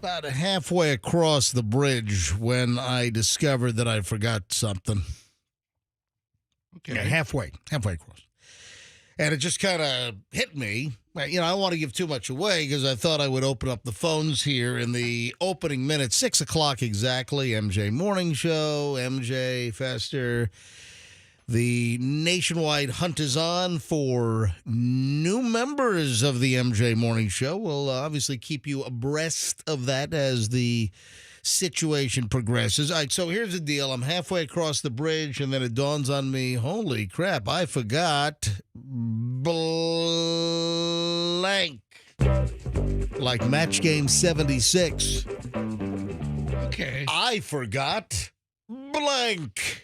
About halfway across the bridge when I discovered that I forgot something. Okay. Yeah, halfway across. And it just kind of hit me. I don't want to give too much away because I thought I would open up the phones here in the opening minute, 6 o'clock exactly. MJ Morning Show, MJ Fester. The nationwide hunt is on for new members of the MJ Morning Show. We'll obviously keep you abreast of that as the situation progresses. All right, so here's the deal. I'm halfway across the bridge, and then it dawns on me, holy crap, I forgot blank. Like Match Game 76. Okay. I forgot blank.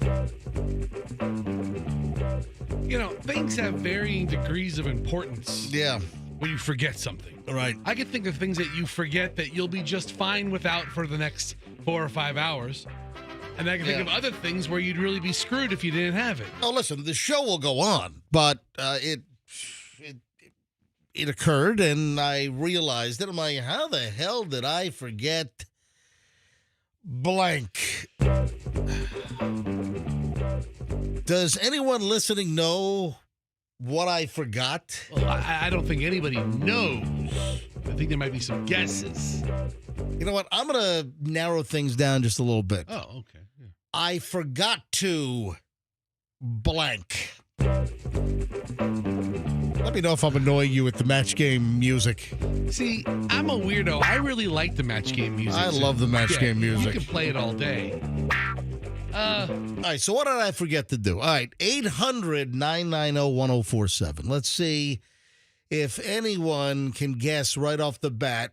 Things have varying degrees of importance. Yeah. When you forget something. Right. I can think of things that you forget that you'll be just fine without for the next 4 or 5 hours. And I can think of other things where you'd really be screwed if you didn't have it. Oh, listen, the show will go on, but it occurred, and I realized it. I'm like, how the hell did I forget blank? Does anyone listening know what I forgot? Well, I don't think anybody knows. I think there might be some guesses. You know what? I'm going to narrow things down just a little bit. Oh, okay. Yeah. I forgot to blank. Let me know if I'm annoying you with the match game music. See, I'm a weirdo. I really like the match game music. I love the match game music. You can play it all day. All right, so what did I forget to do? All right, 800-990-1047. Let's see if anyone can guess right off the bat.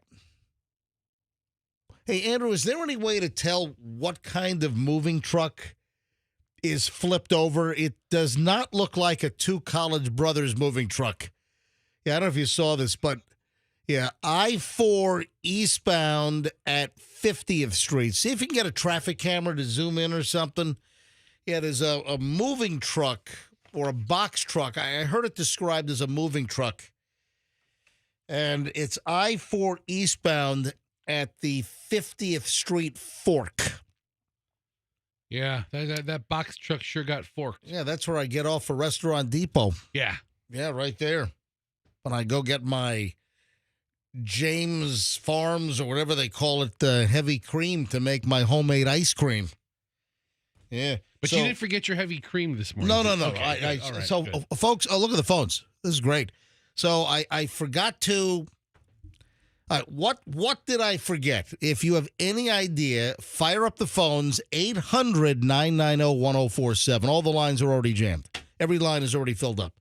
Hey, Andrew, is there any way to tell what kind of moving truck is flipped over. It does not look like a two college brothers moving truck. Yeah, I don't know if you saw this, but yeah, I-4 eastbound at 50th Street. See if you can get a traffic camera to zoom in or something. Yeah, there's a moving truck or a box truck. I heard it described as a moving truck. And it's I-4 eastbound at the 50th Street fork. Yeah, that box truck sure got forked. Yeah, that's where I get off for Restaurant Depot. Yeah. Yeah, right there. When I go get my James Farms or whatever they call it, heavy cream to make my homemade ice cream. Yeah. But you didn't forget your heavy cream this morning. No. Okay, all right, so, good. folks, look at the phones. This is great. So I forgot to. What did I forget? If you have any idea, fire up the phones, 800-990-1047. All the lines are already jammed. Every line is already filled up.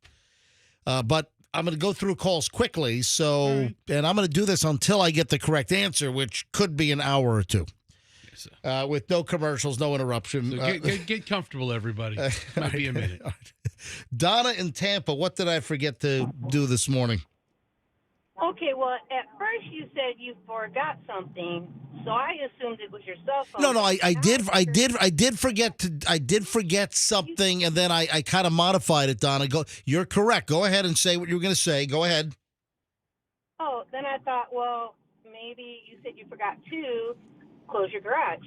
But I'm going to go through calls quickly, and I'm going to do this until I get the correct answer, which could be an hour or two. Yes, with no commercials, no interruption. So get comfortable, everybody. Might be a minute. Donna in Tampa, what did I forget to do this morning? Okay, well, at first you said you forgot something, so I assumed it was your cell phone. No, I did forget something, and then I kind of modified it, Donna. You're correct. Go ahead and say what you were going to say. Go ahead. Oh, then I thought, well, maybe you said you forgot to close your garage.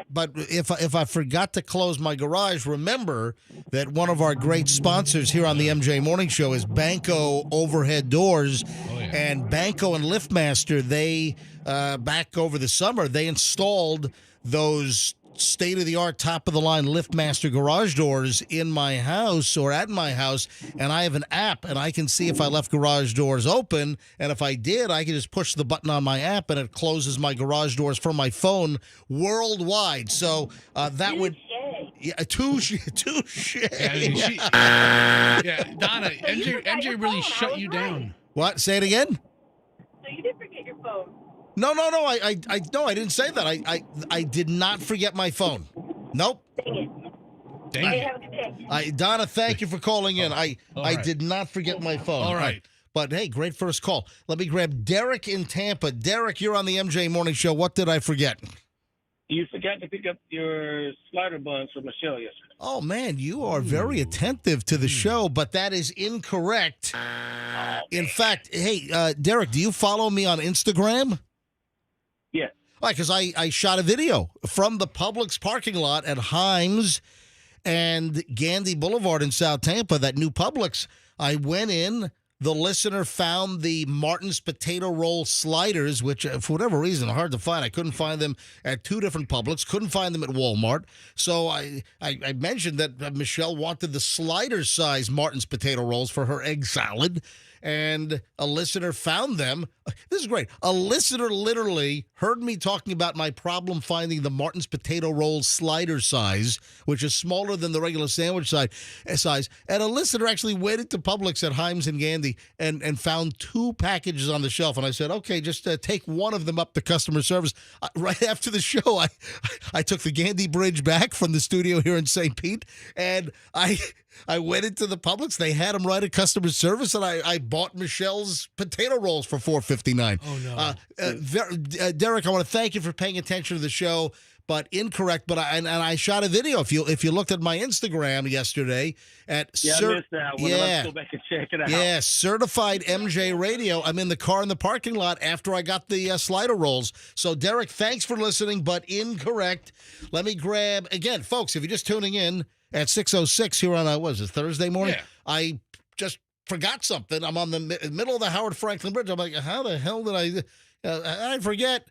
But if I forgot to close my garage, remember that one of our great sponsors here on the MJ Morning Show is Banco Overhead Doors. Oh, yeah. And Banco and LiftMaster, they back over the summer, they installed those state-of-the-art, top-of-the-line LiftMaster garage doors in my house or at my house, and I have an app, and I can see if I left garage doors open, and if I did, I can just push the button on my app, and it closes my garage doors from my phone worldwide. So that would... Yeah, touche. Yeah, Donna, MJ really shut you down. What? Say it again? So you did forget your phone. No. I didn't say that. I did not forget my phone. Nope. Dang it. Have a good day. Donna, thank you for calling in. I did not forget my phone. All right. But hey, great first call. Let me grab Derek in Tampa. Derek, you're on the MJ Morning Show. What did I forget? You forgot to pick up your slider buns from Michelle yesterday. Oh, man, you are very attentive to the show, but that is incorrect. In fact, hey, Derek, do you follow me on Instagram? Yeah. Right, because I shot a video from the Publix parking lot at Himes and Gandy Boulevard in South Tampa, that new Publix. I went in. The listener found the Martin's potato roll sliders, which for whatever reason are hard to find. I couldn't find them at two different Publix, couldn't find them at Walmart. So I mentioned that Michelle wanted the slider size Martin's potato rolls for her egg salad, and a listener found them. This is great. A listener literally heard me talking about my problem finding the Martin's potato roll slider size, which is smaller than the regular sandwich size. And a listener actually went into Publix at Himes and Gandy and found two packages on the shelf. And I said, okay, just take one of them up to customer service. Right after the show, I took the Gandy Bridge back from the studio here in St. Pete, and I went into the Publix. They had them right at customer service, and I bought Michelle's potato rolls for $4.59. Oh, no. Derek, I want to thank you for paying attention to the show, but incorrect. But I shot a video. If you looked at my Instagram yesterday at I missed that one. Let's go back and check it out. Yeah, Certified MJ Radio. I'm in the car in the parking lot after I got the slider rolls. So, Derek, thanks for listening, but incorrect. Let me grab, again, folks, if you're just tuning in, at 6:06 here on, Thursday morning? Yeah. I just forgot something. I'm on the middle of the Howard Franklin Bridge. I'm like, how the hell did I forget?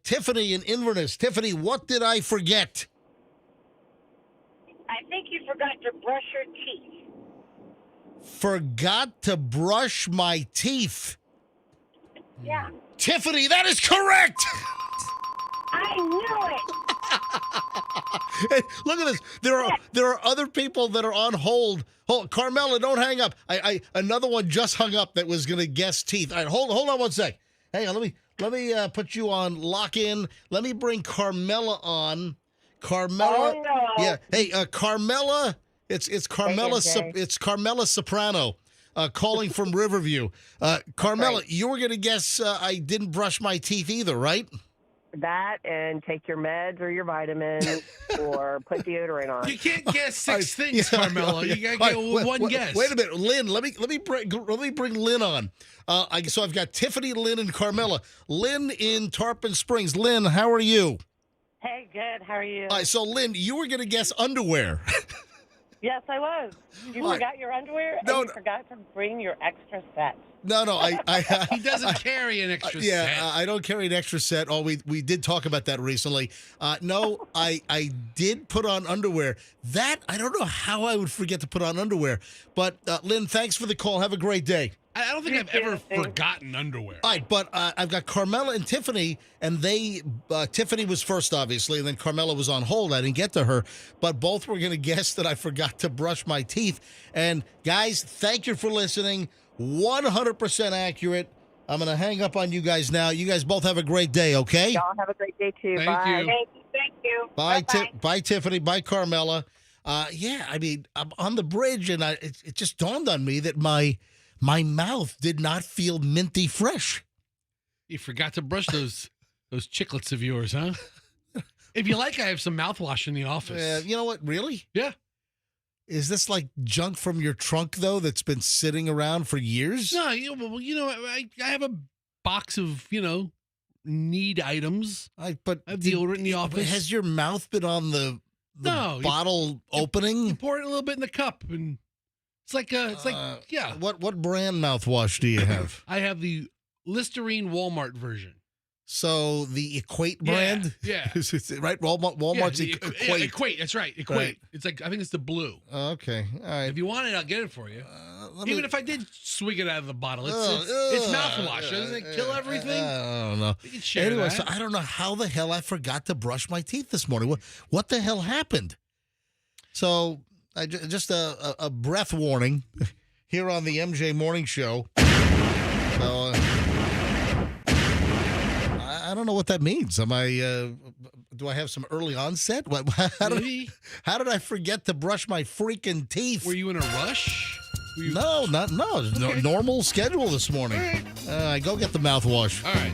Tiffany in Inverness. Tiffany, what did I forget? I think you forgot to brush your teeth. Forgot to brush my teeth. Yeah. Tiffany, that is correct. I knew it. Hey, look at this. There are other people that are on hold. Carmela, don't hang up. Another one just hung up that was going to guess teeth. All right, hold on one sec. Hang on, let me put you on lock in. Let me bring Carmela on, Carmela. Oh, no. Yeah. Hey, Carmela. It's Carmela. Hey, MJ. It's Carmela Soprano, calling from Riverview. Carmela, you were gonna guess I didn't brush my teeth either, right? That and take your meds or your vitamins or put deodorant on. You can't guess six things, Yeah, Carmela. You gotta get one guess. Wait a minute, Lynn. Let me bring Lynn on. So I've got Tiffany, Lynn, and Carmela. Lynn in Tarpon Springs. Lynn, how are you? Hey, good. How are you? All right, so Lynn, you were gonna guess underwear. Yes, I was. You What? forgot your underwear No, and you forgot to bring your extra set. No, He doesn't carry an extra yeah, set. I don't carry an extra set. Oh, we did talk about that recently. No, I did put on underwear. That, I don't know how I would forget to put on underwear. But, Lynn, thanks for the call. Have a great day. I don't think I've ever forgotten underwear. All right, but I've got Carmela and Tiffany, and Tiffany was first, obviously, and then Carmela was on hold. I didn't get to her, but both were going to guess that I forgot to brush my teeth. And, guys, thank you for listening. 100% accurate. I'm going to hang up on you guys now. You guys both have a great day, okay? Y'all have a great day, too. Thank Bye. you. Thank you. Bye, Bye-bye. Bye, Tiffany. Bye, Carmela. Yeah, I mean, I'm on the bridge, and it just dawned on me that my mouth did not feel minty fresh. You forgot to brush those chiclets of yours, huh? If you like, I have some mouthwash in the office. You know what? Really? Yeah. Is this like junk from your trunk, though, that's been sitting around for years? No, I have a box of, need items. But I have deodorant in the office. Has your mouth been on the No, bottle opening? You pour it a little bit in the cup, and yeah. What brand mouthwash do you have? I have the Listerine Walmart version. So the Equate brand? Yeah. Right? Walmart's Yeah, Equate. Equate, that's right. Equate. Right. It's like, I think it's the blue. Okay. All right. If you want it, I'll get it for you. Let Even me- if I did swig it out of the bottle, it's mouthwash. Doesn't it kill everything? I don't know. We can share Anyway, that. so I don't know how the hell I forgot to brush my teeth this morning. What the hell happened? So, just a breath warning here on the MJ Morning Show. So, I don't know what that means. Am I? Do I have some early onset? Maybe. How did I forget to brush my freaking teeth? Were you in a rush? No. It's Okay. normal schedule this morning. All right. Go get the mouthwash. All right.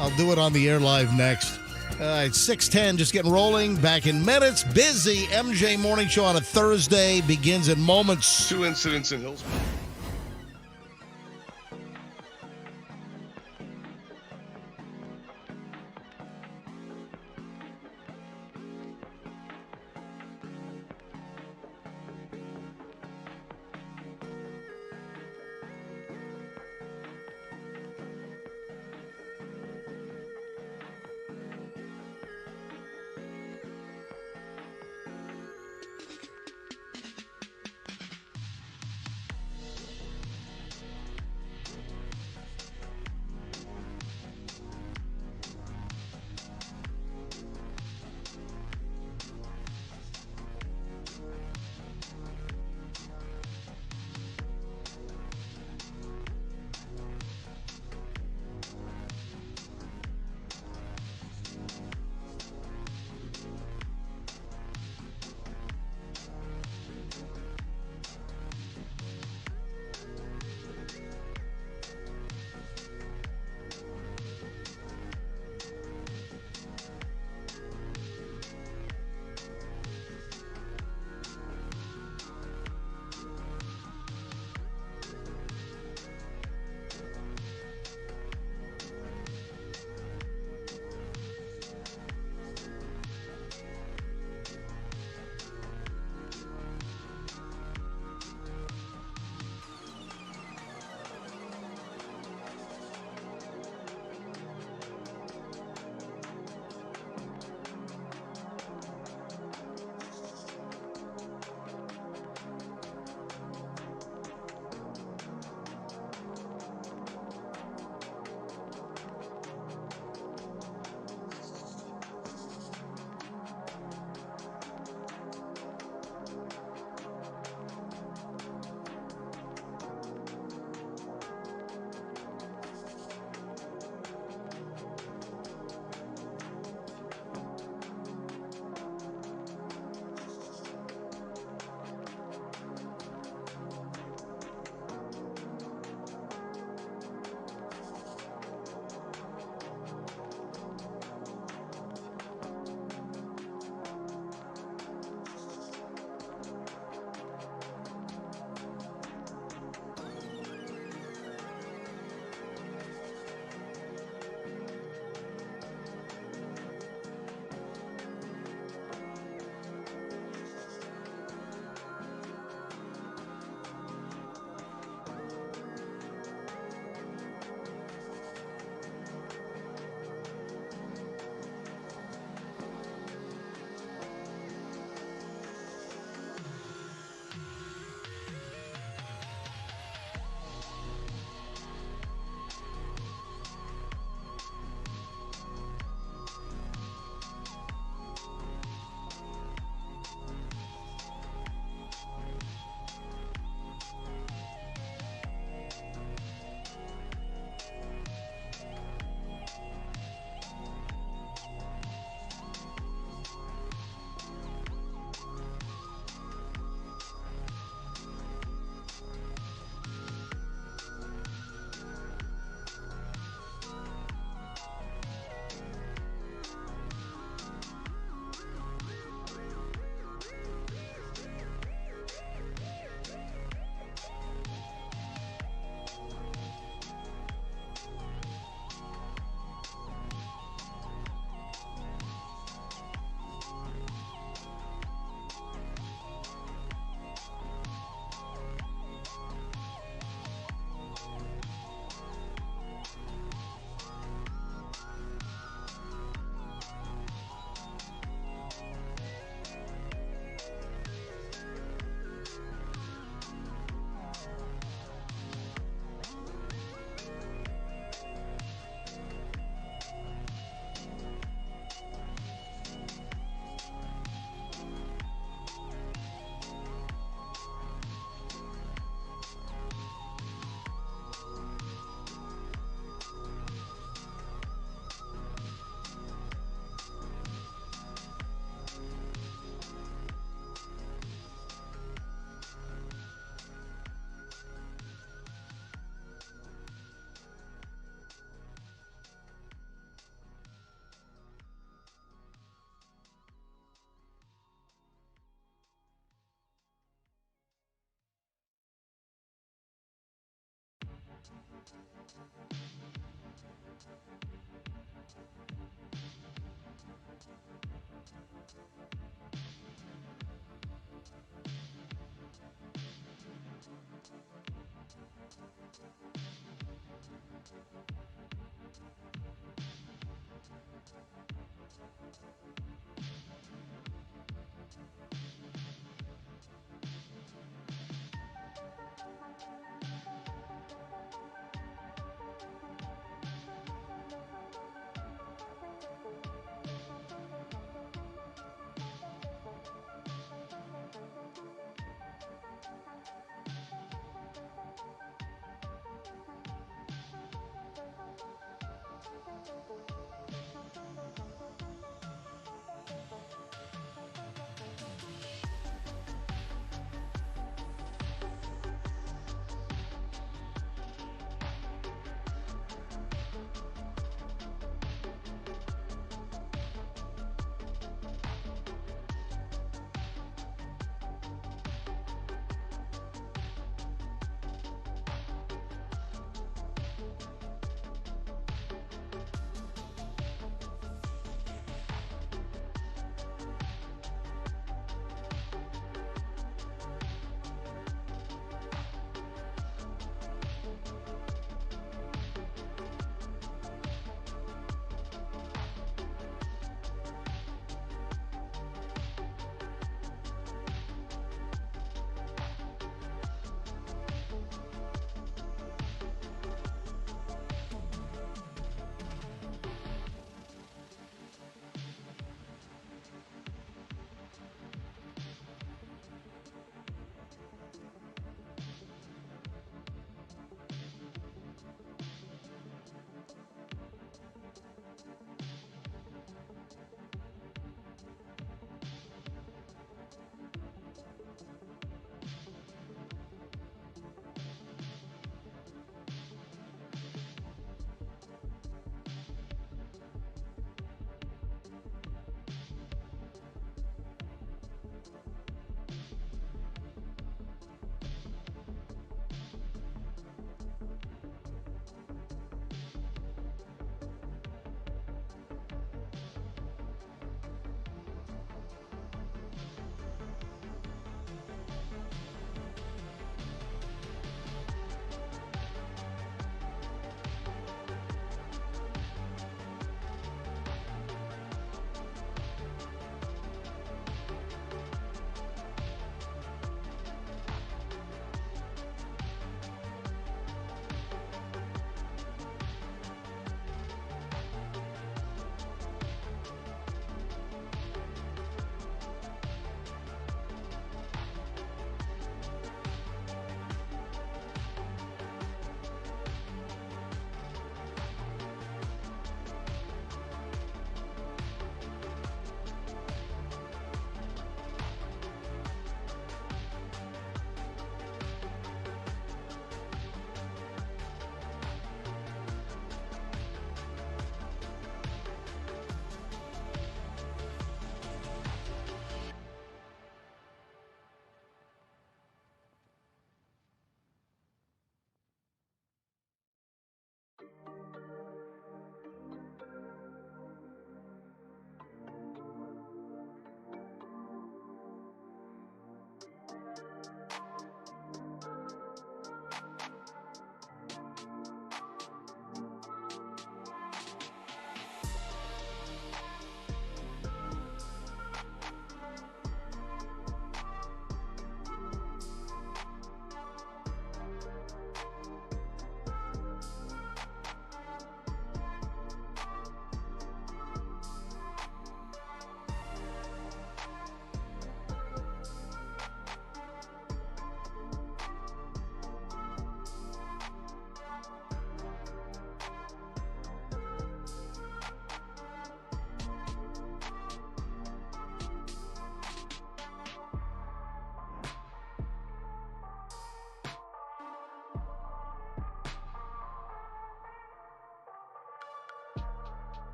I'll do it on the air live next. All right, 6:10, just getting rolling. Back in minutes. Busy MJ Morning Show on a Thursday begins in moments. 2 incidents in Hillsborough.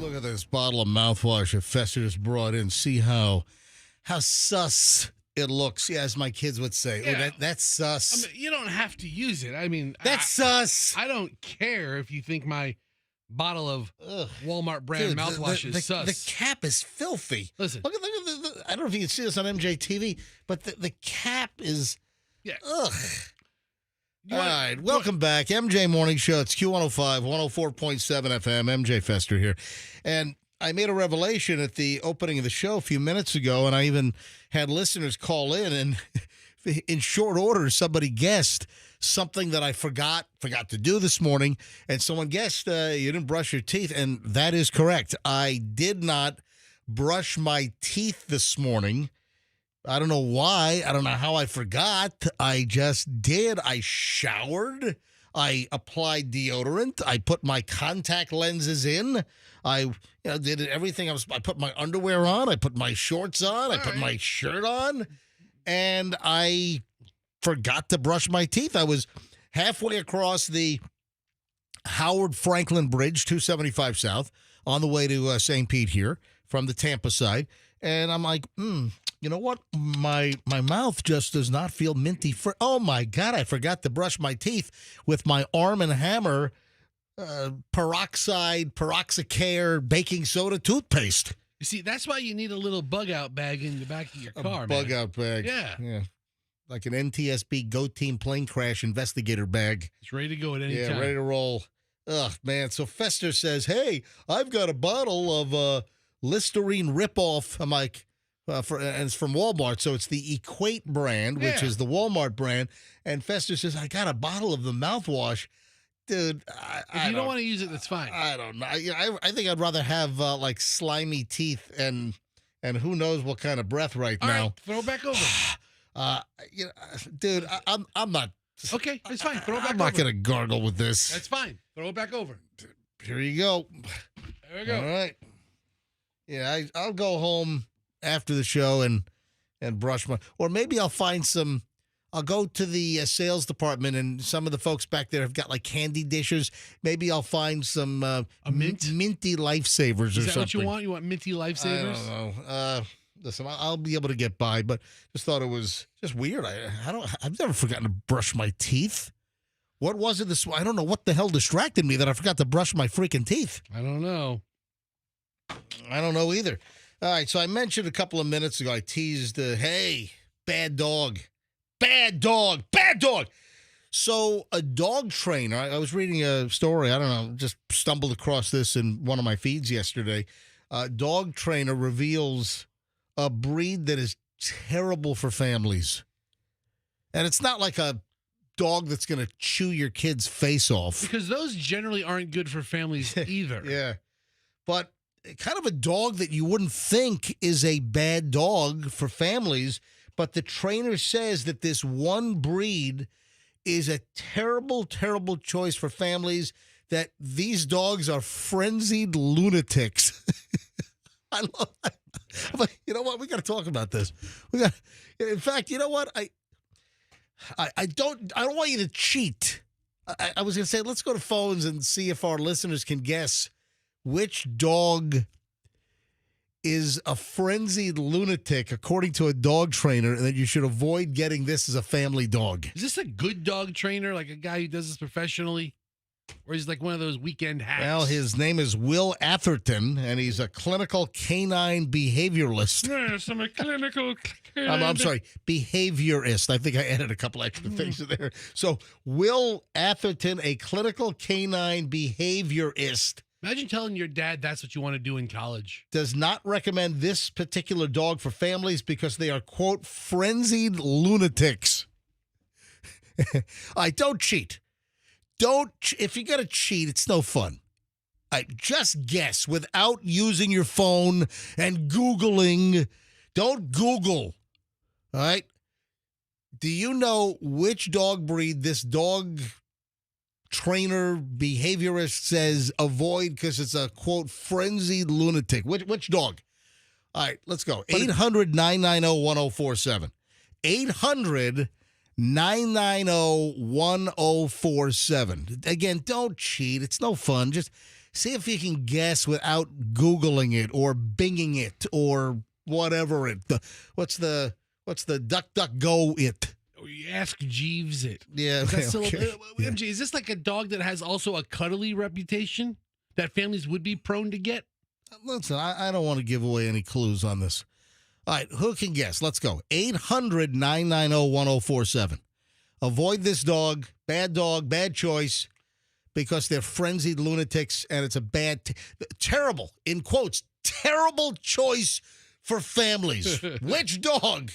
Look at this bottle of mouthwash that Fester just brought in. See how sus it looks. Yeah, as my kids would say. Yeah. Oh, that's sus. I mean, you don't have to use it. I mean, That's sus. I don't care if you think my bottle of Walmart brand Dude, mouthwash is sus. The cap is filthy. Listen. Look at I don't know if you can see this on MJTV, but the cap is. Yeah. Ugh. All right, welcome back. MJ Morning Show. It's Q105, 104.7 FM. MJ Fester here. And I made a revelation at the opening of the show a few minutes ago, and I even had listeners call in, and in short order, somebody guessed something that I forgot to do this morning, and someone guessed you didn't brush your teeth, and that is correct. I did not brush my teeth this morning. I don't know why. I don't know how I forgot. I just did. I showered. I applied deodorant. I put my contact lenses in. I did everything. I put my underwear on. I put my shorts on. I put my shirt on. And I forgot to brush my teeth. I was halfway across the Howard Franklin Bridge, 275 South, on the way to St. Pete here from the Tampa side. And I'm like, you know what? My mouth just does not feel minty. Oh, my God, I forgot to brush my teeth with my Arm & Hammer peroxicare baking soda toothpaste. You see, that's why you need a little bug-out bag in the back of your car, man. Bug-out bag. Yeah. Like an NTSB Go Team plane crash investigator bag. It's ready to go at any time. Yeah, ready to roll. Ugh, man. So Fester says, hey, I've got a bottle of Listerine ripoff. I'm like, and it's from Walmart, so it's the Equate brand, which is the Walmart brand. And Fester says, I got a bottle of the mouthwash. Dude, if you don't want to use it, that's fine. I don't know. I think I'd rather have like slimy teeth and who knows what kind of breath right All now. right, throw it back over. Dude, I'm not. Okay, it's fine. Throw it back I'm not going to gargle with this. That's fine. Throw it back over. Here you go. There we go. All right. Yeah, I'll go home after the show and brush my, or maybe I'll find some. I'll go to the sales department, and some of the folks back there have got like candy dishes. Maybe I'll find some minty lifesavers or something. Is that what you want? You want minty lifesavers? I don't know. Listen, I'll be able to get by, but just thought it was just weird. I've never forgotten to brush my teeth. What was it? I don't know what the hell distracted me that I forgot to brush my freaking teeth. I don't know. I don't know either. All right, so I mentioned a couple of minutes ago, I teased, hey, bad dog. Bad dog. Bad dog. So a dog trainer, I was reading a story, I don't know, just stumbled across this in one of my feeds yesterday. Dog trainer reveals a breed that is terrible for families. And it's not like a dog that's going to chew your kid's face off. Because those generally aren't good for families either. Yeah. But kind of a dog that you wouldn't think is a bad dog for families, but the trainer says that this one breed is a terrible, terrible choice for families, that these dogs are frenzied lunatics. I love that. I'm like, you know what? We got to talk about this. In fact, you know what? I don't want you to cheat. I was going to say, let's go to phones and see if our listeners can guess which dog is a frenzied lunatic, according to a dog trainer, and that you should avoid getting this as a family dog. Is this a good dog trainer, like a guy who does this professionally? Or he's like one of those weekend hacks? Well, his name is Will Atherton, and he's a clinical canine behavioralist. Yes, I'm a clinical I'm sorry, behaviorist. I think I added a couple extra things in there. So, Will Atherton, a clinical canine behaviorist. Imagine telling your dad that's what you want to do in college. Does not recommend this particular dog for families because they are, quote, frenzied lunatics. Don't cheat. If you're going to cheat, it's no fun. Just guess without using your phone and Googling. Don't Google. All right? Do you know which dog breed this dog trainer behaviorist says avoid because it's a, quote, frenzied lunatic? Which dog? All right, let's go. 800-990-1047. 800-990-1047. Again, don't cheat. It's no fun. Just See if you can guess without Googling it or Binging it or whatever what's the DuckDuckGo it. Or you ask Jeeves it. Yeah. Is that still okay. MJ, is this like a dog that has also a cuddly reputation that families would be prone to get? Listen, I don't want to give away any clues on this. All right, who can guess? Let's go. 800-990-1047. Avoid this dog, bad choice, because they're frenzied lunatics, and it's a terrible, in quotes, terrible choice for families. Which dog?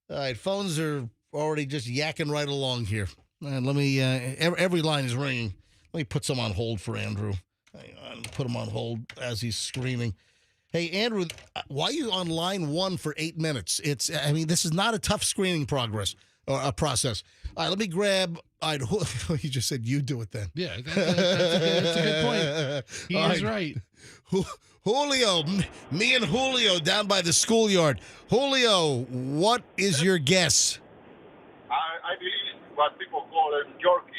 All right, phones are already just yakking right along here. And let me, every line is ringing. Let me put some on hold for Andrew. Hang on, put him on hold as he's screaming. Hey, Andrew, why are you on line 1 for 8 minutes? This is not a tough screening process. All right, let me grab. All right, you just said you do it then. Yeah, that's a good point. He is right. Julio, me and Julio down by the schoolyard. Julio, what is your guess? I believe what people call a Yorkie.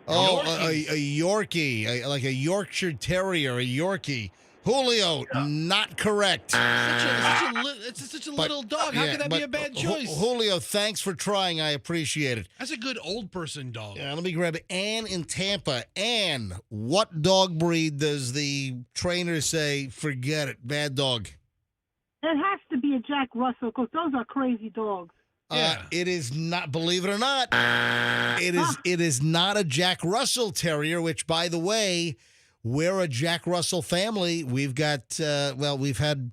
Oh, a Yorkie, like a Yorkshire Terrier, a Yorkie. Julio, not correct. It's such a little dog. How can that be a bad choice? Julio, thanks for trying. I appreciate it. That's a good old person dog. Let me grab Ann in Tampa. Ann, what dog breed does the trainer say, forget it, bad dog? It has to be a Jack Russell because those are crazy dogs. Yeah. It is not, believe it or not, it is not a Jack Russell Terrier, which, by the way, we're a Jack Russell family. We've got, we've had,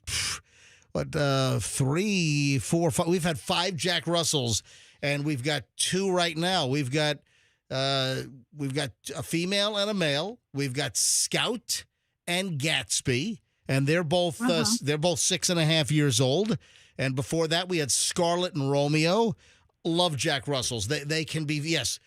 3, 4, 5. We've had 5 Jack Russells, and we've got 2 right now. We've got a female and a male. We've got Scout and Gatsby, and they're both 6.5 years old. And before that, we had Scarlet and Romeo. Love Jack Russells. They can be, yes.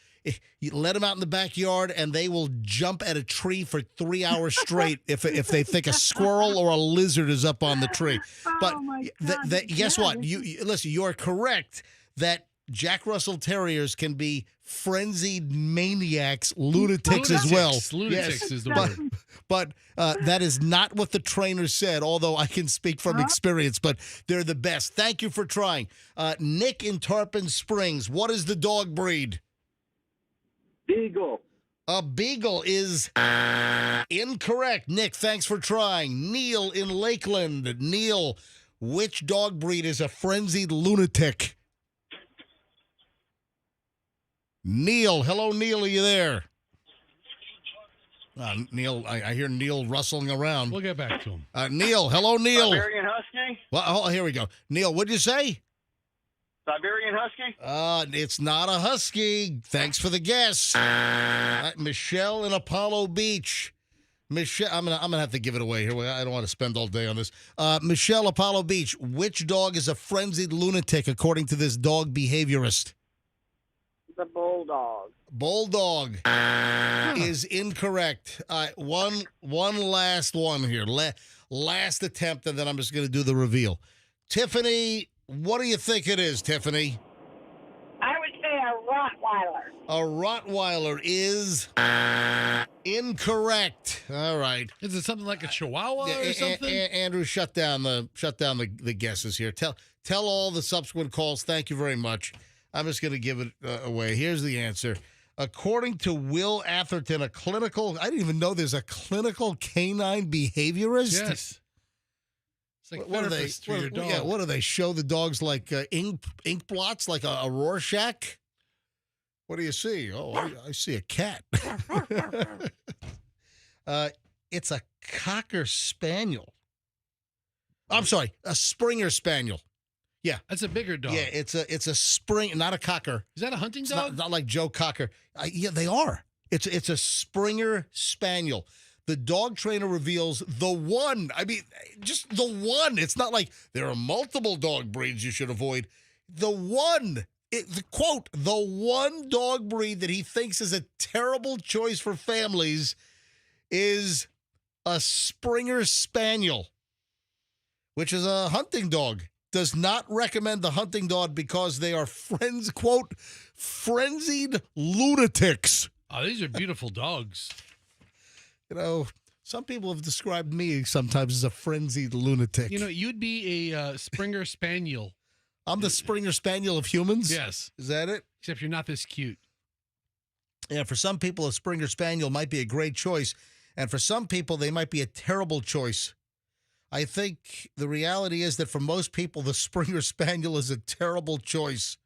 You let them out in the backyard, and they will jump at a tree for 3 hours straight if they think a squirrel or a lizard is up on the tree. But guess what? You listen. You are correct that Jack Russell Terriers can be frenzied maniacs, lunatics as well. Lunatics is the word. But that is not what the trainer said, although I can speak from experience, but they're the best. Thank you for trying. Nick in Tarpon Springs, what is the dog breed? Beagle. A beagle is incorrect. Nick, thanks for trying. Neil in Lakeland. Neil, which dog breed is a frenzied lunatic? Neil. Hello, Neil. Are you there? Neil, I hear Neil rustling around. We'll get back to him. Neil. Hello, Neil. Siberian Husky? Well, here we go. Neil, what'd you say? Siberian Husky? It's not a husky. Thanks for the guess. Michelle in Apollo Beach. Michelle, I'm gonna have to give it away here. I don't want to spend all day on this. Michelle, Apollo Beach. Which dog is a frenzied lunatic according to this dog behaviorist? The bulldog. Bulldog is incorrect. One last one here. Last attempt, and then I'm just going to do the reveal. Tiffany, what do you think it is, Tiffany? I would say a Rottweiler. A Rottweiler is incorrect. All right. Is it something like a Chihuahua or something? Andrew, shut down the guesses here. Tell all the subsequent calls. Thank you very much. I'm just going to give it away. Here's the answer. According to Will Atherton, I didn't even know there's a clinical canine behaviorist. Yes. It's like What do they? therapist for your dog. Yeah, what do they show the dogs like ink blots, like a Rorschach? What do you see? Oh, I see a cat. It's a Cocker Spaniel. I'm sorry, a Springer Spaniel. Yeah, That's a bigger dog. yeah, it's a Spring, not a Cocker. Is that a hunting It's dog? not like Joe Cocker. Yeah, they are. It's a Springer Spaniel. The dog trainer reveals the one. I mean, just the one. It's not like there are multiple dog breeds you should avoid. The one. Quote, the one dog breed that he thinks is a terrible choice for families is a Springer Spaniel, which is a hunting dog. Does not recommend the hunting dog because they are frenzied lunatics. Oh, these are beautiful dogs. You know, Some people have described me sometimes as a frenzied lunatic. You know, you'd be a Springer Spaniel. I'm the Springer Spaniel of humans? Yes. Is that it? Except you're not this cute. Yeah, for some people, a Springer Spaniel might be a great choice. And for some people, they might be a terrible choice. I think the reality is that for most people, the Springer Spaniel is a terrible choice.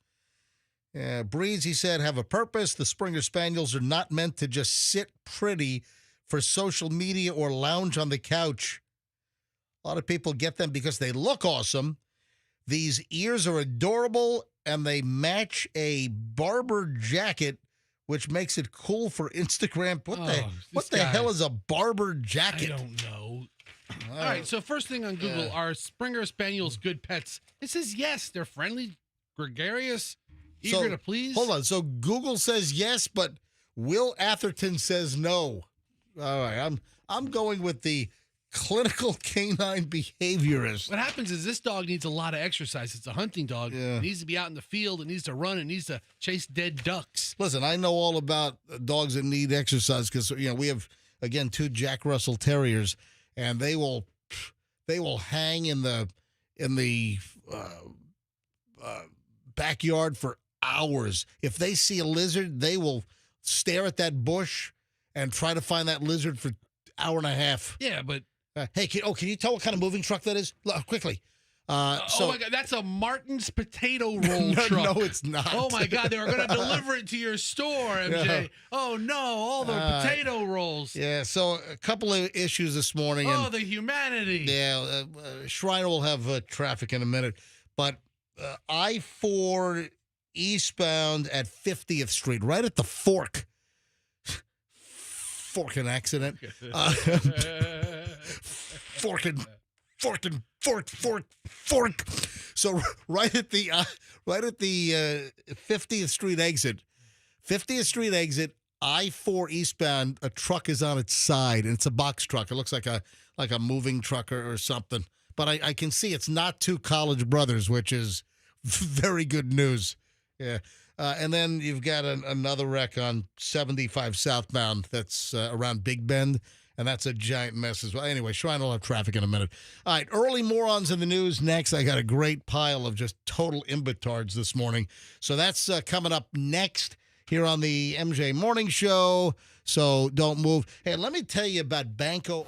Breeds, he said, have a purpose. The Springer Spaniels are not meant to just sit pretty for social media or lounge on the couch. A lot of people get them because they look awesome. These ears are adorable, and they match a Barber jacket, which makes it cool for Instagram. What the hell is a Barber jacket? I don't know. All right, so first thing on Google, are Springer Spaniels good pets? It says yes, they're friendly, gregarious, eager to please. Hold on. So Google says yes, but Will Atherton says no. All right, I'm going with the clinical canine behaviorist. What happens is this dog needs a lot of exercise. It's a hunting dog. Yeah. It needs to be out in the field. It needs to run. It needs to chase dead ducks. Listen, I know all about dogs that need exercise because we have, again, 2 Jack Russell Terriers, and they will hang in the backyard for hours. If they see a lizard, they will stare at that bush and try to find that lizard for an hour and a half. Yeah, but hey, can you tell what kind of moving truck that is? Quickly. oh my God, that's a Martin's potato roll truck. No, it's not. Oh my God, they were going to deliver it to your store, MJ. Yeah. Oh no, all the potato rolls. Yeah, so a couple of issues this morning. Oh, and, the humanity. yeah, Shriner will have traffic in a minute, but I-4 eastbound at 50th Street, right at the fork. Forking accident. Fork. So right at the 50th Street exit, I-4 eastbound, a truck is on its side, and it's a box truck. It looks like a moving truck or something. But I can see it's not 2 college brothers, which is very good news. Yeah. And then you've got another wreck on 75 southbound that's around Big Bend, and that's a giant mess as well. Anyway, Shrine will have traffic in a minute. All right, early morons in the news next. I got a great pile of just total imbetards this morning. So that's coming up next here on the MJ Morning Show. So don't move. Hey, let me tell you about Banco.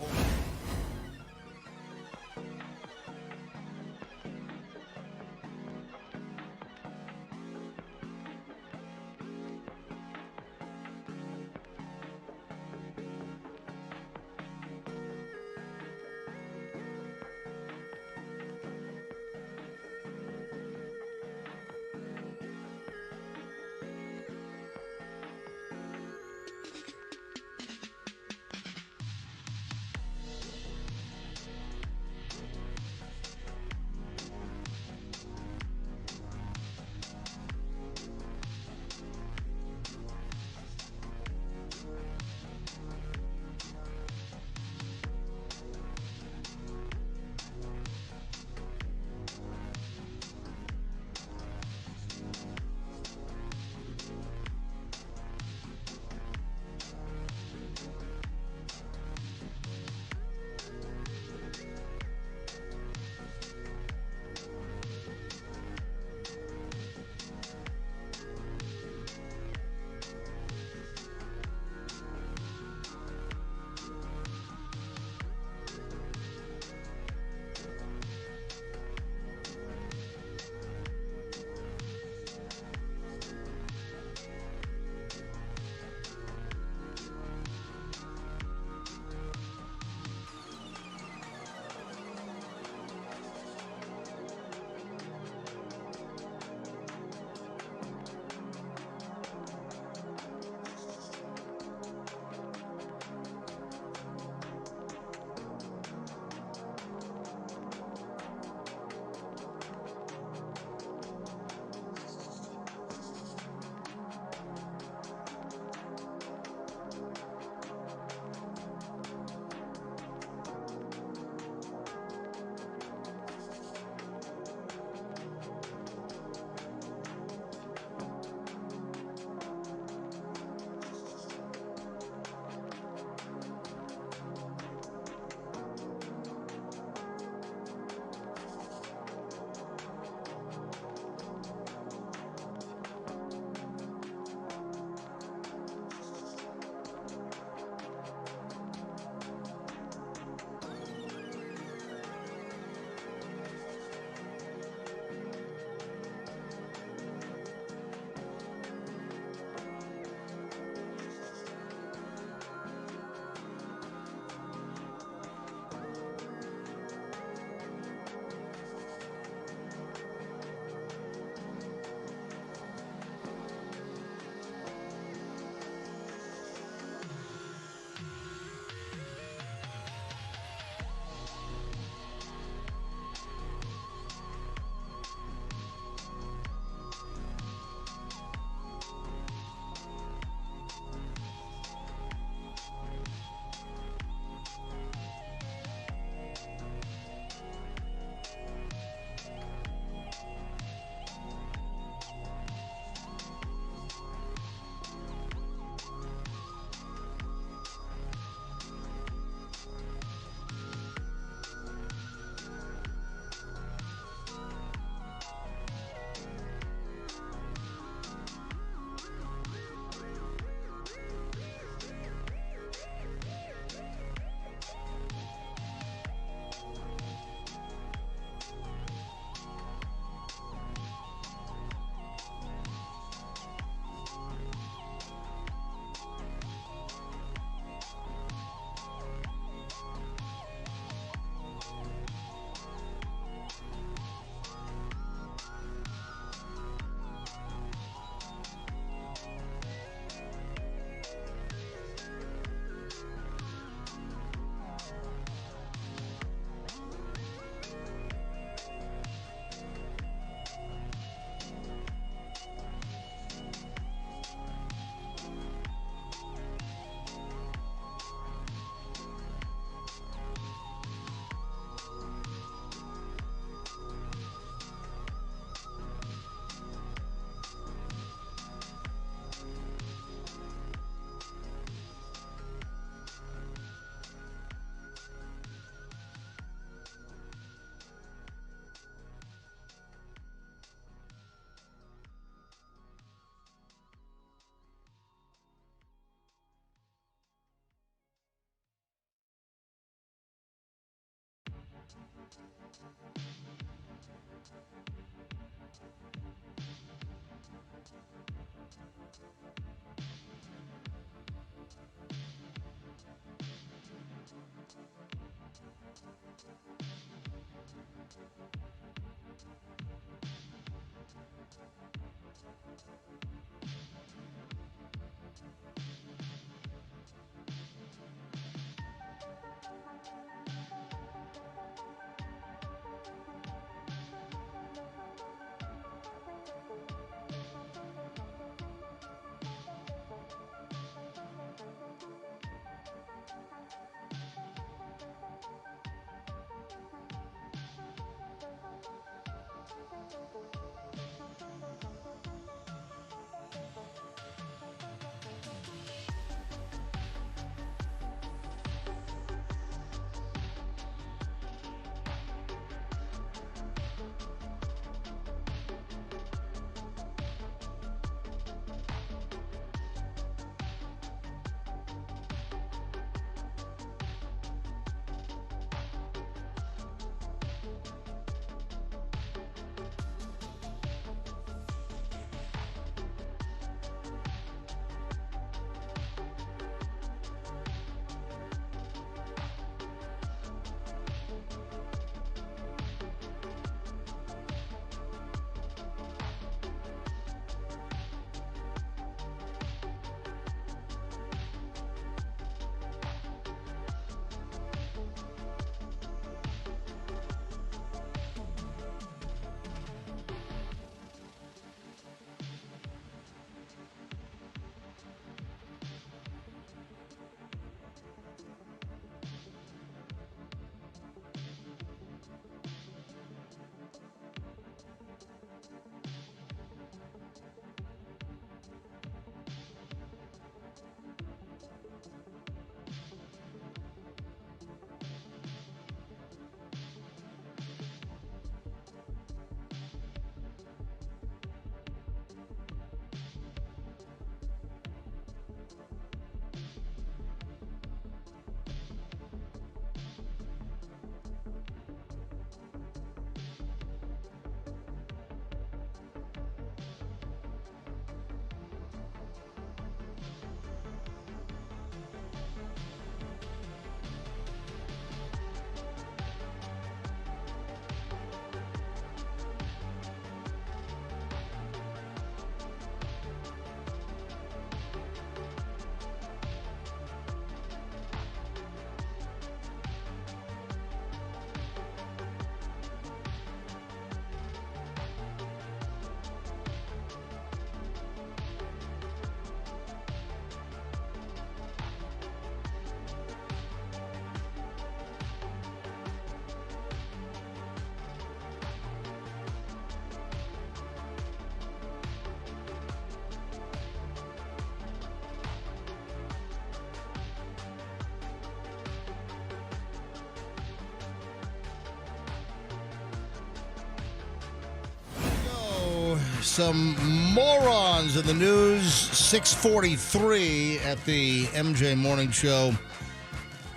Some morons in the news. 6:43 at the MJ Morning Show.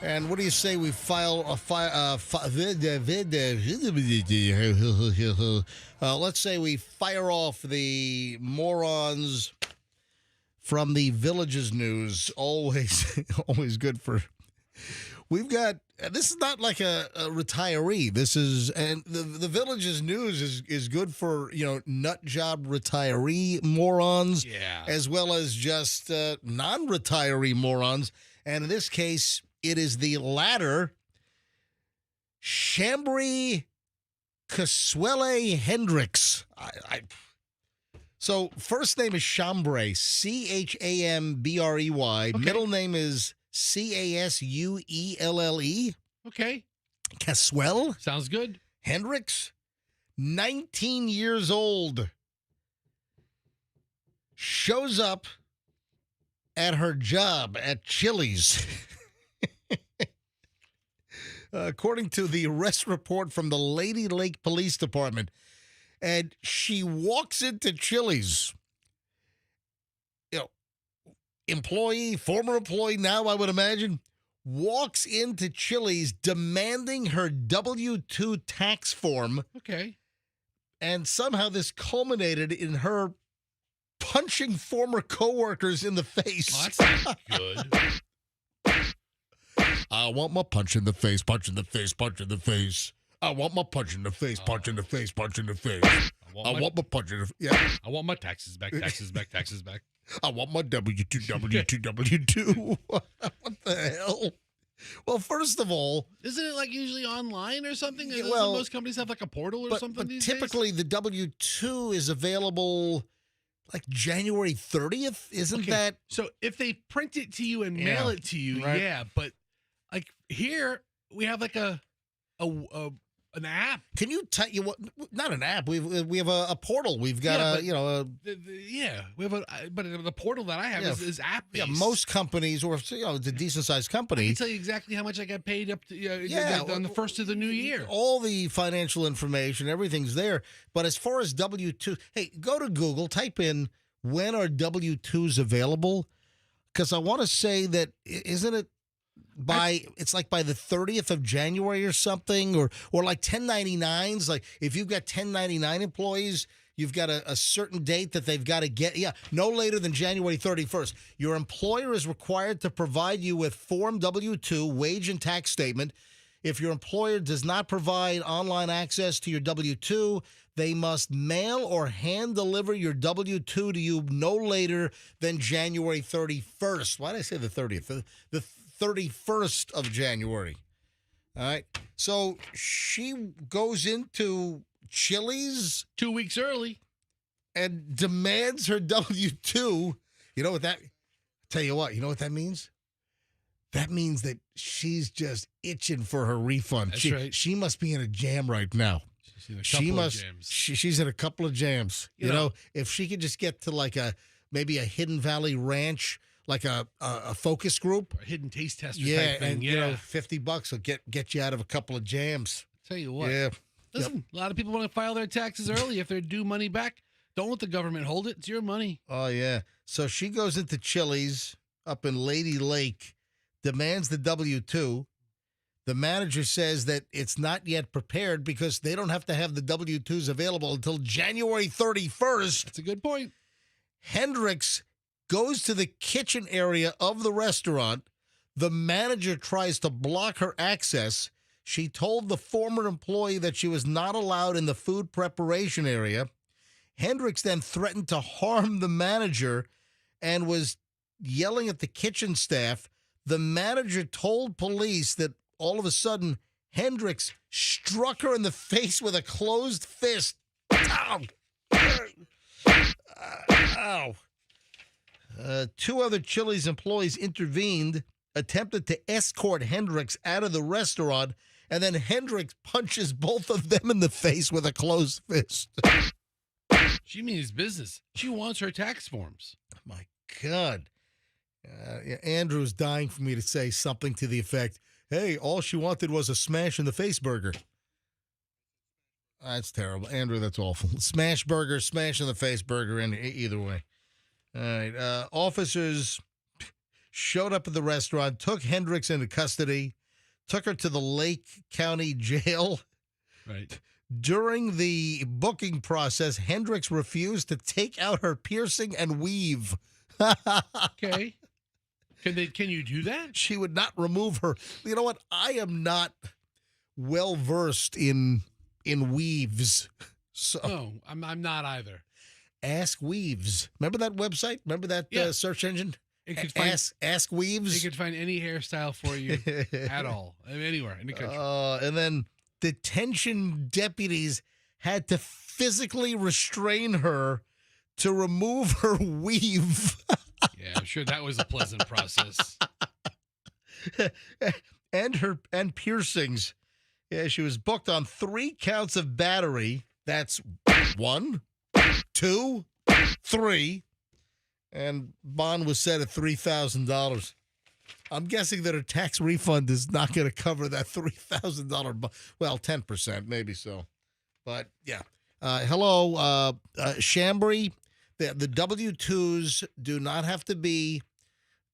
And what do you say we file a let's say we fire off the morons from the Villages News. Always good for. We've got. This is not like a retiree. This is, and the Villages News is good for, nut job retiree morons, as well as just non-retiree morons. And in this case, it is the latter. Chambry Caswelle Hendricks. So first name is Chambray, Chambrey. Okay. Middle name is Casuelle. Okay. Caswell. Sounds good. Hendricks, 19 years old, shows up at her job at Chili's. According to the arrest report from the Lady Lake Police Department, and she walks into Chili's. Employee, former employee now, I would imagine, walks into Chili's demanding her W-2 tax form. Okay. And somehow this culminated in her punching former coworkers in the face. Oh, that's not good. I want my punch in the face, punch in the face, punch in the face. I want my punch in the face, punch in the face, punch in the face. I want my punch in the face. Yeah. I want my taxes back, taxes back, taxes back. I want my W2, W2, W2. What the hell? Well, first of all, Isn't it like usually online or something? Yeah, Doesn't well, most companies have like a portal or something but these typically days? the W2 is available like January 30th. Isn't that? So if they print it to you and Yeah, mail it to you, right. yeah. But like here, we have like an app. Can you tell you what? Not an app. We have a portal. We've got Yeah, a We have but the portal that I have Yeah, is app yeah. based. Most companies, or it's a decent sized I company. can tell you exactly how much I got paid up to on the first of the new year. All the financial information, everything's there. But as far as W-2, hey, go to Google, type in when are W-2s available? Because I want to say that, isn't it it's like by the 30th of January or something, or like 1099s? Like if you've got 1099 employees, you've got a certain date that they've got to get. Yeah, no later than January 31st. Your employer is required to provide you with Form W-2, wage and tax statement. If your employer does not provide online access to your W-2, they must mail or hand deliver your W-2 to you no later than January 31st. Why did I say the 30th? The 31st of January. All right. So she goes into Chili's 2 weeks early. and demands her W-2. You know what that, tell you what, you know what that means? That means that she's just itching for her refund. That's right. She must be in a jam right now. She's in a couple of jams. She's in a couple of jams. You know, if she could just get to like maybe a Hidden Valley Ranch, like a focus group. Or a hidden taste tester Yeah, type thing. and you know, $50 will get you out of a couple of jams. Tell you what. Yeah. Listen, a lot of people want to file their taxes early if they're due money back. Don't let the government hold it. It's your money. Oh, yeah. So she goes into Chili's up in Lady Lake, demands the W-2. The manager says that it's not yet prepared because they don't have to have the W-2s available until January 31st. That's a good point. Hendricks goes to the kitchen area of the restaurant. The manager tries to block her access. She told the former employee that she was not allowed in the food preparation area. Hendricks then threatened to harm the manager and was yelling at the kitchen staff. The manager told police that all of a sudden, Hendricks struck her in the face with a closed fist. Ow! Ow! Two other Chili's employees intervened, attempted to escort Hendricks out of the restaurant, and then Hendricks punches both of them in the face with a closed fist. She means business. She wants her tax forms. My God. Andrew's dying for me to say something to the effect, hey, all she wanted was a smash in the face burger. That's terrible. Andrew, that's awful. Smash burger, smash in the face burger, either way. All right. Officers showed up at the restaurant, took Hendricks into custody, took her to the Lake County Jail. Right. During the booking process, Hendricks refused to take out her piercing and weave. Okay. Can you do that? She would not remove her. You know what? I am not well versed in weaves. So No, I'm not either. Ask Weaves. Remember that website? Remember that search engine? It could find Ask Weaves. It could find any hairstyle for you at all, anywhere in the country. And then detention deputies had to physically restrain her to remove her weave. Yeah, I'm sure that was a pleasant process. and piercings. Yeah, she was booked on 3 counts of battery. That's 1, 2, 3. And bond was set at $3,000. I'm guessing that her tax refund is not going to cover that $3,000 bond. Well, 10%, maybe so. But, yeah. Hello, Chambry. The W-2s do not have to be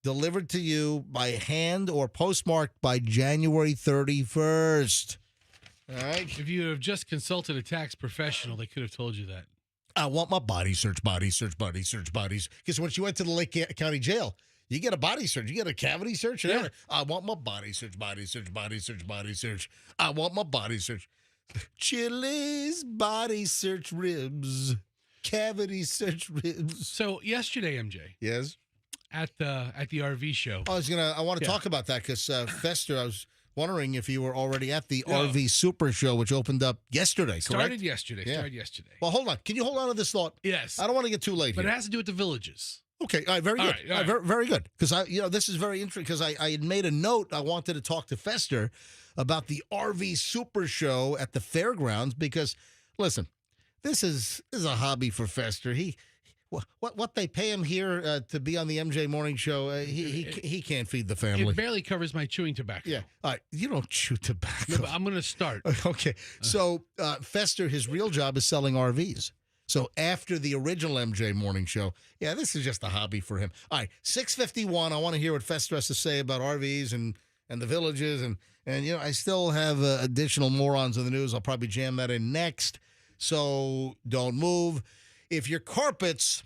delivered to you by hand or postmarked by January 31st. All right? If you have just consulted a tax professional, they could have told you that. I want my body search. Because when she went to the Lake County Jail, you get a body search. You get a cavity search. And everything. I want my body search. I want my body search. Chili's body search ribs. Cavity search ribs. So yesterday, MJ, Yes. at the RV show. I want to Yeah. talk about that because Fester, I was wondering if you were already at the No. RV Super Show, which opened up yesterday, correct? Started yesterday. Yeah. Started yesterday. Well, hold on. Can you hold on to this thought? Yes. I don't want to get too late But it here. has to do with the villages. Okay, all right, very All good. right, all All right, right. very good. Because this is very interesting. Because I had made a note. I wanted to talk to Fester about the RV Super Show at the fairgrounds. Because, listen, this is a hobby for Fester. What they pay him here to be on the MJ Morning Show, he can't feed the family. It barely covers my chewing tobacco. Yeah, all right. You don't chew tobacco. No, but I'm going to start. Okay, so Fester, his real job is selling RVs. So after the original MJ Morning Show, yeah, this is just a hobby for him. All right, 6:51. I want to hear what Fester has to say about RVs and the villages, and I still have additional morons in the news. I'll probably jam that in next. So don't move. If your carpets.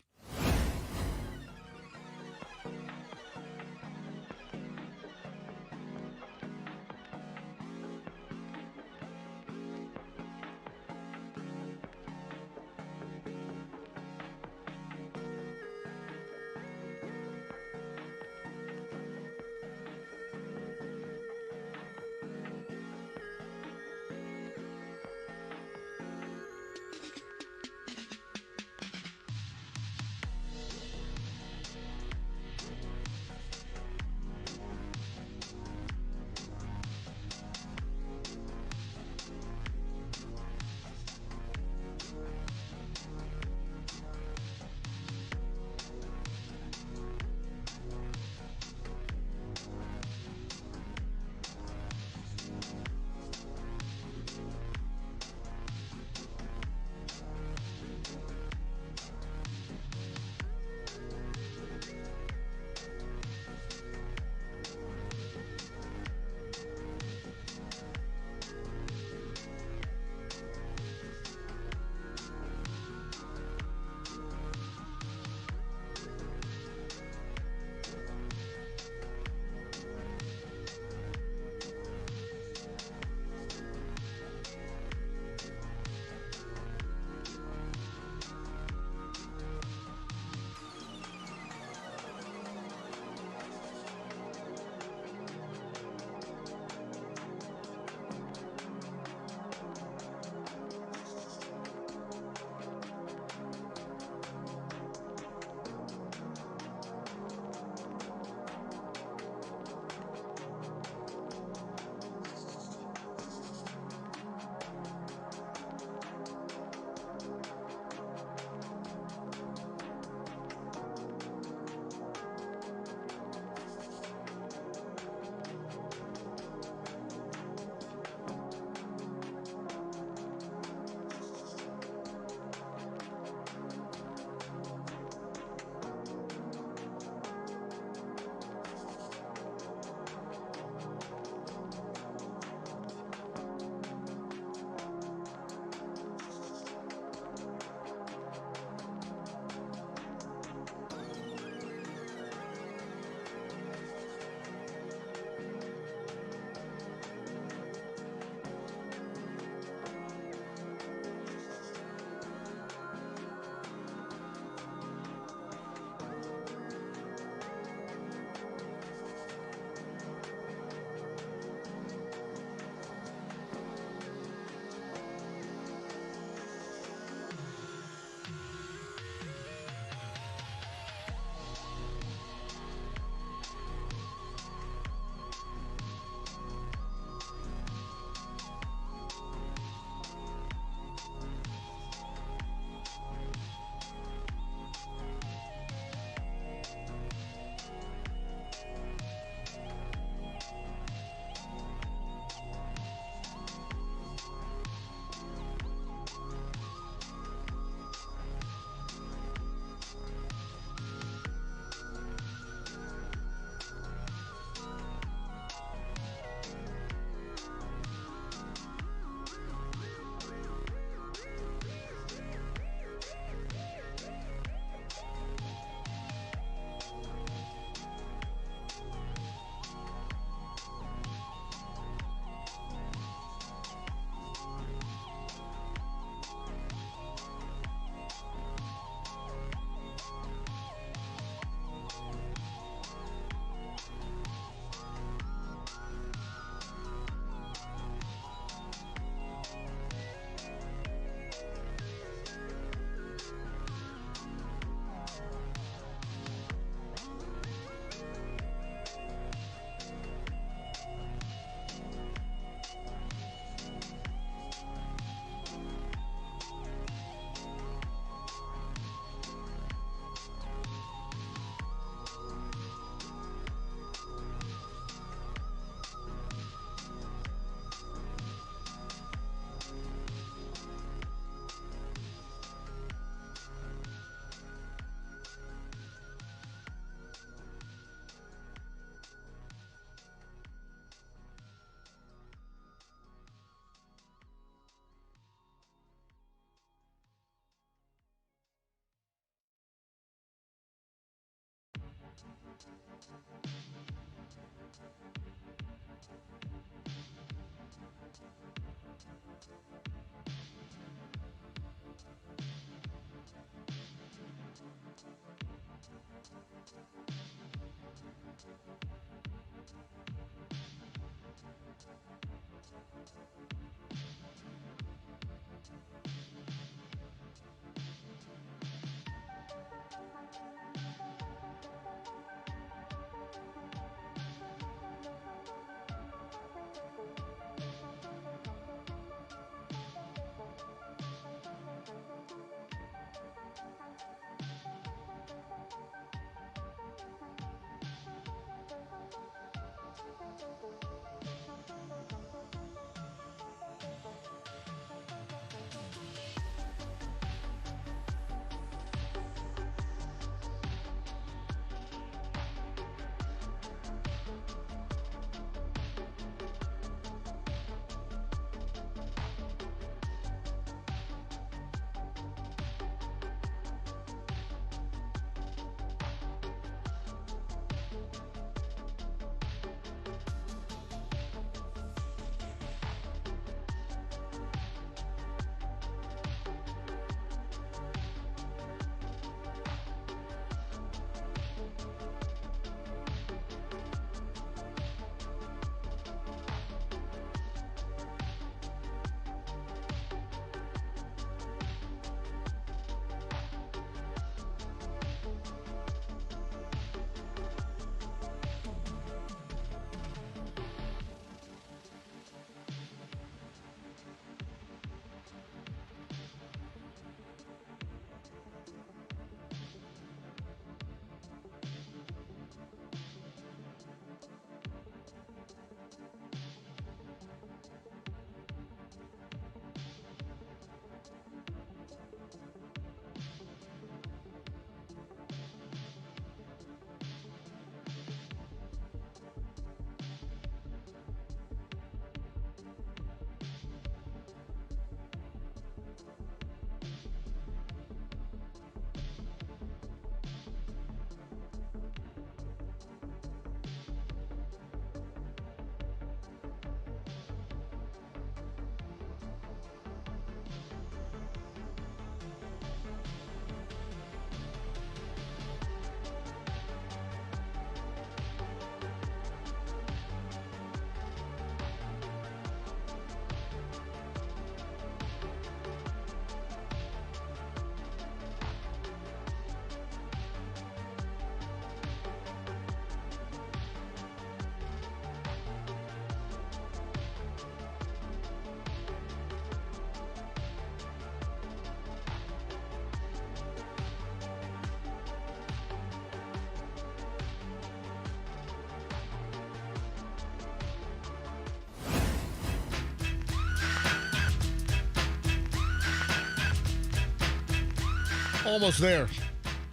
Almost there.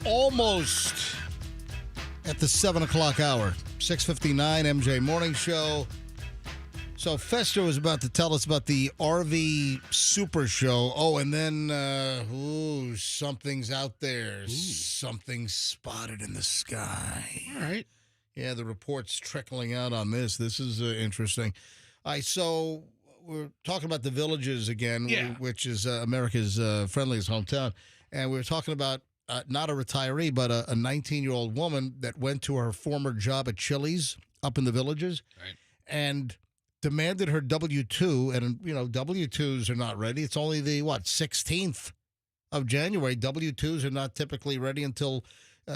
Almost at the 7 o'clock hour. 6:59 MJ Morning Show. So Fester was about to tell us about the RV Super Show. Oh, and then, something's out there. Ooh. Something's spotted in the sky. All right. Yeah, the report's trickling out on this. This is interesting. All right, so we're talking about the Villages again, which is America's friendliest hometown. And we were talking about not a retiree, but a 19-year-old woman that went to her former job at Chili's up in the Villages. Right. And demanded her W-2, and, W-2s are not ready. It's only the, 16th of January. W-2s are not typically ready until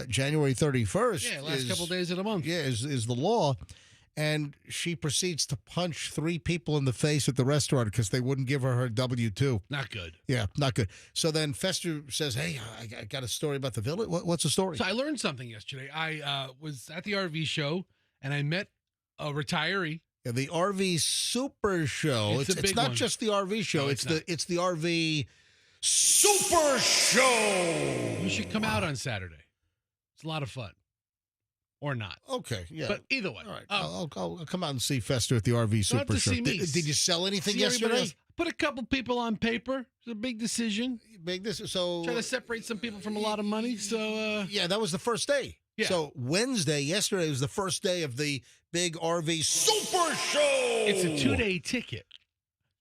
January 31st. Yeah, last couple days of the month. Yeah, is the law. And she proceeds to punch 3 people in the face at the restaurant because they wouldn't give her W-2. Not good. Yeah, not good. So then Fester says, hey, I got a story about the Village. What's the story? So I learned something yesterday. I was at the RV show, and I met a retiree. Yeah, the RV Super Show. It's not just the RV show. No, it's the RV Super Show. You should come out on Saturday. It's a lot of fun. Or not. Okay, yeah. But either way. All right. I'll come out and see Fester at the RV Super Show. Did you sell anything yesterday? Put a couple people on paper. It's a big decision. So try to separate some people from a lot of money. So yeah, that was the first day. Yeah. So yesterday was the first day of the big RV Super Show. It's a 2-day ticket.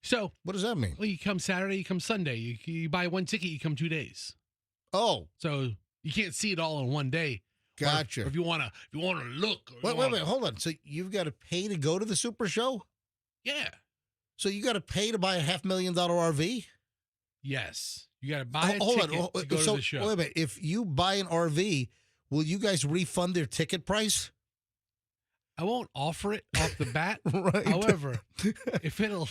So what does that mean? Well, you come Saturday, you come Sunday. You buy one ticket, you come 2 days. Oh. So you can't see it all in one day. Gotcha. Or if you wanna look. Or Wait, hold on. So you've got to pay to go to the Super Show? Yeah. So you got to pay to buy a $500,000 RV? Yes. You got to buy a Hold ticket on. to go to the show. Wait a minute. If you buy an RV, will you guys refund their ticket price? I won't offer it off the bat. Right. However, if it'll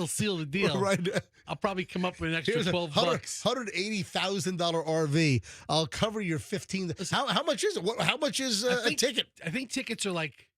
seal the deal, Right. I'll probably come up with an extra Here's $12. $180,000 RV. I'll cover your $15. How much is it? How much is a ticket? I think tickets are like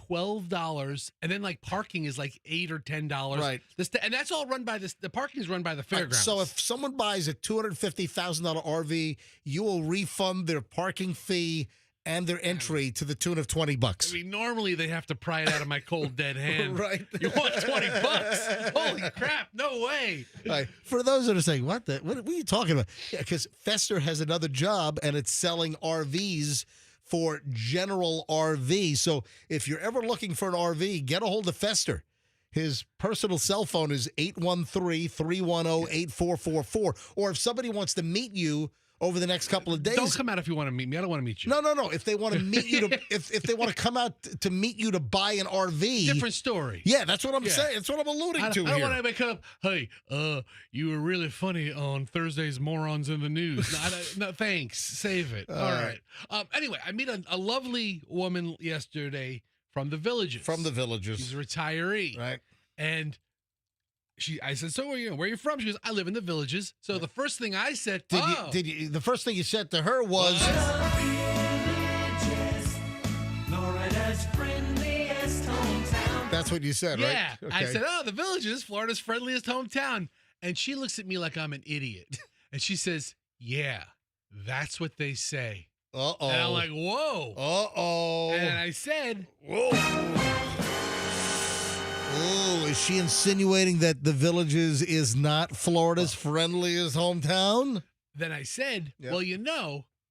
$12, and then like parking is like $8 or $10. Right. And that's all run by the parking is run by the fairgrounds. So if someone buys a $250,000 RV, you will refund their parking fee and their entry to the tune of $20. I mean, normally they have to pry it out of my cold dead hand. Right. You want $20? Holy crap! No way. Right. For those that are saying, what are you talking about? Yeah, because Fester has another job and it's selling RVs for general RV. So if you're ever looking for an RV, get a hold of Fester. His personal cell phone is 813-310-8444. Or if somebody wants to meet you over the next couple of days. Don't come out if you want to meet me. I don't want to meet you. No. If they want to meet you to, if they want to come out to meet you to buy an RV. Different story. Yeah, that's what I'm saying. That's what I'm alluding to here. I don't want anybody come up, hey, you were really funny on Thursday's Morons in the News. No, thanks. Save it. All right. Anyway, I meet a lovely woman yesterday from the Villages. She's a retiree. Right. And I said, so where are you from? She goes, I live in the Villages. So the first thing I said, did you? The first thing you said to her was, that's what you said, right? Yeah. Okay. I said, the Villages, Florida's friendliest hometown. And she looks at me like I'm an idiot. And she says, yeah, that's what they say. Uh-oh. And I'm like, whoa. Uh-oh. And I said, whoa. Oh, is she insinuating that the Villages is not Florida's friendliest hometown? Then I said, well,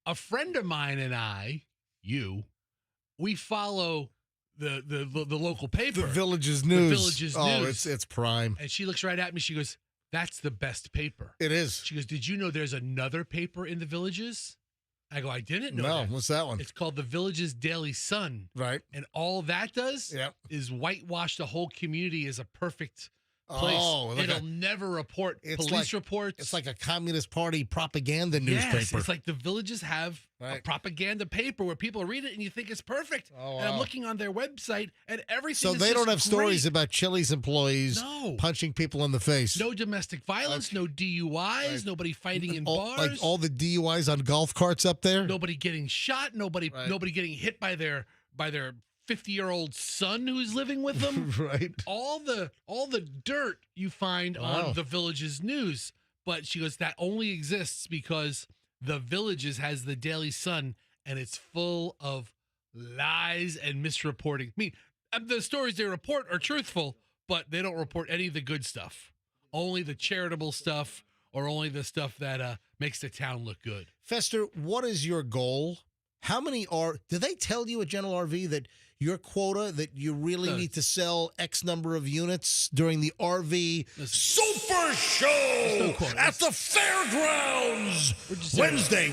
a friend of mine and I, we follow the local paper. The Villages News. The Villages News. It's prime. And she looks right at me. She goes, that's the best paper. It is. She goes, did you know there's another paper in the Villages? I go, I didn't know that. What's that one? It's called the Villages Daily Sun. Right. And all that does is whitewash the whole community as a perfect place. Oh, it'll never report police reports. It's like a Communist Party propaganda newspaper. Yes, it's like the Villages have a propaganda paper where people read it and you think it's perfect. Oh, wow. And I'm looking on their website and everything So is they just don't have great. stories about Chili's employees punching people in the face. No domestic violence, no DUIs, nobody fighting in bars. Like all the DUIs on golf carts up there? Nobody getting shot, nobody getting hit by their 50-year-old son who's living with them. Right. All the dirt you find on the Villages News. But she goes, that only exists because the Villages has the Daily Sun and it's full of lies and misreporting. I mean, the stories they report are truthful, but they don't report any of the good stuff. Only the charitable stuff or only the stuff that makes the town look good. Fester, what is your goal? How many do they tell you at General RV that your quota, that you really need to sell X number of units during the RV Super Show at the fairgrounds? Wednesday,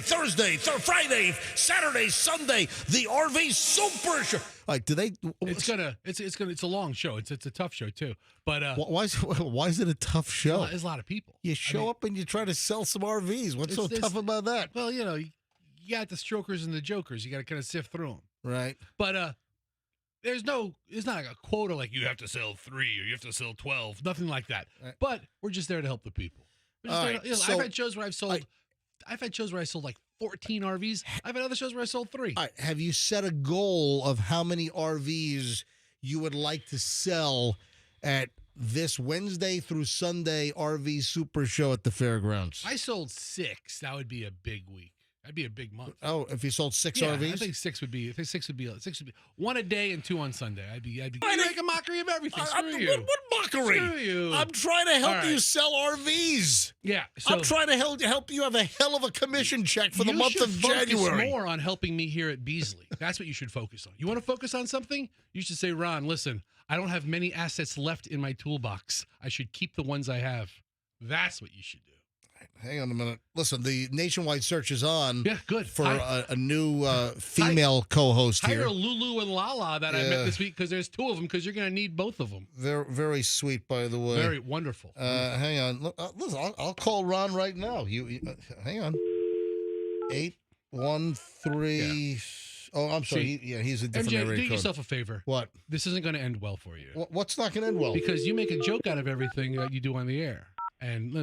Thursday, Friday, Saturday, Sunday, the RV Super Show. Like, do they? It's a long show. It's a tough show too. But why is it a tough show? There's a lot of people. You show up and you try to sell some RVs. What's so tough about that? Well, you got the strokers and the jokers. You got to kind of sift through them. Right. But it's not like a quota like you have to sell 3 or you have to sell 12. Nothing like that. Right. But we're just there to help the people. I've had shows where I've sold like 14 RVs. I've had other shows where I sold 3. All right. Have you set a goal of how many RVs you would like to sell at this Wednesday through Sunday RV Super Show at the fairgrounds? I sold 6. That would be a big week. That'd be a big month. Oh, if you sold 6 RVs? I think 6 would be 1 a day and 2 on Sunday. I'd be make a mockery of everything. Screw you. What mockery? Screw you. I'm trying to help you sell RVs. Yeah. I'm trying to help you have a hell of a commission check for the month of January. You should focus more on helping me here at Beasley. That's what you should focus on. You want to focus on something? You should say, Ron, listen, I don't have many assets left in my toolbox. I should keep the ones I have. That's what you should do. Hang on a minute. Listen, the nationwide search is on. Yeah, good. For a new female co-host here. Hire Lulu and Lala that I met this week because there's 2 of them because you're going to need both of them. Very, very sweet, by the way. Very wonderful. Hang on. Listen, I'll call Ron right now. You hang on. 813. Yeah. Oh, I'm sorry. He's a different MJ, area do code. yourself a favor. What? This isn't going to end well for you. What's not going to end well? Because you make a joke out of everything that you do on the air. And,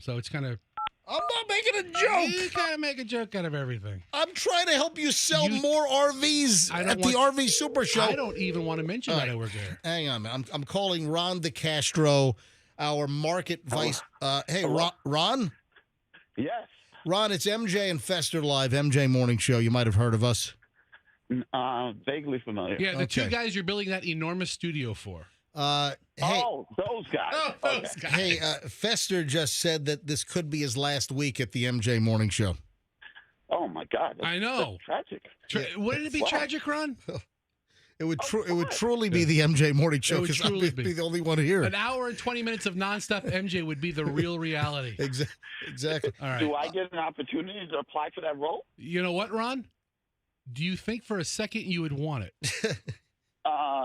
so it's kind of... I'm not making a joke. You kind of make a joke out of everything. I'm trying to help you sell more RVs at the RV Super Show. I don't even want to mention that I work there. Hang on, man. I'm calling Ron DeCastro, our market vice. Hey, Ron? Yes. Ron, it's MJ and Fester Live, MJ Morning Show. You might have heard of us. Vaguely familiar. Yeah, the 2 guys you're building that enormous studio for. Hey, those guys. Oh, those guys. Hey, Fester just said that this could be his last week at the MJ Morning Show. Oh my God! I know. That's tragic. Wouldn't it be tragic, Ron? It would truly be the MJ Morning Show because I'd be the only one here. An hour and 20 minutes of nonstop MJ would be the real reality. Exactly. All right. Do I get an opportunity to apply for that role? You know what, Ron? Do you think for a second you would want it?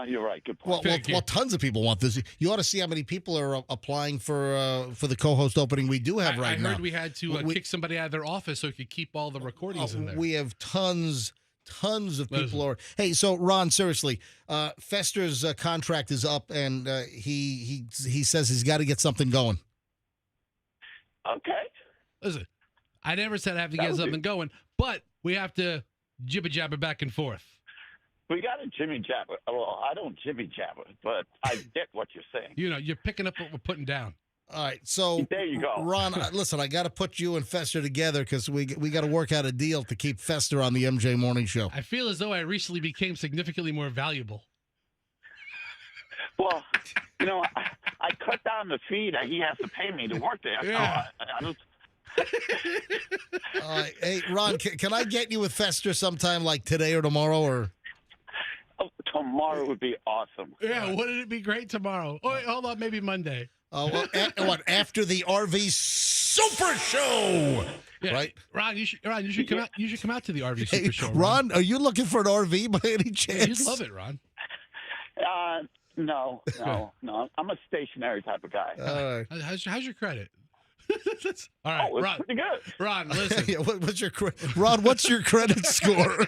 You're right. Good point. Well, tons of people want this. You ought to see how many people are applying for the co-host opening we do have right now. I heard we had to kick somebody out of their office so we could keep all the recordings in there. We have tons of people. Hey, so Ron, seriously, Fester's contract is up, and he says he's got to get something going. Okay. Listen, I never said I have to get something going, but we have to jibber jabber back and forth. We got a jimmy jabber. Well, I don't jimmy jabber, but I get what you're saying. You're picking up what we're putting down. All right, so there you go, Ron. Listen, I got to put you and Fester together because we got to work out a deal to keep Fester on the MJ Morning Show. I feel as though I recently became significantly more valuable. Well, I cut down the fee that he has to pay me to work there. Yeah. Hey, Ron, can I get you with Fester sometime like today or tomorrow or? Tomorrow would be awesome. Yeah, wouldn't it be great tomorrow? Oh, wait, hold on, maybe Monday. Oh, well, after the RV Super Show, yeah. Right? Ron, you should come out. You should come out to the RV Super Show. Ron, are you looking for an RV by any chance? You'd love it, Ron. No. I'm a stationary type of guy. All right. How's your credit? All right, it's Ron. pretty good. Ron, listen. Yeah, what's your Ron? What's your credit score?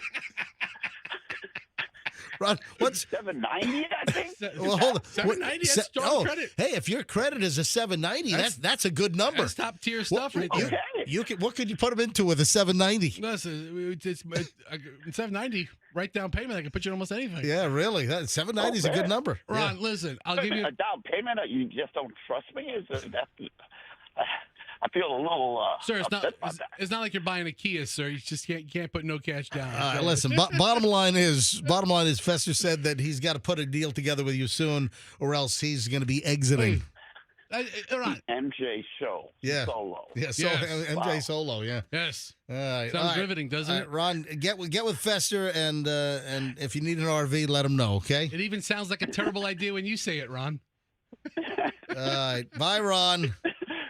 Ron, what's 790? I think. Well, hold on. 790. That's strong credit. Hey, if your credit is a 790, that's a good number. That's top tier stuff right there. Okay. What could you put him into with a 790? Listen, it's 790. Write down payment. I can put you in almost anything. Yeah, really. That 790 is a good number. Ron, listen. I'll give you a down payment. You just don't trust me. I feel a little sir, it's not like you're buying a Kia, sir. You just can't put no cash down. Listen, bottom line is Fester said that he's got to put a deal together with you soon, or else he's going to be exiting. Ron. MJ show. Yeah. Solo. Yeah. So yes. MJ Wow. Solo. Yeah. Yes. Sounds riveting, doesn't it? Ron, get with Fester, and if you need an RV, let him know. Okay. It even sounds like a terrible idea when you say it, Ron. All right. Bye, Ron.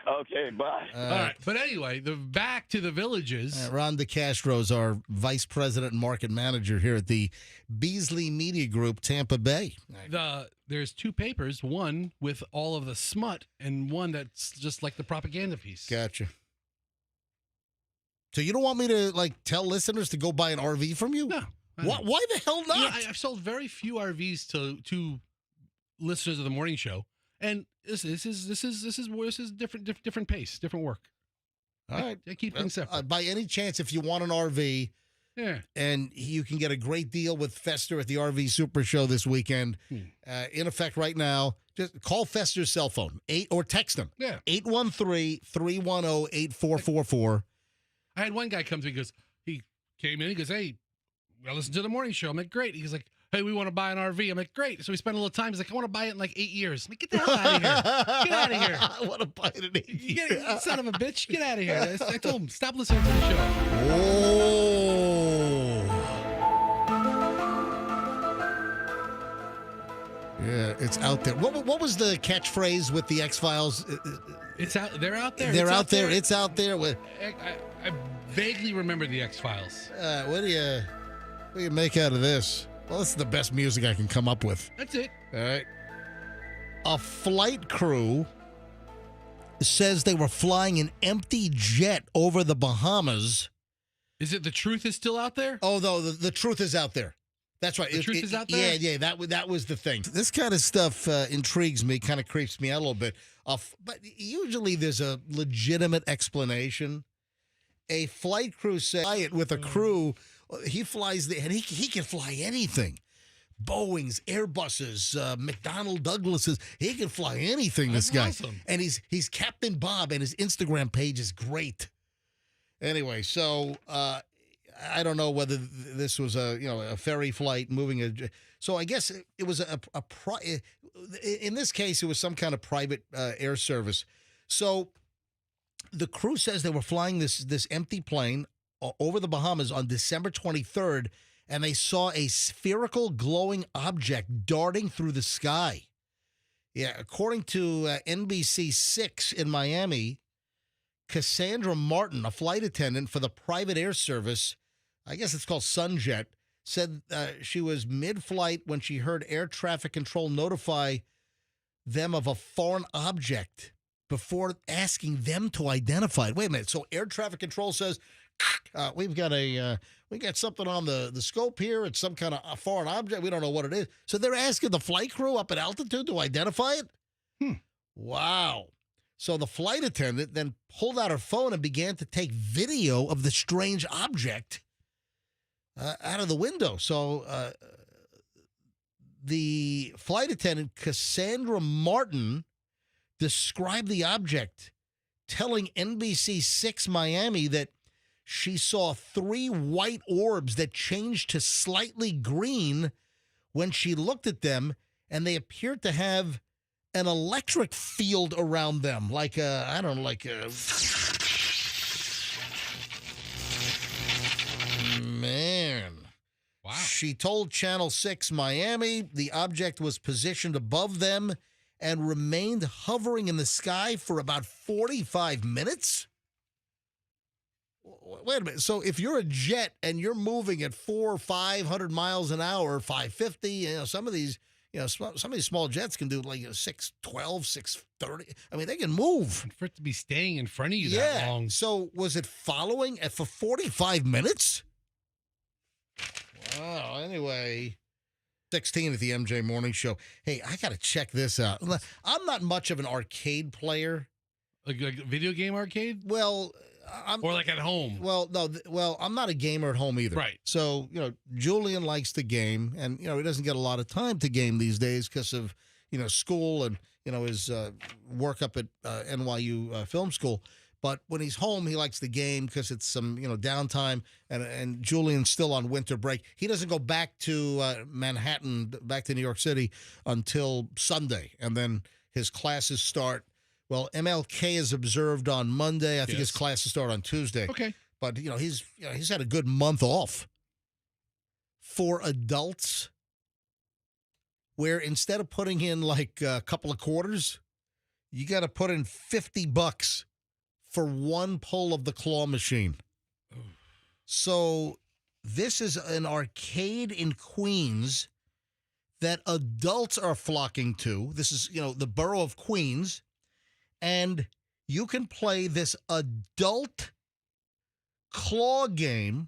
Okay, bye. All right. But anyway, back to the Villages. Ron DeCastro is our vice president and market manager here at the Beasley Media Group, Tampa Bay. There's 2 papers, one with all of the smut and one that's just like the propaganda piece. Gotcha. So you don't want me to tell listeners to go buy an RV from you? No. Why the hell not? I've sold very few RVs to listeners of the morning show. And this is different pace, different work. All right. I keep things separate. By any chance, if you want an RV, yeah, and you can get a great deal with Fester at the RV Super Show this weekend, in effect right now, just call Fester's cell phone, or text him. Yeah. 813-310-8444. I had one guy come to me, he came in, he goes, hey, I listen to the morning show. I'm like, great. He's like, hey, we want to buy an RV. I'm like, great. So we spent a little time. He's like, I want to buy it in 8 years. I'm like, get the hell out of here. Get out of here. I want to buy it in 8 years. You son of a bitch. Get out of here. I told him, stop listening to the show. Oh. Yeah, it's out there. What was the catchphrase with the X-Files? It's out. They're out there. They're It's out there. It's out there. With I vaguely remember the X-Files. what do you make out of this? Well, this is the best music I can come up with. That's it. All right. A flight crew says they were flying an empty jet over the Bahamas. Is it The Truth is still out there? Oh, no, the truth is out there. That's right. The truth is out there? Yeah, that was the thing. This kind of stuff intrigues me, kind of creeps me out a little bit. But usually there's a legitimate explanation. A flight crew said it with a crew. He flies and he can fly anything. Boeings, Airbuses, McDonnell Douglases. He can fly anything, this guy. Awesome. And he's Captain Bob, and his Instagram page is great. Anyway, so I don't know whether this was a ferry flight moving so I guess it was in this case it was some kind of private air service. So the crew says they were flying this empty plane over the Bahamas on December 23rd, and they saw a spherical glowing object darting through the sky. Yeah, according to NBC6 in Miami, Cassandra Martin, a flight attendant for the private air service, I guess it's called Sunjet, said she was mid-flight when she heard air traffic control notify them of a foreign object before asking them to identify it. Wait a minute. So air traffic control says, we got something on the scope here. It's some kind of foreign object. We don't know what it is. So they're asking the flight crew up at altitude to identify it? Wow. So the flight attendant then pulled out her phone and began to take video of the strange object out of the window. So the flight attendant, Cassandra Martin, described the object, telling NBC6 Miami that she saw 3 white orbs that changed to slightly green when she looked at them, and they appeared to have an electric field around them, like a. Man. Wow. She told Channel 6 Miami the object was positioned above them and remained hovering in the sky for about 45 minutes? Wait a minute. So if you're a jet and you're moving at 400 or 500 miles an hour, 550, some of these, some of these small jets can do like 612, 630. I mean, they can move. And for it to be staying in front of you that long. So was it following for 45 minutes? Wow. Anyway, 16 at the MJ Morning Show. Hey, I got to check this out. I'm not much of an arcade player. Like video game arcade? Well, or like at home. Well, no. Well, I'm not a gamer at home either. Right. So, Julian likes to game, and, he doesn't get a lot of time to game these days because of, school and, his work up at NYU Film School. But when he's home, he likes the game because it's some, downtime. And Julian's still on winter break. He doesn't go back to Manhattan, back to New York City until Sunday. And then his classes start. Well, MLK is observed on Monday. I think his classes start on Tuesday. Okay. But, he's had a good month off. For adults, where instead of putting in like a couple of quarters, you got to put in $50 for one pull of the claw machine. So this is an arcade in Queens that adults are flocking to. This is, the borough of Queens. And you can play this adult claw game.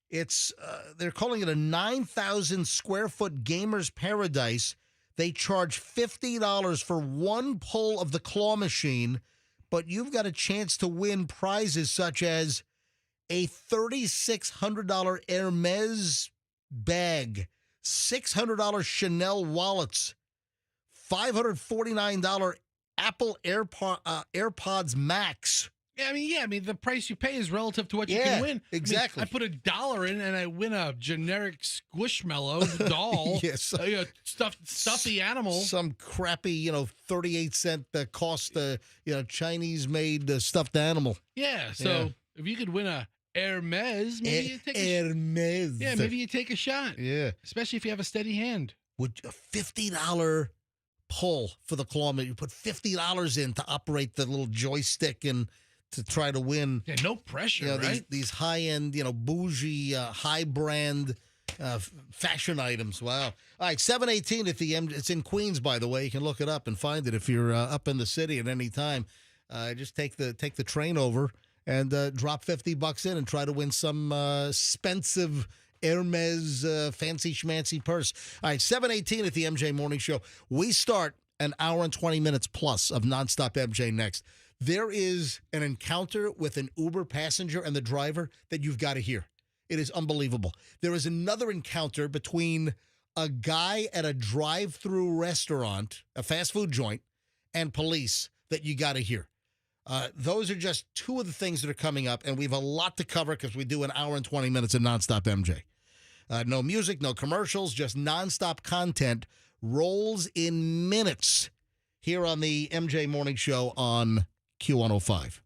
It's they're calling it a 9,000 square foot gamer's paradise. They charge $50 for one pull of the claw machine, but you've got a chance to win prizes such as a $3,600 Hermes bag, $600 Chanel wallets, $549 Apple AirPods Max. Yeah, I mean, the price you pay is relative to what you can win. Exactly. I put $1 in and I win a generic Squishmallow doll. Yes. Stuffy animal. Some crappy, 38-cent cost, Chinese-made stuffed animal. Yeah, so if you could win a Hermes, maybe you take Hermes. maybe you take a shot. Yeah. Especially if you have a steady hand. Would a $50 pull for the claw machine. You put $50 in to operate the little joystick and to try to win. Yeah, no pressure, right? These high-end, bougie, high-brand fashion items. Wow. All right, 718 at the end. It's in Queens, by the way. You can look it up and find it if you're up in the city at any time. Just take the train over and drop $50 in and try to win some expensive Hermes fancy schmancy purse. All right, 718 at the MJ Morning Show. We start an hour and 20 minutes plus of nonstop MJ next. There is an encounter with an Uber passenger and the driver that you've got to hear. It is unbelievable. There is another encounter between a guy at a drive-through restaurant, a fast food joint, and police that you got to hear. Those are just two of the things that are coming up, and we have a lot to cover because we do an hour and 20 minutes of nonstop MJ. No music, no commercials, just nonstop content rolls in minutes here on the MJ Morning Show on Q105.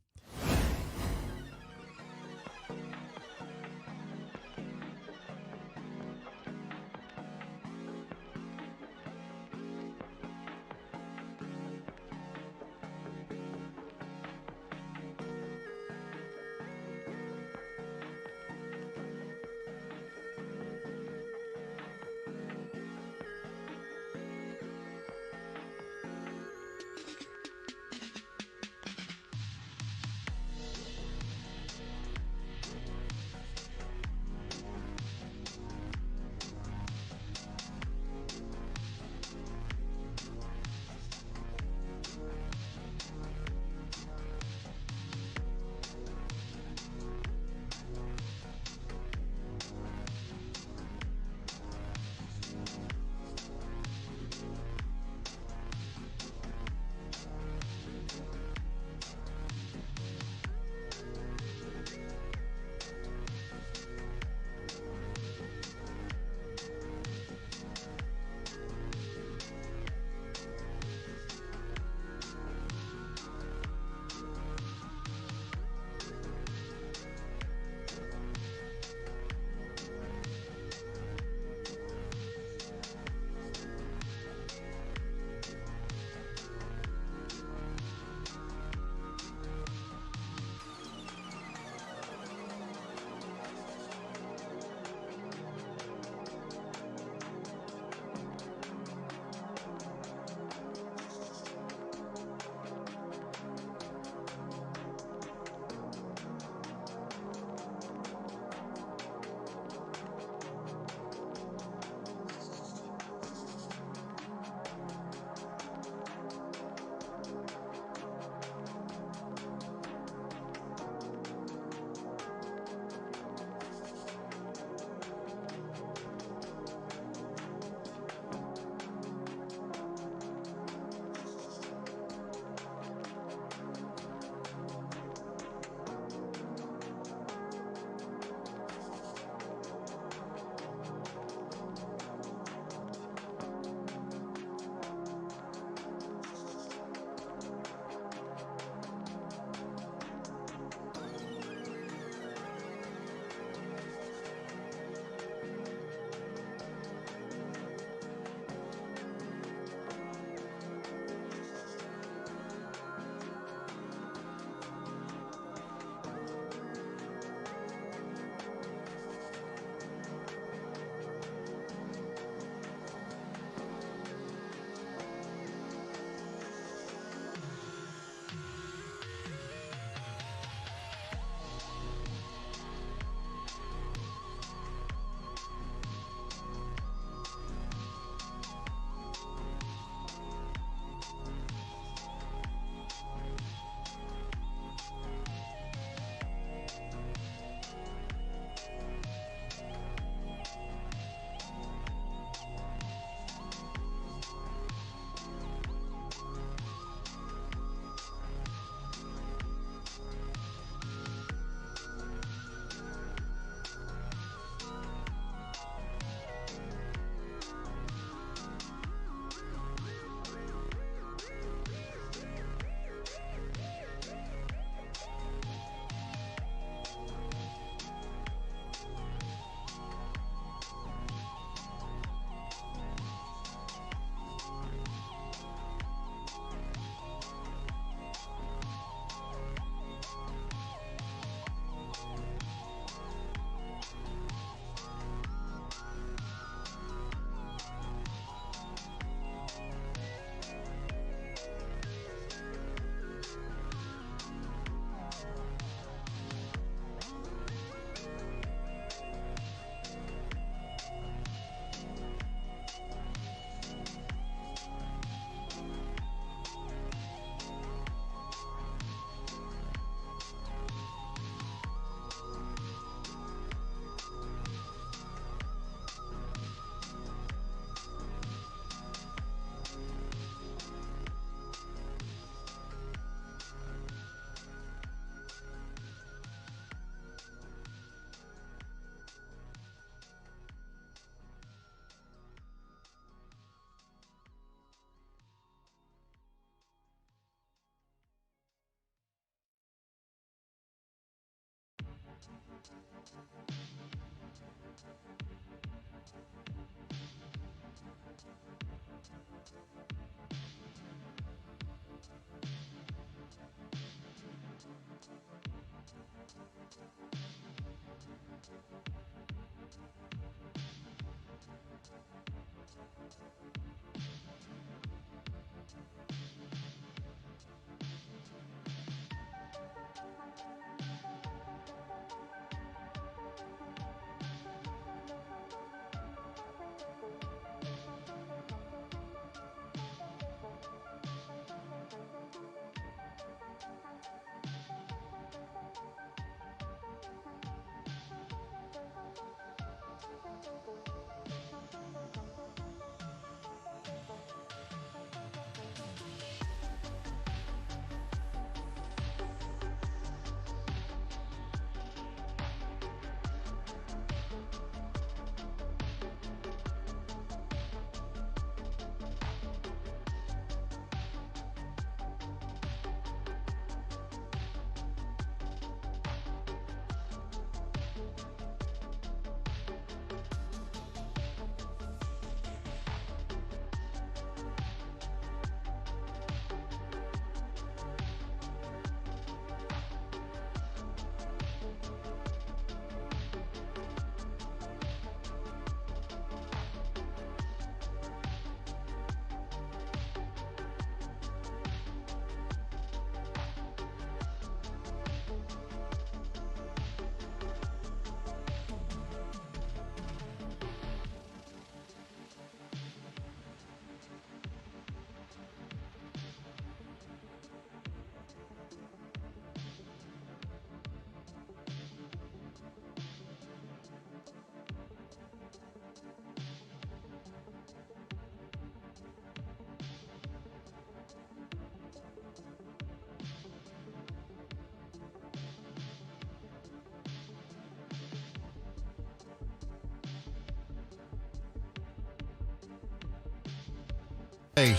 Hey,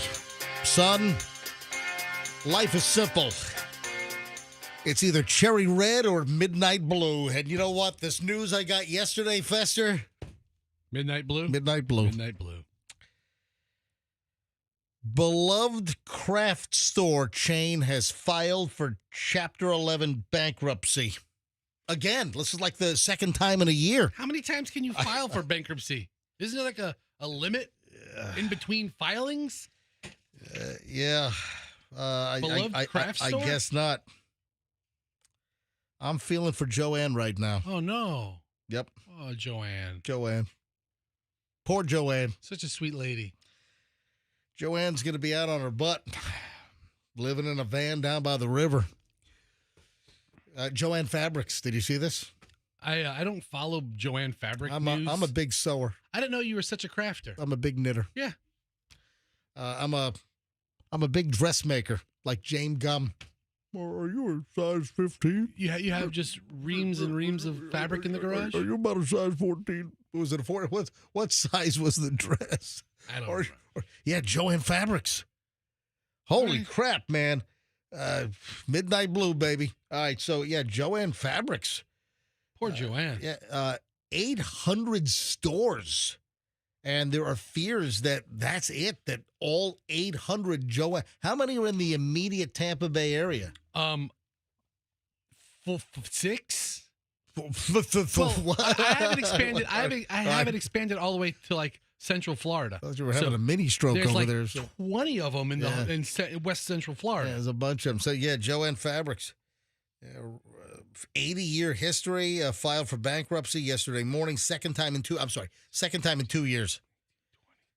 son, life is simple. It's either cherry red or midnight blue. And you know what? This news I got yesterday, Fester? Midnight blue? Midnight blue. Midnight blue. Beloved craft store chain has filed for Chapter 11 bankruptcy. Again, this is like the second time in a year. How many times can you file for bankruptcy? Isn't there like a limit in between filings? Yeah. Beloved craft store? I guess not. I'm feeling for Joann right now. Oh, no. Yep. Oh, Joann. Joann. Poor Joann. Such a sweet lady. Joann's going to be out on her butt, living in a van down by the river. Joann Fabrics. Did you see this? I don't follow Joann Fabric I'm news. a big sewer. I didn't know you were such a crafter. I'm a big knitter. Yeah. I'm a big dressmaker, like James Gum. Are you a size 15? You have just reams and reams of fabric in the garage? Are you about a size 14? Was it a 4? What size was the dress? I don't know. Yeah, Joann Fabrics. Holy crap, man. Midnight blue, baby. All right, so yeah, Joann Fabrics. Poor Joann. Yeah, 800 stores. And there are fears that that's it, that all 800 Joann. How many are in the immediate Tampa Bay area? 6? What? I haven't expanded. I haven't expanded all the way to like Central Florida. I thought you were having a mini stroke over like there. So. 20 of them in West Central Florida. Yeah, there's a bunch of them. So yeah, Joann Fabrics. 80-year history, filed for bankruptcy yesterday morning. Second time in 2 years.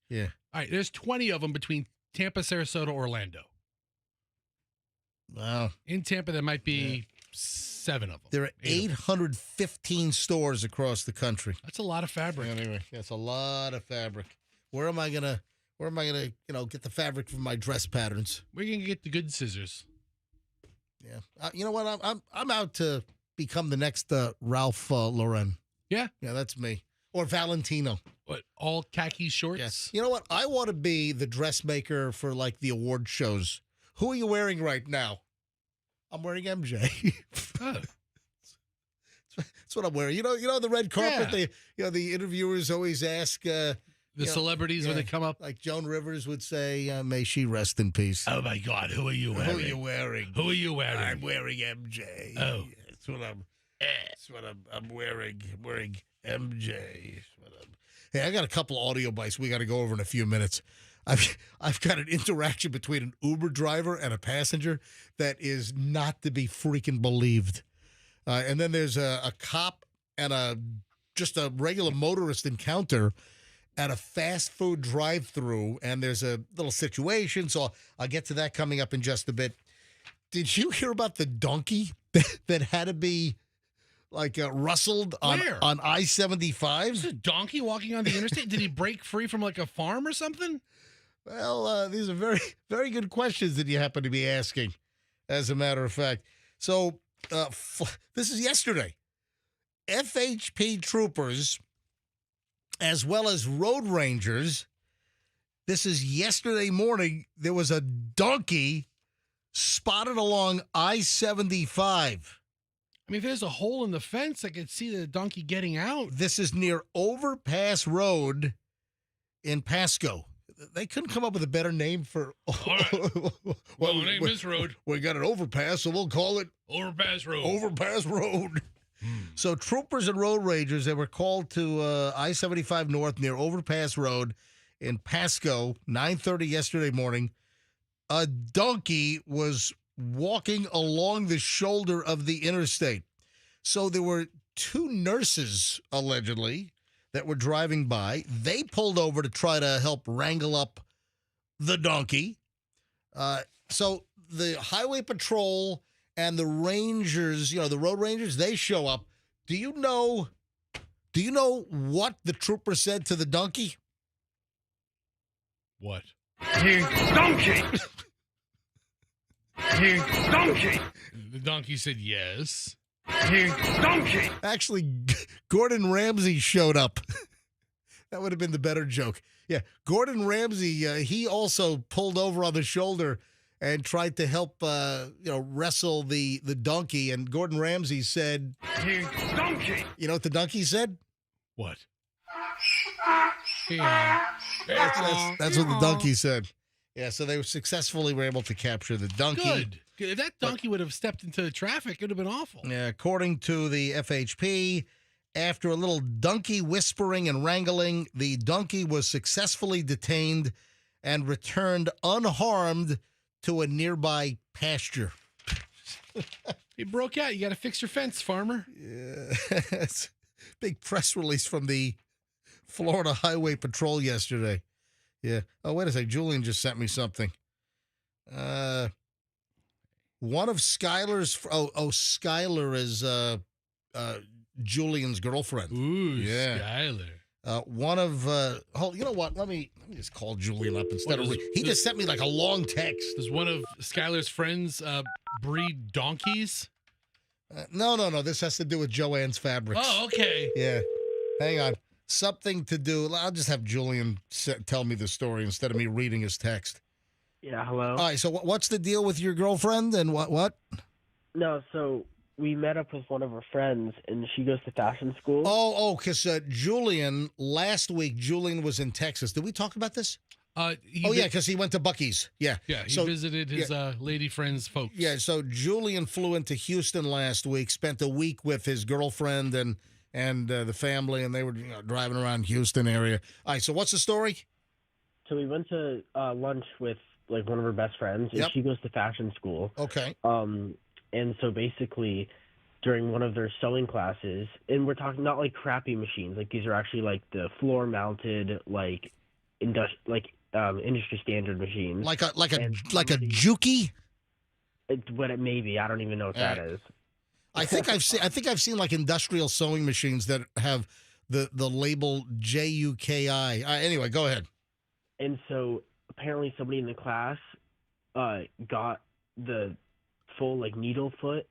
Yeah. All right, there's 20 of them between Tampa, Sarasota, Orlando. Wow. In Tampa, there might be 7 of them. There are 815 stores across the country. That's a lot of fabric. Anyway, that's a lot of fabric. Where am I gonna get the fabric for my dress patterns? We're gonna get the good scissors. Yeah. You know what? I'm out to become the next Ralph Lauren. Yeah. Yeah, that's me. Or Valentino. What, all khaki shorts? Yes. You know what? I want to be the dressmaker for like the award shows. Who are you wearing right now? I'm wearing MJ. Oh. That's what I'm wearing. You know the red carpet. Yeah. The interviewers always ask, The celebrities when they come up. Like Joan Rivers would say, may she rest in peace. Oh, my God. Who are you wearing? Who are you wearing? Who are you wearing? I'm wearing MJ. Oh. That's what I'm wearing. I'm wearing MJ. Hey, I got a couple audio bites we got to go over in a few minutes. I've got an interaction between an Uber driver and a passenger that is not to be freaking believed. And then there's a cop and just a regular motorist encounter at a fast food drive-thru, and there's a little situation, so I'll get to that coming up in just a bit. Did you hear about the donkey that had to be rustled on I-75? Is a donkey walking on the interstate? Did he break free from a farm or something? Well, these are very, very good questions that you happen to be asking, as a matter of fact. So this is yesterday. FHP troopers, as well as road rangers, this is yesterday morning, there was a donkey spotted along I-75. I mean, if there's a hole in the fence, I could see the donkey getting out. This is near Overpass Road in Pasco. They couldn't come up with a better name for... All right. Well, name this road. We got an overpass, so we'll call it... Overpass Road. Overpass Road. So troopers and road rangers, they were called to I-75 North near Overpass Road in Pasco, 9:30 yesterday morning. A donkey was walking along the shoulder of the interstate. So there were two nurses, allegedly, that were driving by. They pulled over to try to help wrangle up the donkey. So the highway patrol and the rangers, the road rangers, they show up. Do you know what the trooper said to the donkey? What? You donkey! You donkey! The donkey said yes. You donkey! Actually, Gordon Ramsay showed up. That would have been the better joke. Yeah, Gordon Ramsay, he also pulled over on the shoulder and tried to help, wrestle the donkey. And Gordon Ramsay said, You donkey! You know what the donkey said? What? Yeah. That's what the donkey said. Yeah, so they were able to capture the donkey. Good. If that donkey would have stepped into traffic, it would have been awful. Yeah, according to the FHP, after a little donkey whispering and wrangling, the donkey was successfully detained and returned unharmed to a nearby pasture. He broke out. You got to fix your fence, farmer. Yeah, it's a big press release from the Florida Highway Patrol yesterday. Yeah. Oh, wait a second. Julian just sent me something. One of Skylar's... Skylar is Julian's girlfriend. Ooh, yeah. Skylar. One of... you know what? Let me just call Julian up instead of... He just sent me a long text. Does one of Skylar's friends breed donkeys? No. This has to do with Joann's Fabrics. Oh, okay. Yeah. Hang on. Something to do. I'll just have Julian tell me the story instead of me reading his text. Yeah, hello? All right, so what's the deal with your girlfriend and what? No, so we met up with one of her friends, and she goes to fashion school. Because last week, Julian was in Texas. Did we talk about this? Because he went to Buc-ee's. Yeah. Yeah, he visited his lady friend's folks. Yeah, so Julian flew into Houston last week, spent a week with his girlfriend and the family, and they were driving around Houston area. All right, so what's the story? So we went to lunch with one of her best friends, and she goes to fashion school. Okay. And so basically, during one of their sewing classes, and we're talking not crappy machines, these are actually the floor mounted industry standard machines. Like a Juki? What it may be, I don't even know what that is. I think I've seen industrial sewing machines that have the label JUKI. Anyway, go ahead. And so apparently somebody in the class got the full needle foot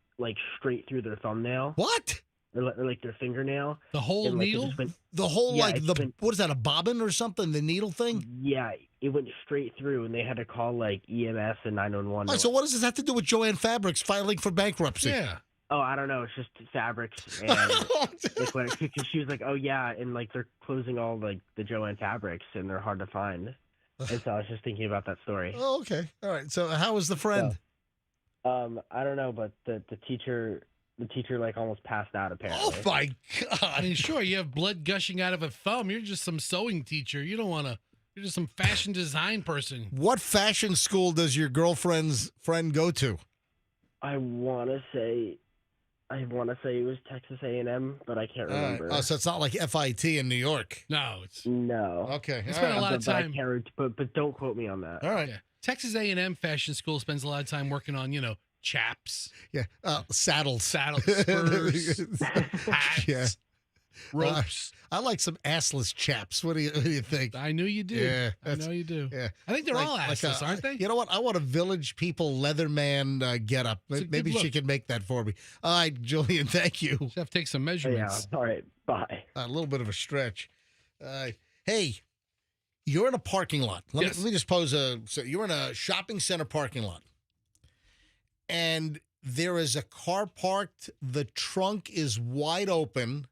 straight through their thumbnail. What? Or their fingernail. The whole needle? The whole what is that, a bobbin or something? The needle thing? Yeah, it went straight through, and they had to call EMS and 911. All right, so what does this have to do with Joann Fabrics filing for bankruptcy? Yeah. Oh, I don't know. It's just fabrics and like because she was like, oh yeah, and like they're closing all like the Joann Fabrics and they're hard to find. And so I was just thinking about that story. Oh, okay. All right. So how was the friend? So, I don't know, but the teacher like almost passed out apparently. Oh my God. I mean, sure, you have blood gushing out of a thumb. You're just some sewing teacher. You don't want to. You're just some fashion design person. What fashion school does your girlfriend's friend go to? I want to say it was Texas A&M, but I can't remember. Oh, so it's not like FIT in New York. No, it's No. Okay. It's all been right. a lot of But I time. can't but don't quote me on that. All right. Yeah. Texas A&M Fashion School spends a lot of time working on, chaps, Yeah. Saddles. spurs, hats, Yeah. ropes. I like some assless chaps. What do you think? I knew you do. Yeah, I know you do. Yeah. I think they're all assless, aren't they? You know what? I want a Village People Leatherman get up. It's a good Maybe she look. can make that for me. All right, Julian, thank you. Just have to take some Yeah. measurements. All right. Bye. A little bit of a stretch. Hey, you're in a parking lot. Let me just pose so you're in a shopping center parking lot. And there is a car parked. The trunk is wide open.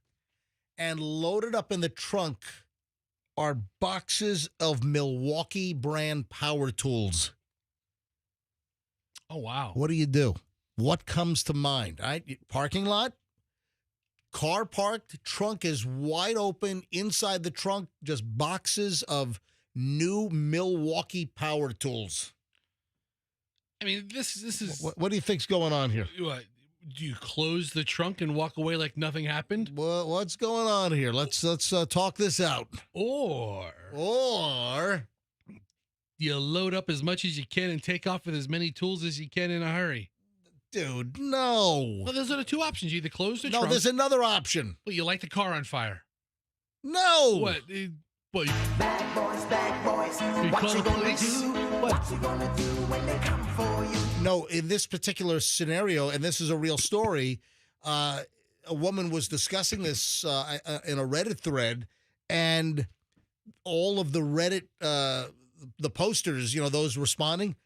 And loaded up in the trunk are boxes of Milwaukee brand power tools. Oh, wow. What do you do? What comes to mind? All right, parking lot, car parked, trunk is wide open. Inside the trunk, just boxes of new Milwaukee power tools. I mean, this is. What do you think's going on here? What, do you close the trunk and walk away like nothing happened? What's going on here? Let's talk this out. Or you load up as much as you can and take off with as many tools as you can in a hurry. Dude, no. Well, those are the two options. You either close the No, trunk. there's another option. Well, you light the car on fire. No. What? What? Bad boys, You call the police? What you gonna do when they come for you? No, in this particular scenario, and this is a real story, a woman was discussing this in a Reddit thread, and all of the Reddit, the posters, those responding,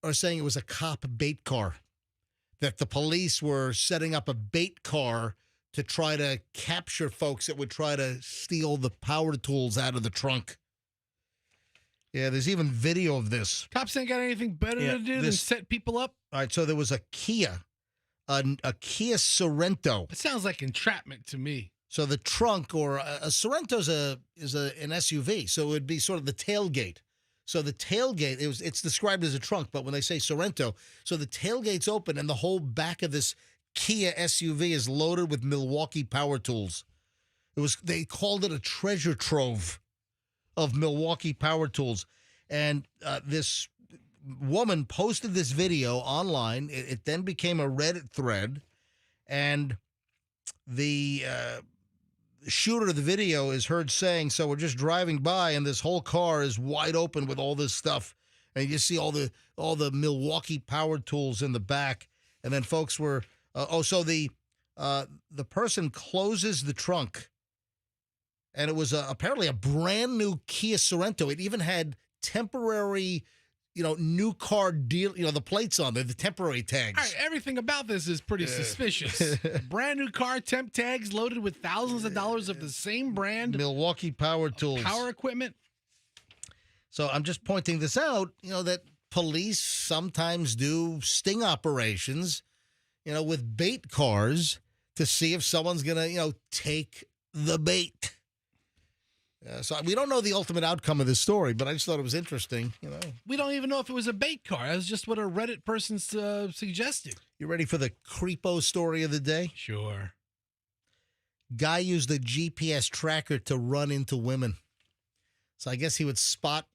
are saying it was a cop bait car, that the police were setting up a bait car to try to capture folks that would try to steal the power tools out of the trunk. Yeah, there's even video of this. Cops ain't got anything better to do than set people up. All right, so there was a Kia Sorento. It sounds like entrapment to me. So the trunk, or a Sorento is an SUV, so it would be sort of the tailgate. So the tailgate, it's described as a trunk, but when they say Sorento, so the tailgate's open and the whole back of this Kia SUV is loaded with Milwaukee power tools. They called it a treasure trove of Milwaukee power tools. And this woman posted this video online. It then became a Reddit thread. And the shooter of the video is heard saying, so we're just driving by and this whole car is wide open with all this stuff. And you see all the Milwaukee power tools in the back. And then folks were, so the person closes the trunk. And it was apparently a brand new Kia Sorento. It even had temporary, new car deal, the plates on there, the temporary tags. All right, everything about this is pretty suspicious. Brand new car, temp tags loaded with thousands of dollars of the same brand. Milwaukee power tools. Power equipment. So I'm just pointing this out, that police sometimes do sting operations, with bait cars to see if someone's going to, take the bait. So we don't know the ultimate outcome of this story, but I just thought it was interesting. We don't even know if it was a bait car. That was just what a Reddit person suggested. You ready for the creepo story of the day? Sure. Guy used a GPS tracker to run into women. So I guess he would spot,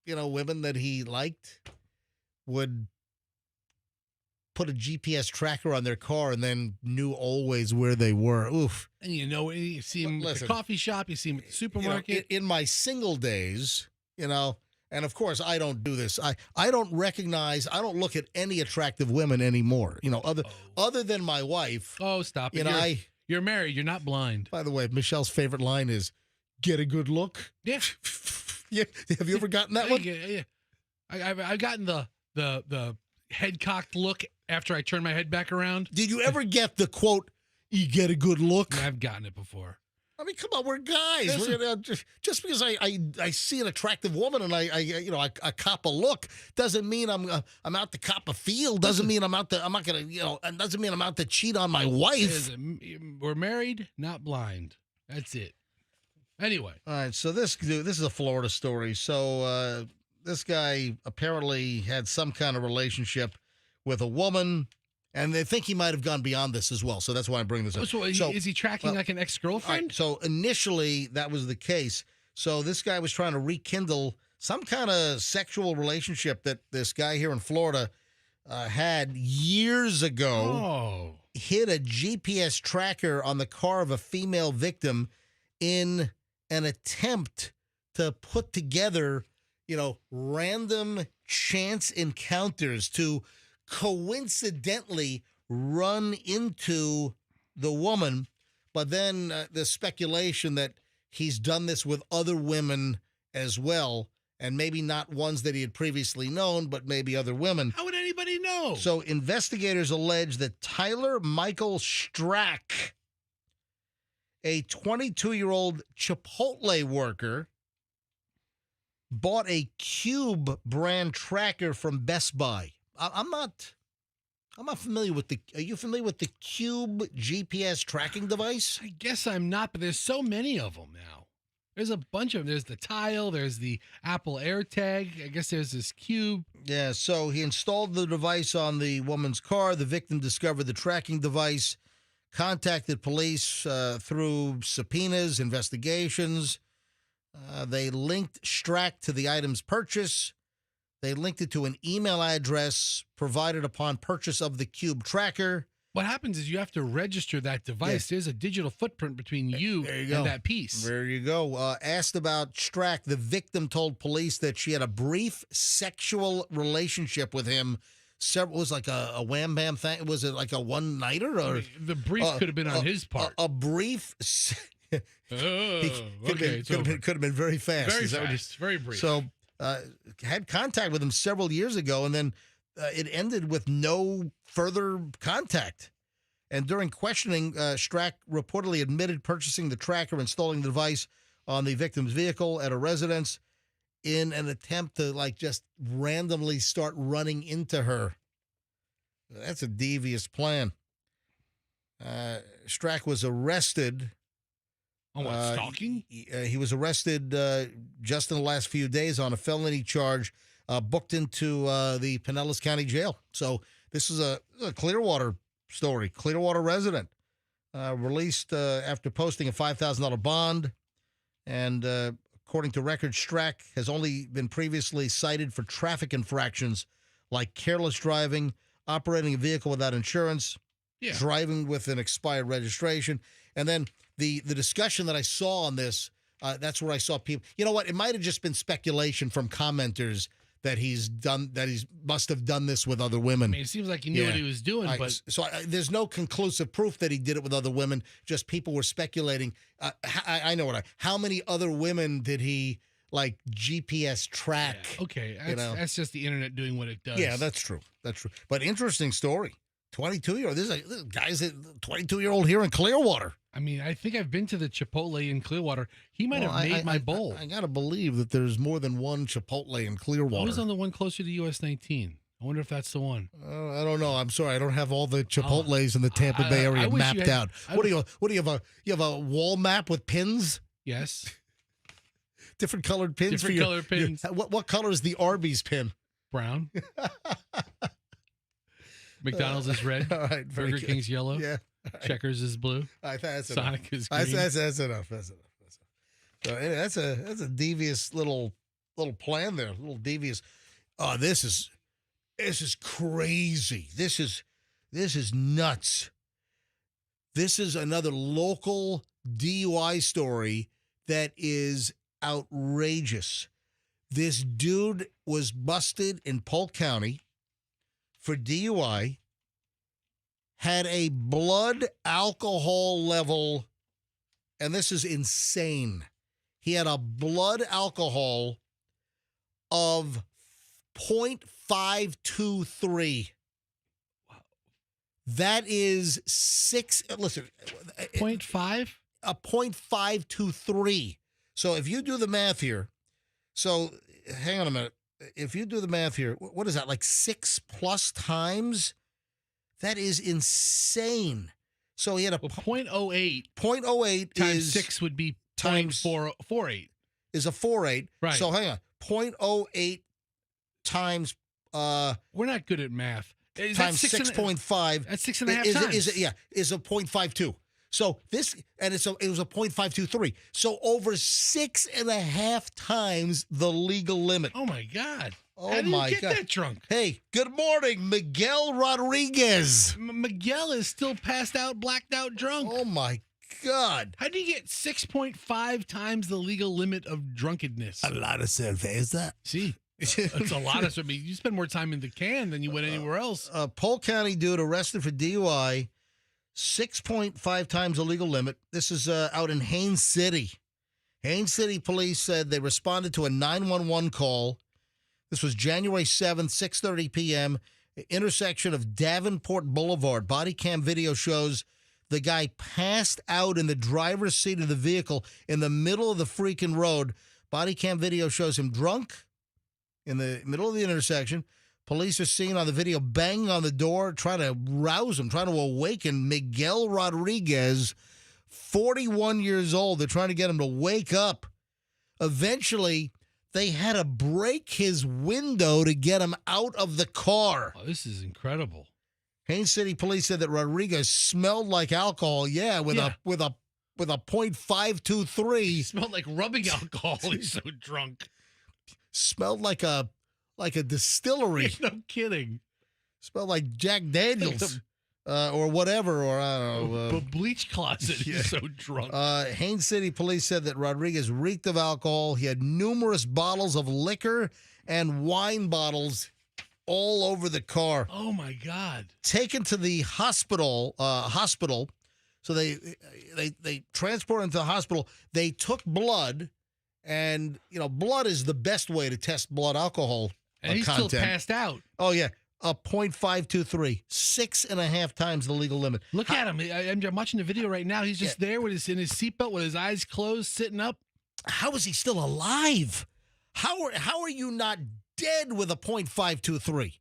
women that he liked, would put a GPS tracker on their car and then knew always where they were. Oof. And you see him at the coffee shop, you see him at the supermarket. In my single days, and of course I don't do this. I don't look at any attractive women anymore, other than my wife. Oh, stop it. You're married. You're not blind. By the way, Michelle's favorite line is, get a good look. Yeah. Yeah. Have you ever gotten that one? Yeah. I've gotten the head cocked look after I turn my head back around. Did you ever get the quote, "You get a good look"? I've gotten it before. I mean, come on, we're guys. Just because I see an attractive woman and I cop a look doesn't mean I'm out to cop a feel. Doesn't mean I'm not gonna doesn't mean I'm out to cheat on my wife. We're married, not blind. That's it. Anyway, all right. So this is a Florida story. So this guy apparently had some kind of relationship with a woman. And they think he might have gone beyond this as well. So that's why I'm bringing this up. So is he tracking like an ex-girlfriend? Right, so initially, that was the case. So this guy was trying to rekindle some kind of sexual relationship that this guy here in Florida had years ago. Oh. Hid a GPS tracker on the car of a female victim in an attempt to put together, random chance encounters to coincidentally run into the woman, but then the speculation that he's done this with other women as well, and maybe not ones that he had previously known, but maybe other women. How would anybody know? So investigators allege that Tyler Michael Strack, a 22-year-old Chipotle worker, bought a Cube brand tracker from Best Buy. I'm not familiar with are you familiar with the Cube GPS tracking device? I guess I'm not, but there's so many of them now. There's a bunch of them. There's the Tile, there's the Apple AirTag. I guess there's this Cube. Yeah, so he installed the device on the woman's car. The victim discovered the tracking device, contacted police through subpoenas, investigations. They linked Strack to the item's purchase. They linked it to an email address provided upon purchase of the Cube tracker. What happens is you have to register that device. Yeah. There's a digital footprint between you and that piece. There you go. Asked about Strack, the victim told police that she had a brief sexual relationship with him. It was like a wham bam thing. Was it like a one nighter? Or I mean, the brief could have been on his part. A brief. Okay, could have been very fast. Very fast. Very brief. So. Had contact with him several years ago, and then it ended with no further contact. And during questioning, Strack reportedly admitted purchasing the tracker, installing the device on the victim's vehicle at a residence in an attempt to just randomly start running into her. That's a devious plan. Strack was arrested. On what, stalking? He was arrested just in the last few days on a felony charge, booked into the Pinellas County Jail. So this is a Clearwater story. Clearwater resident released after posting a $5,000 bond. And according to records, Strack has only been previously cited for traffic infractions like careless driving, operating a vehicle without insurance, driving with an expired registration. And then the discussion that I saw on this, that's where I saw people. You know what? It might have just been speculation from commenters that he must have done this with other women. I mean, it seems like he knew what he was doing, but there's no conclusive proof that he did it with other women. Just people were speculating. I know how many other women did he GPS track? Yeah. Okay, that's just the internet doing what it does. Yeah, that's true. That's true. But interesting story. 22-year-old. This guy's a 22-year-old here in Clearwater. I mean, I think I've been to the Chipotle in Clearwater. He might have made my bowl. I got to believe that there's more than one Chipotle in Clearwater. I was on the one closer to US 19. I wonder if that's the one. I don't know. I'm sorry. I don't have all the Chipotles in the Tampa Bay area mapped out. What do you have you have a wall map with pins? Yes. Different colored pins. Different colored pins. What color is the Arby's pin? Brown. McDonald's is red. All right. Burger King's yellow. Yeah. Right. Checkers is blue. That's Sonic enough. is green. That's enough. That's enough. So anyway, that's a devious little plan there. A little devious. Oh, this is crazy. This is nuts. This is another local DUI story that is outrageous. This dude was busted in Polk County for DUI, had a blood alcohol level, and this is insane. He had a blood alcohol of 0.523. Wow. That is 6. Listen, 0.5? A 0.523. So if you do the math here, so hang on a minute. If you do the math here, what is that, like 6+ times? That is insane. So he had a 0.08. 0.08 times is 6 would be times 0.448. Is a 48. Right. So hang on. 0.08 times we're not good at math. Is times that 6.5. That's 6.5 times. Is a 0.52. So this, and it was a 0.523. So over 6.5 times the legal limit. Oh my God. Oh How did my you get God. that drunk? Hey, good morning, Miguel Rodriguez. Miguel is still passed out, blacked out, drunk. Oh my God. How do you get 6.5 times the legal limit of drunkenness? A lot of cerveza. See, it's a lot of. I mean, you spend more time in the can than you would anywhere else. Polk County dude arrested for DUI, 6.5 times the legal limit. This is out in Haines City. Haines City police said they responded to a 911 call. This was January 7th, 6:30 p.m., intersection of Davenport Boulevard. Body cam video shows the guy passed out in the driver's seat of the vehicle in the middle of the freaking road. Body cam video shows him drunk in the middle of the intersection. Police are seen on the video banging on the door, trying to rouse him, trying to awaken Miguel Rodriguez, 41 years old. They're trying to get him to wake up. Eventually, they had to break his window to get him out of the car. Oh, this is incredible. Haines City police said that Rodriguez smelled like alcohol. Yeah, with a 0.523. He smelled like rubbing alcohol. He's so drunk. Smelled like a distillery. No kidding. Smelled like Jack Daniels or whatever, or I don't know. Bleach closet. Yeah. He's so drunk. Haines City police said that Rodriguez reeked of alcohol. He had numerous bottles of liquor and wine bottles all over the car. Oh my God. Taken to the hospital. So they transported him to the hospital. They took blood, and blood is the best way to test blood alcohol and he's content. still passed out. Oh yeah, a 0.523, 6.5 times the legal limit. Look at him. I'm watching the video right now. He's just there with in his seatbelt with his eyes closed, sitting up. How is he still alive? How are you not dead with a 0.523?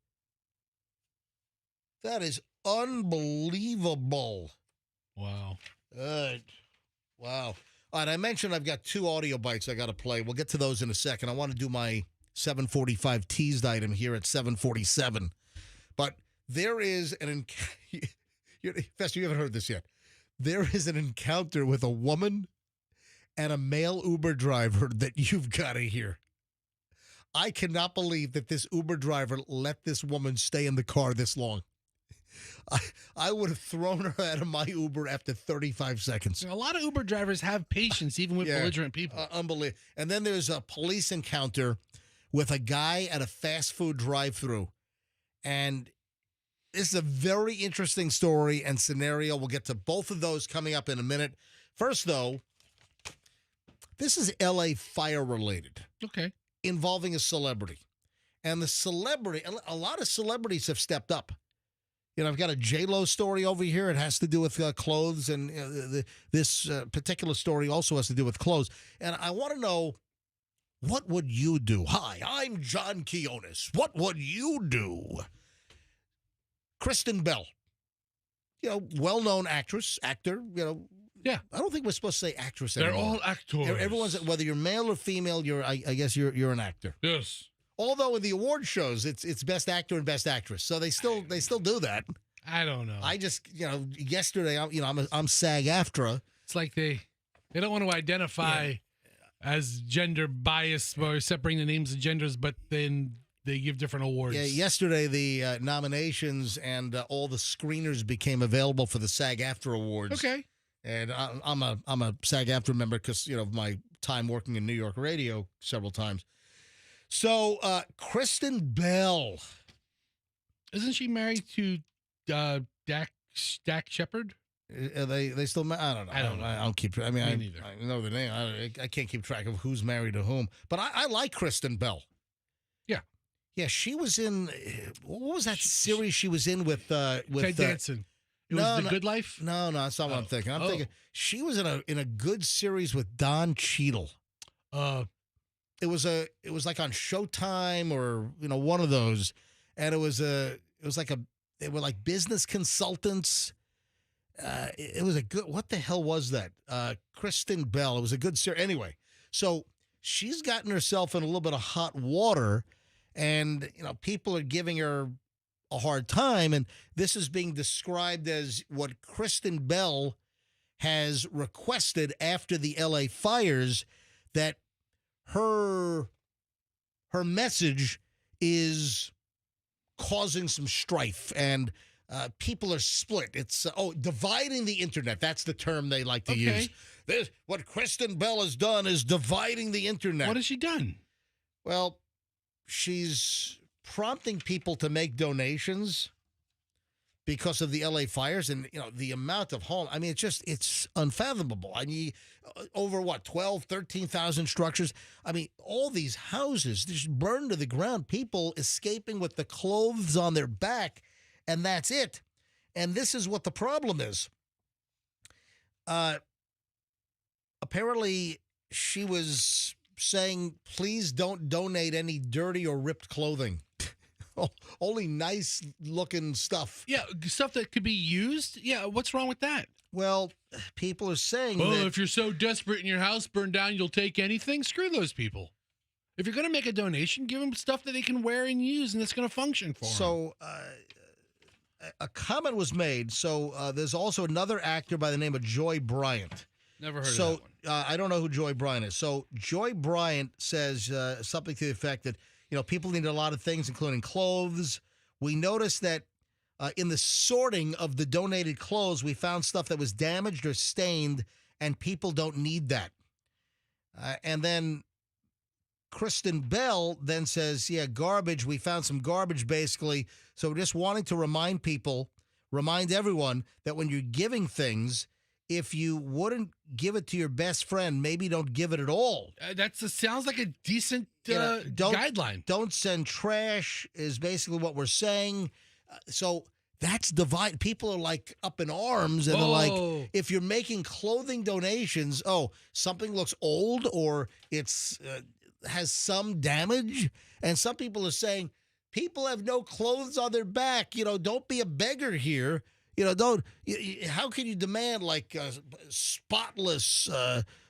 That is unbelievable. Wow. Wow. All right, I mentioned I've got 2 audio bites I got to play. We'll get to those in a second. I want to do my 7:45 teased item here at 7:47. But there is an Fester, you haven't heard this yet. There is an encounter with a woman and a male Uber driver that you've got to hear. I cannot believe that this Uber driver let this woman stay in the car this long. I would have thrown her out of my Uber after 35 seconds. A lot of Uber drivers have patience, even with belligerent people. Unbelievable. And then there's a police encounter with a guy at a fast food drive-thru. And this is a very interesting story and scenario. We'll get to both of those coming up in a minute. First, though, this is L.A. fire-related. Okay. Involving a celebrity. And a lot of celebrities have stepped up. I've got a J-Lo story over here. It has to do with clothes, and this particular story also has to do with clothes. And I want to know, what would you do? Hi, I'm John Quiones. What would you do? Kristen Bell, well-known actor. Yeah. I don't think we're supposed to say actress They're anymore. all actors. Everyone's, whether you're male or female, I guess you're an actor. Yes. Although in the award shows, it's best actor and best actress, so they still do that. I don't know. I just yesterday I'm SAG-AFTRA. It's like they don't want to identify as gender biased or separating the names of genders, but then they give different awards. Yeah, yesterday the nominations and all the screeners became available for the SAG-AFTRA awards. Okay. And I'm a SAG-AFTRA member because of my time working in New York radio several times. So, Kristen Bell. Isn't she married to Dak Shepard? Are they still married? I don't know. I don't know. I don't keep. I mean, Me neither. I know the name. I can't keep track of who's married to whom. But I like Kristen Bell. Yeah. Yeah, she was in. What was that series she was in with Ted Danson? It was The Good Life? No, that's not what I'm thinking. I'm thinking she was in a good series with Don Cheadle. It was like on Showtime or one of those, and they were like business consultants. It was a good. What the hell was that? Kristen Bell. It was a good series. Anyway, so she's gotten herself in a little bit of hot water, and people are giving her a hard time, and this is being described as what Kristen Bell has requested after the LA fires, that her message is causing some strife, and people are split. It's dividing the internet. That's the term they like to use. What Kristen Bell has done is dividing the internet. What has she done? Well, she's prompting people to make donations because of the LA fires, and the amount of home. I mean, it's unfathomable. I mean, over 13,000 structures. I mean, all these houses just burned to the ground. People escaping with the clothes on their back, and that's it. And this is what the problem is. Apparently, she was saying, "Please don't donate any dirty or ripped clothing." Only nice looking stuff. Yeah, stuff that could be used. Yeah, what's wrong with that? Well, people are saying that if you're so desperate and your house burned down, you'll take anything. Screw those people. If you're going to make a donation, give them stuff that they can wear and use, and that's going to function for them. So, a comment was made. So, there's also another actor by the name of Joy Bryant. Never heard of that one. I don't know who Joy Bryant is. So, Joy Bryant says something to the effect that, people need a lot of things, including clothes. We noticed that in the sorting of the donated clothes, we found stuff that was damaged or stained, and people don't need that. And then Kristen Bell then says, garbage. We found some garbage, basically. So we're just wanting to remind everyone that when you're giving things, if you wouldn't give it to your best friend, maybe don't give it at all. Sounds like a decent guideline. Don't send trash is basically what we're saying. So that's divide. People are like up in arms, and they're like, if you're making clothing donations, something looks old or it's has some damage, and some people are saying people have no clothes on their back. Don't be a beggar here. How can you demand like spotless,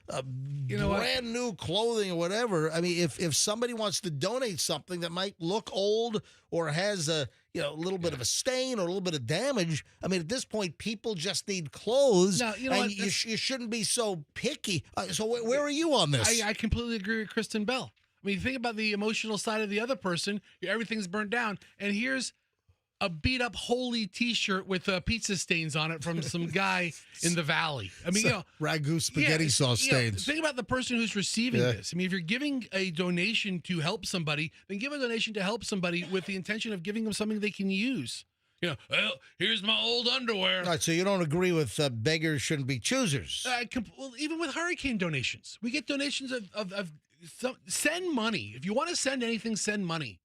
brand new clothing or whatever? I mean, if somebody wants to donate something that might look old or has a little bit of a stain or a little bit of damage, I mean, at this point, people just need clothes. Now, and you shouldn't be so picky. So where are you on this? I completely agree with Kristen Bell. I mean, think about the emotional side of the other person. Everything's burned down, and here's a beat-up holy T-shirt with pizza stains on it from some guy in the valley. I mean, ragu spaghetti sauce stains. Think about the person who's receiving this. I mean, if you're giving a donation to help somebody, then give a donation to help somebody with the intention of giving them something they can use. Well, here's my old underwear. All right, so you don't agree with beggars shouldn't be choosers? Well, even with hurricane donations, we get donations of send money. If you want to send anything, send money.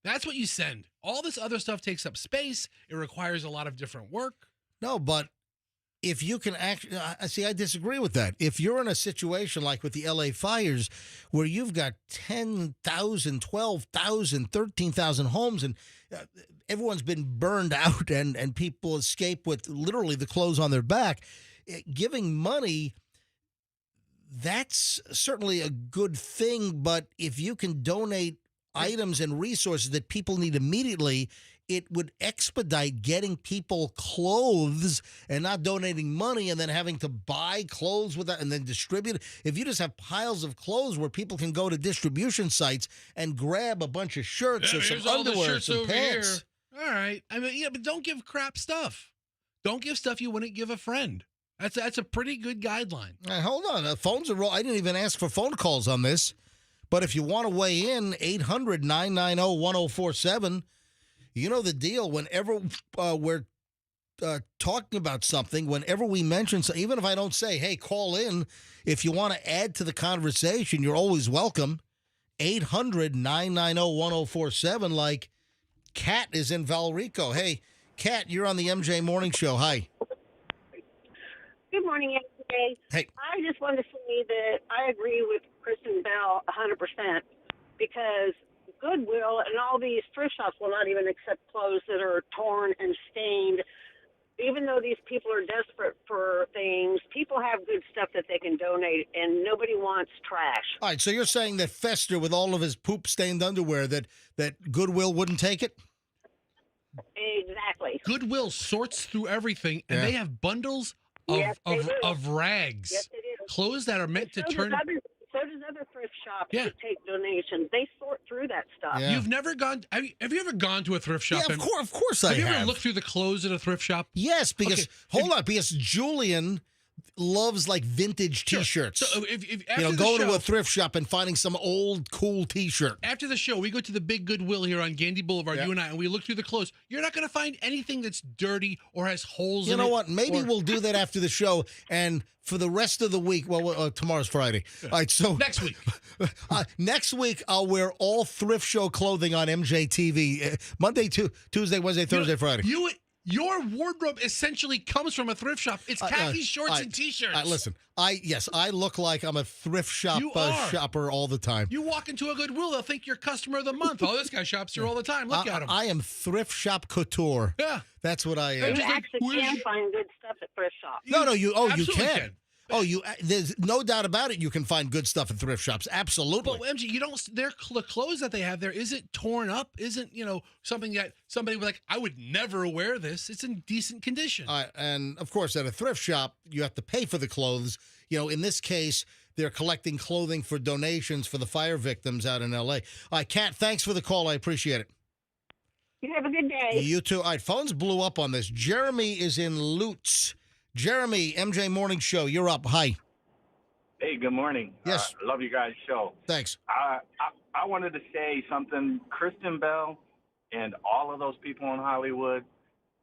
That's what you send. All this other stuff takes up space. It requires a lot of different work. No, but if you can actually, I disagree with that. If you're in a situation like with the LA fires where you've got 10,000, 12,000, 13,000 homes and everyone's been burned out and people escape with literally the clothes on their back, giving money, that's certainly a good thing. But if you can donate items and resources that people need immediately, it would expedite getting people clothes and not donating money and then having to buy clothes with that and then distribute it. If you just have piles of clothes where people can go to distribution sites and grab a bunch of shirts or some underwear, some pants. Here. All right. I mean, but don't give crap stuff. Don't give stuff you wouldn't give a friend. That's a pretty good guideline. Hold on. Phones are rolling. I didn't even ask for phone calls on this. But if you want to weigh in, 800-990-1047. You know the deal. Whenever we're talking about something, whenever we mention, even if I don't say, hey, call in, if you want to add to the conversation, you're always welcome. 800-990-1047, like Kat is in Valrico. Hey, Kat, you're on the MJ Morning Show. Hi. Good morning, MJ. Hey. I just wanted to say that I agree with Kristen Bell 100% because Goodwill and all these thrift shops will not even accept clothes that are torn and stained. Even though these people are desperate for things, people have good stuff that they can donate, and nobody wants trash. All right, so you're saying that Fester, with all of his poop-stained underwear, that Goodwill wouldn't take it? Exactly. Goodwill sorts through everything, and they have bundles of rags. Yes, they do. Clothes that are meant to turn. So does other thrift shops that take donations. They sort through that stuff. Yeah. You've never gone. Have you ever gone to a thrift shop? Yeah, of course I have. Have you ever looked through the clothes at a thrift shop? Yes, because because Julian loves like vintage T-shirts. So if after going the show, to a thrift shop and finding some old cool T-shirt. After the show, we go to the big Goodwill here on Gandy Boulevard, you and I, and we look through the clothes. You're not going to find anything that's dirty or has holes in it. You know what? Maybe we'll do that after the show, and for the rest of the week, tomorrow's Friday. All right, so next week. Next week, I'll wear all thrift show clothing on MJTV. Monday, Tuesday, Wednesday, Thursday, Friday. Your wardrobe essentially comes from a thrift shop. It's khaki shorts and T-shirts. Listen, I look like I'm a thrift shop shopper all the time. You walk into a Goodwill, they'll think you're customer of the month. Oh, this guy shops here all the time. Look at him. I am thrift shop couture. Yeah, that's what I am. You actually can find good stuff at thrift shops. You can. There's no doubt about it. You can find good stuff at thrift shops. Absolutely. But MG, the clothes that they have there isn't torn up, isn't, something that somebody would I would never wear this. It's in decent condition. And of course, at a thrift shop, you have to pay for the clothes. In this case, they're collecting clothing for donations for the fire victims out in L.A. All right, Kat, thanks for the call. I appreciate it. You have a good day. You too. All right, phones blew up on this. Jeremy is in Lutz. Jeremy, MJ Morning Show, you're up. Hi. Hey, good morning. Yes. Love you guys' show. Thanks. I wanted to say something. Kristen Bell and all of those people in Hollywood,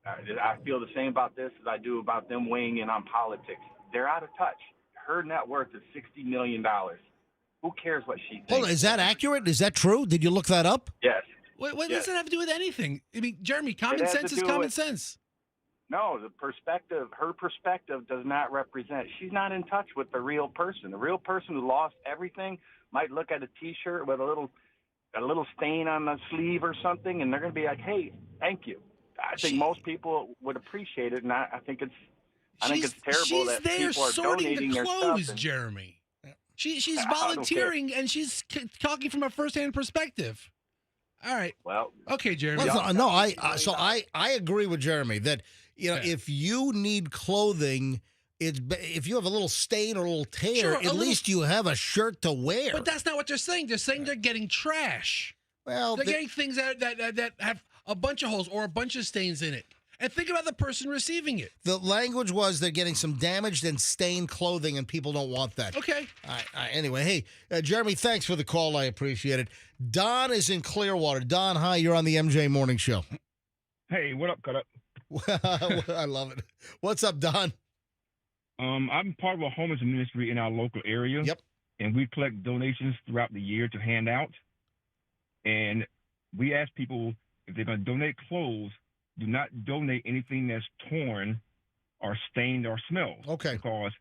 I feel the same about this as I do about them weighing in on politics. They're out of touch. Her net worth is $60 million. Who cares what she thinks? Hold on, is that accurate? Is that true? Did you look that up? Yes. What does that have to do with anything? I mean, Jeremy, common sense is common sense. No, her perspective does not represent. She's not in touch with the real person. The real person who lost everything might look at a T-shirt with a little stain on the sleeve or something, and they're going to be like, "Hey, thank you." I think most people would appreciate it, and I think it's terrible that people are donating their stuff. She's there sorting the clothes, Jeremy. She's volunteering, and she's talking from a first-hand perspective. All right. Well, okay, Jeremy. I agree with Jeremy that if you need clothing, if you have a little stain or a little tear, at least you have a shirt to wear. But that's not what they're saying. They're saying they're getting trash. Well, they're getting things that have a bunch of holes or a bunch of stains in it. And think about the person receiving it. The language was they're getting some damaged and stained clothing, and people don't want that. Okay. All right. Anyway, hey, Jeremy, thanks for the call. I appreciate it. Don is in Clearwater. Don, hi. You're on the MJ Morning Show. Hey, what up, Cut Up? I love it. What's up, Don? I'm part of a homeless ministry in our local area. Yep. And we collect donations throughout the year to hand out. And we ask people if they're going to donate clothes, do not donate anything that's torn or stained or smells. Okay. Because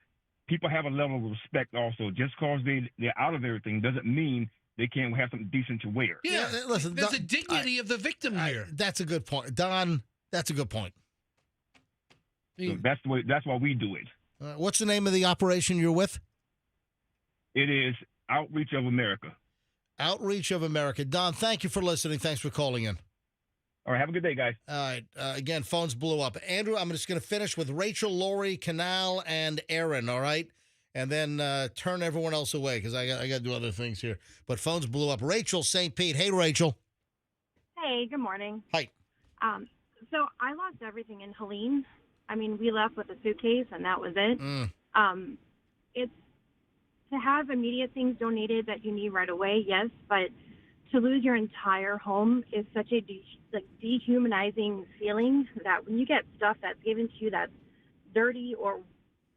people have a level of respect also. Just because they're out of everything doesn't mean they can't have something decent to wear. Yeah, listen, there's a dignity of the victim here. That's a good point. Don, that's a good point. So that's why we do it. What's the name of the operation you're with? It is Outreach of America. Outreach of America. Don, thank you for listening. Thanks for calling in. All right, have a good day, guys. All right. Again, phones blew up. Andrew, I'm just going to finish with Rachel, Lori, Canal, and Aaron, all right? And then turn everyone else away because I got to do other things here. But phones blew up. Rachel, St. Pete. Hey, Rachel. Hey, good morning. Hi. So I lost everything in Helene. I mean, we left with a suitcase, and that was it. It's to have immediate things donated that you need right away, yes, but to lose your entire home is such a dehumanizing feeling that when you get stuff that's given to you that's dirty or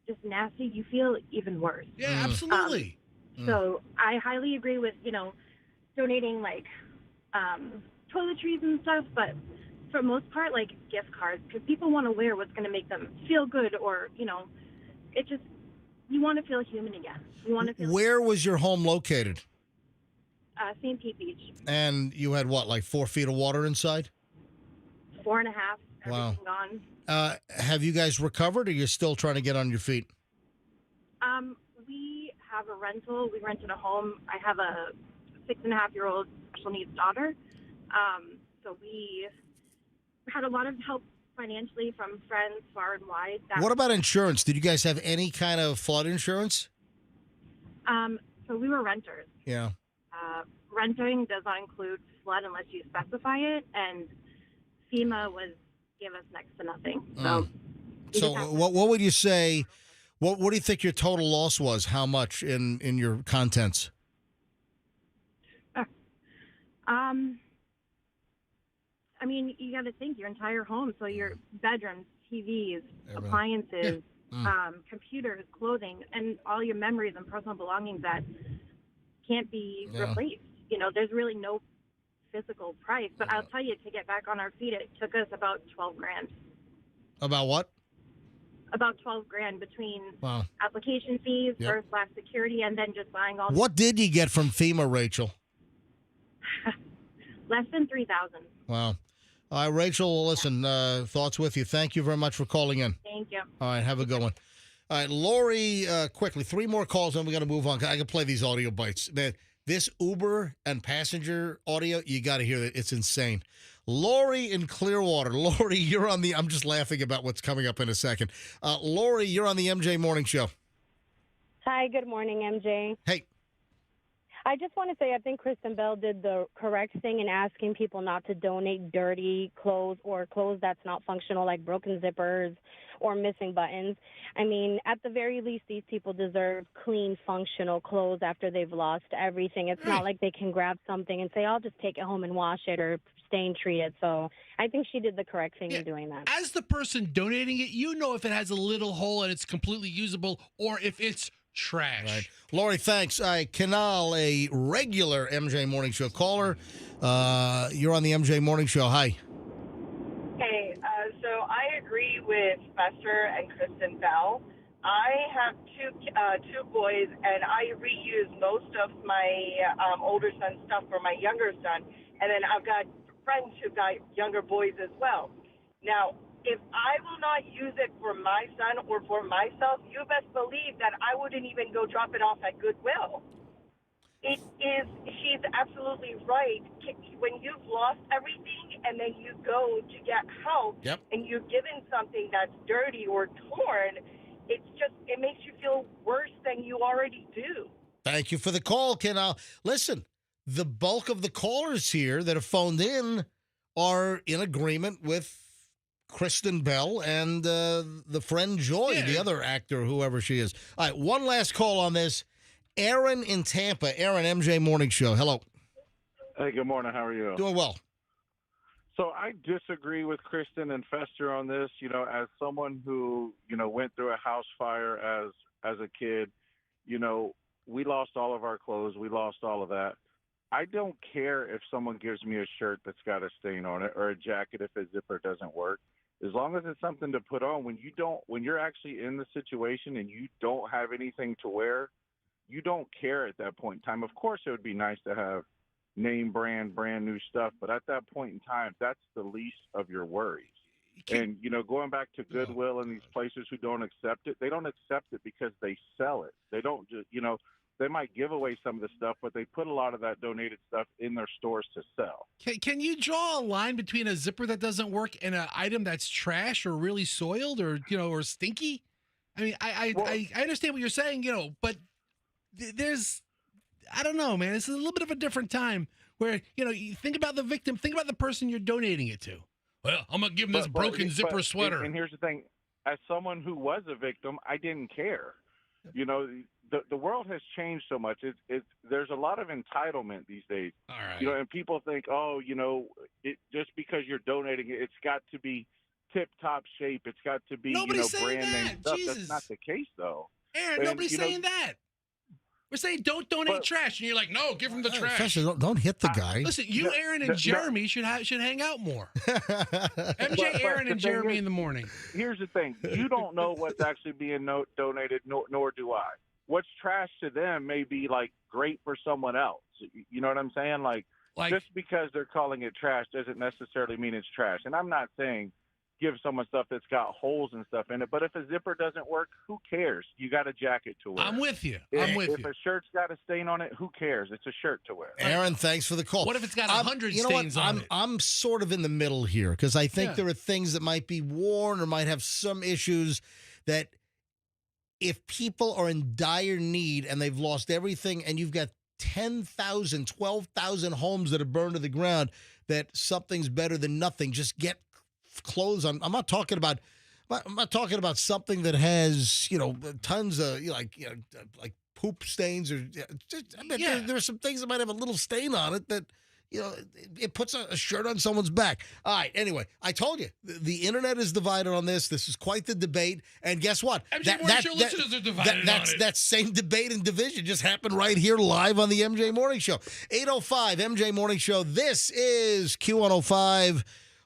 just nasty, you feel even worse. Yeah, absolutely. So I highly agree with, donating like toiletries and stuff, but for the most part, like gift cards, because people want to wear what's going to make them feel good, or it just you want to feel human again. You want to feel. Where was your home located? St. Pete Beach. And you had what, like 4 feet of water inside? 4.5. Wow. Everything gone. Have you guys recovered, or you're still trying to get on your feet? We have a rental. We rented a home. I have a 6.5-year-old special needs daughter. So we had a lot of help financially from friends far and wide. What about insurance? Did you guys have any kind of flood insurance? So we were renters. Yeah. Renting does not include flood unless you specify it, and FEMA gave us next to nothing. So, what would you say? What do you think your total loss was? How much in your contents? I mean, you got to think your entire home. So your bedrooms, TVs, appliances, computers, clothing, and all your memories and personal belongings that can't be replaced. There's really no physical price. But I'll tell you, to get back on our feet, it took us about $12,000. About what? About $12,000 between application fees, first, last security, and then just buying all. What did you get from FEMA, Rachel? Less than $3,000. Wow. All right, Rachel, listen, thoughts with you. Thank you very much for calling in. Thank you. All right, have a good one. All right, Lori, quickly, 3 more calls, and we got to move on. I can play these audio bites. This Uber and passenger audio, you got to hear it. It's insane. Lori in Clearwater. Lori, you're on the, I'm just laughing about what's coming up in a second. Lori, you're on the MJ Morning Show. Hi, good morning, MJ. Hey. I just want to say I think Kristen Bell did the correct thing in asking people not to donate dirty clothes or clothes that's not functional, like broken zippers or missing buttons. I mean, at the very least, these people deserve clean, functional clothes after they've lost everything. It's not like they can grab something and say, I'll just take it home and wash it or stain treat it. So I think she did the correct thing in doing that. As the person donating it, if it has a little hole and it's completely usable or if it's trash. Right. Lori, thanks. Canal, a regular MJ Morning Show caller. You're on the MJ Morning Show. Hi. Hey, so I agree with Fester and Kristen Bell. I have two boys, and I reuse most of my older son's stuff for my younger son, and then I've got friends who've got younger boys as well. Now, if I will not use it for my son or for myself, you best believe that I wouldn't even go drop it off at Goodwill. She's absolutely right. When you've lost everything and then you go to get help and you're given something that's dirty or torn, it makes you feel worse than you already do. Thank you for the call, Canal. Listen, the bulk of the callers here that have phoned in are in agreement with Kristen Bell and the friend Joy, the other actor, whoever she is. All right, one last call on this. Aaron in Tampa. Aaron, MJ Morning Show. Hello. Hey, good morning. How are you? Doing well. So I disagree with Kristen and Fester on this. As someone who, went through a house fire as a kid, we lost all of our clothes. We lost all of that. I don't care if someone gives me a shirt that's got a stain on it or a jacket if a zipper doesn't work. As long as it's something to put on, when you're actually in the situation and you don't have anything to wear, you don't care at that point in time. Of course, it would be nice to have name brand new stuff, but at that point in time, that's the least of your worries. And, going back to Goodwill and these places who don't accept it, they don't accept it because they sell it. They don't just, they might give away some of the stuff, but they put a lot of that donated stuff in their stores to sell. Can you draw a line between a zipper that doesn't work and an item that's trash or really soiled or or stinky? I mean, I understand what you're saying, but there's, I don't know, man. It's a little bit of a different time where you think about the victim, think about the person you're donating it to. Well, I'm gonna give him this broken zipper sweater. And here's the thing: as someone who was a victim, I didn't care. The world has changed so much. There's a lot of entitlement these days. All right. And people think, just because you're donating it, it's got to be tip-top shape. It's got to be, Nobody's saying brand name that. stuff. Jesus. That's not the case, though. Aaron, nobody's saying that. We're saying don't donate trash, and you're like, no, give him the trash. Especially don't hit the guy. Listen, you, Aaron, and Jeremy should hang out more. MJ, Aaron, and Jeremy in the morning. Here's the thing: you don't know what's actually being donated, nor do I. What's trash to them may be like great for someone else. You know what I'm saying? Like just because they're calling it trash doesn't necessarily mean it's trash. And I'm not saying give someone stuff that's got holes and stuff in it. But if a zipper doesn't work, who cares? You got a jacket to wear. I'm with you. If a shirt's got a stain on it, who cares? It's a shirt to wear. Aaron, thanks for the call. What if it's got 100 stains on it? I'm sort of in the middle here because I think there are things that might be worn or might have some issues that if people are in dire need and they've lost everything and you've got 10,000, 12,000 homes that are burned to the ground, that something's better than nothing. Just get clothes on. I'm not talking about something that has, tons of like poop stains or there are some things that might have a little stain on it that it puts a shirt on someone's back. All right. Anyway, I told you the internet is divided on this. This is quite the debate. And guess what? Listeners are divided on it. That same debate and division just happened right here live on the MJ Morning Show. 8:05 MJ Morning Show. This is Q105.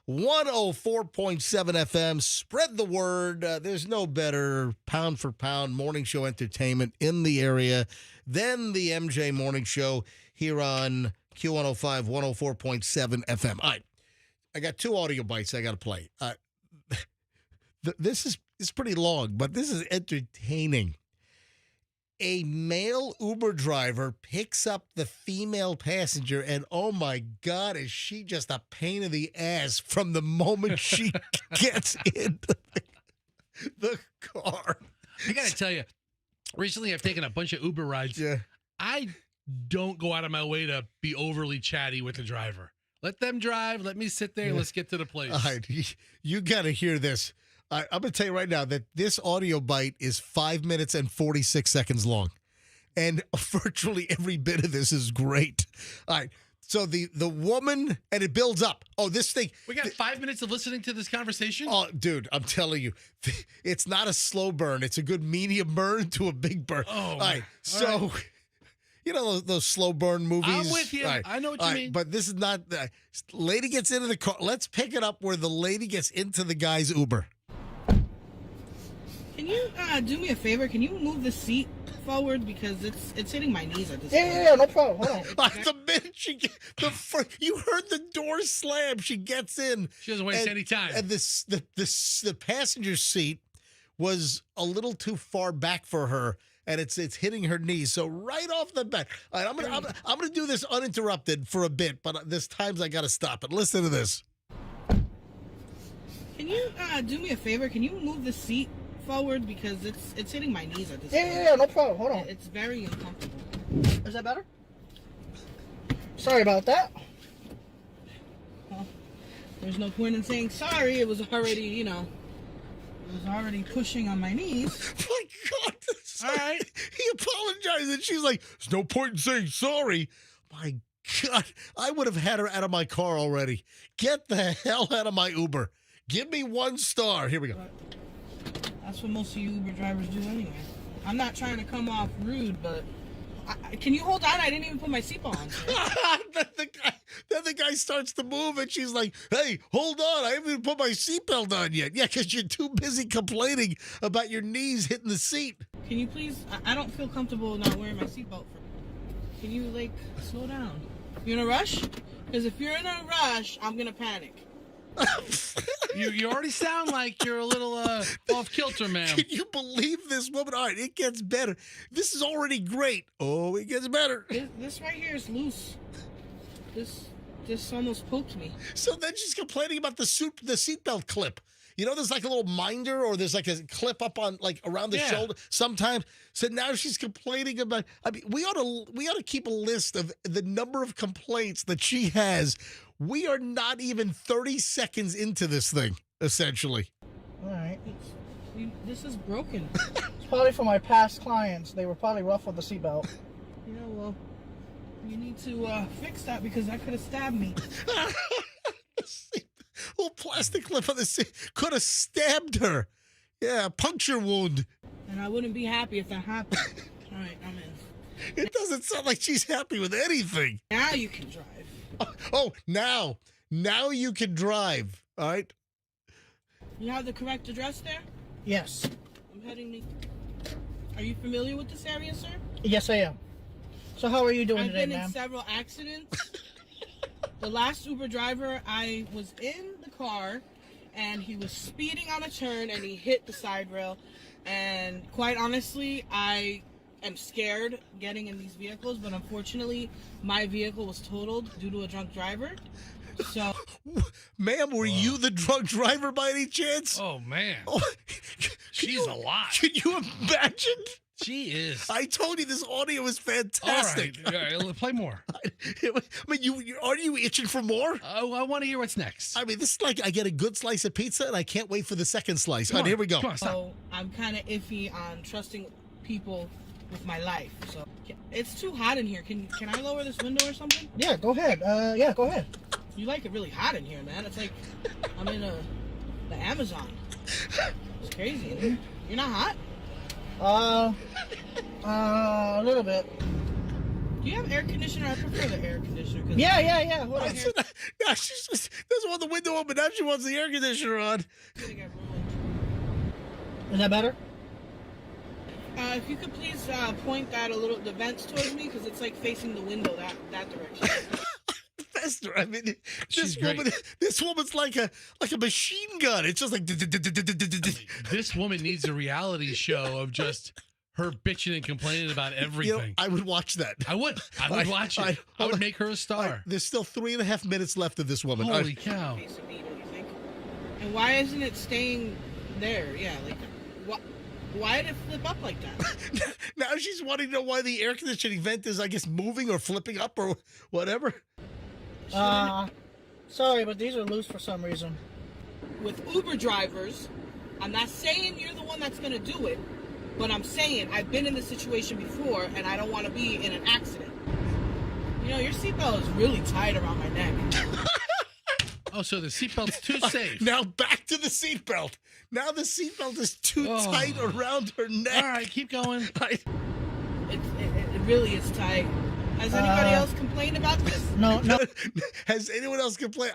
104.7 FM. Spread the word. There's no better pound for pound morning show entertainment in the area than the MJ Morning Show here on Q105, 104.7 FM. All right. I got 2 audio bites I got to play. This is pretty long, but this is entertaining. A male Uber driver picks up the female passenger, and oh my God, is she just a pain in the ass from the moment she gets into the car. I got to tell you, recently I've taken a bunch of Uber rides. Yeah. I don't go out of my way to be overly chatty with the driver. Let them drive. Let me sit there. Let's get to the place. All right. You got to hear this. I'm going to tell you right now that this audio bite is 5 minutes and 46 seconds long. And virtually every bit of this is great. All right. So the woman, and it builds up. Oh, this thing. We got 5 minutes of listening to this conversation? Oh, dude, I'm telling you, it's not a slow burn. It's a good medium burn to a big burn. Oh, all right. So, you know those slow burn movies? I'm with you. Right. I know what you mean. But this is not. Lady gets into the car. Let's pick it up where the lady gets into the guy's Uber. Can you do me a favor? Can you move the seat forward because it's hitting my knees at this point? Yeah, no problem. Hold on. The minute you heard the door slam, she gets in. She doesn't waste any time. And the passenger seat was a little too far back for her, and it's hitting her knees. So right off the bat, all right, I'm gonna do this uninterrupted for a bit, but this times I got to stop it. Listen to this. Can you do me a favor? Can you move the seat forward because it's hitting my knees at this point? Yeah, no problem. Hold on. It's very uncomfortable. Is that better? Sorry about that. Well, there's no point in saying sorry. It was already, pushing on my knees. My God. All right. He apologized, and she's like, there's no point in saying sorry. My God. I would have had her out of my car already. Get the hell out of my Uber. Give me 1 star. Here we go. That's what most of you Uber drivers do anyway. I'm not trying to come off rude, but can you hold on? I didn't even put my seatbelt on. Then the guy starts to move, and she's like, hey, hold on. I haven't even put my seatbelt on yet. Yeah, because you're too busy complaining about your knees hitting the seat. Can you please? I don't feel comfortable not wearing my seatbelt. Can you, slow down? You in a rush? Because if you're in a rush, I'm going to panic. You already sound like you're a little off kilter, ma'am. Can you believe this woman? All right, it gets better. This is already great. Oh, it gets better. This right here is loose. This almost poked me. So then she's complaining about the seatbelt clip. There's like a little minder, or there's like a clip up on around the shoulder sometimes. So now she's complaining about. I mean, we ought to keep a list of the number of complaints that she has. We are not even 30 seconds into this thing, essentially. All right. This is broken. It's probably for my past clients. They were probably rough with the seatbelt. Well, you need to fix that because that could have stabbed me. Little plastic clip on the seat could have stabbed her. Yeah, puncture wound. And I wouldn't be happy if that happened. All right, I'm in. It doesn't sound like she's happy with anything. Now you can drive. Oh, now you can drive. All right. You have the correct address there? Yes. I'm heading to... Are you familiar with this area, sir? Yes, I am. So how are you doing I've today, been in ma'am? several accidents. The last Uber driver, I was in the car, and he was speeding on a turn, and he hit the side rail. And quite honestly, I am scared getting in these vehicles, but unfortunately, my vehicle was totaled due to a drunk driver. So, ma'am, were you the drunk driver by any chance? Oh, man. Oh, She's a lot. Can you imagine? She is. I told you this audio is fantastic. All right, play more. I mean, are you itching for more? Oh, I want to hear what's next. I mean, this is like I get a good slice of pizza and I can't wait for the second slice. All right, on, here we go. Come on, stop. So I'm kind of iffy on trusting people with my life. So it's too hot in here. Can I lower this window or something? Yeah, go ahead. Yeah, go ahead. You like it really hot in here, man. It's like I'm in the Amazon. It's crazy. You're not hot? A little bit. Do you have air conditioner? I prefer the air conditioner. Yeah. Hold on. Yeah, she just doesn't want the window open. Now she wants the air conditioner on. Is that better? If you could please point the vents towards me, because it's like facing the window that direction. Fester, I mean, She's great. This woman's like a machine gun. It's just like this woman needs a reality show of just her bitching and complaining about everything. You know, I would watch that. I would watch it. I would make her a star. There's still 3.5 minutes left of this woman. Holy cow! And why isn't it staying there? Yeah, like why did it flip up like that? Now she's wanting to know why the air conditioning vent is, I guess, moving or flipping up or whatever. Sorry, but these are loose for some reason. With Uber drivers, I'm not saying you're the one that's going to do it, but I'm saying I've been in this situation before, and I don't want to be in an accident. You know, your seatbelt is really tight around my neck. Oh, so the seatbelt's too safe. Now back to the seatbelt. Now the seatbelt is too tight around her neck. All right, keep going. It really is tight. Has anybody else complained about this? No. Has anyone else complained?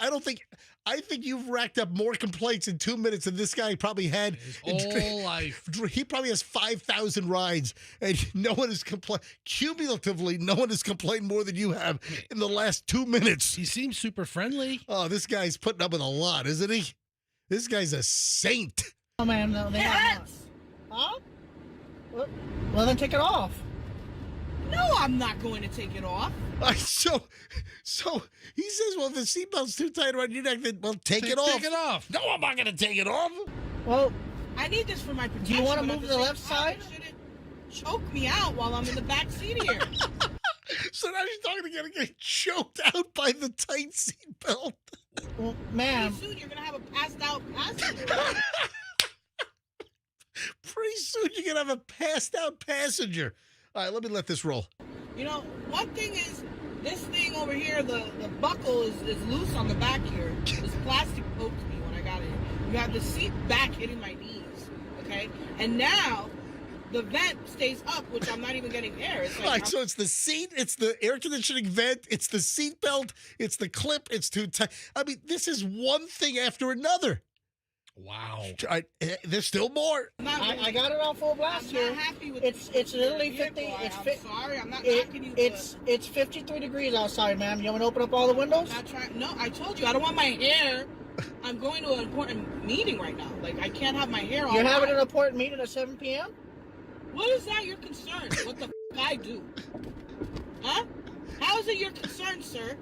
I think you've racked up more complaints in 2 minutes than this guy probably had his whole life. He probably has 5,000 rides, and no one has complained. Cumulatively, no one has complained more than you have in the last 2 minutes. He seems super friendly. Oh, this guy's putting up with a lot, isn't he? This guy's a saint. Oh, man, no, they are not. Huh? Well, then take it off. No, I'm not going to take it off. So he says, well, if the seatbelt's too tight around your neck, then, well, take it off. Take it off. No, I'm not going to take it off. Well, I need this for my protection. do you want to but move at to the same left time, side? it shouldn't choke me out while I'm in the back seat here. So now she's talking to get choked out by the tight seatbelt. Well, ma'am. Pretty soon you're going to have a passed out passenger. Pretty soon you're going to have a passed out passenger. All right, let me let this roll. You know, one thing is, this thing over here, the buckle is loose on the back here. This plastic poked me when I got it. You have the seat back hitting my knees, okay? And now, the vent stays up, which I'm not even getting air. It's like, All right, so it's the seat, it's the air conditioning vent, it's the seat belt, it's the clip, it's too tight. I mean, this is one thing after another. Wow. There's still more. I got it on full blast here. I'm not happy with it's literally 50. I'm sorry, I'm not knocking you. It's 53 degrees outside, ma'am. You want to open up all the windows? I'm not trying. No, I told you I don't want my hair. I'm going to an important meeting right now. Like, I can't have my hair all You're having out. an important meeting at 7 p.m.? What is that your concern? What the I do? Huh? How is it your concern, sir?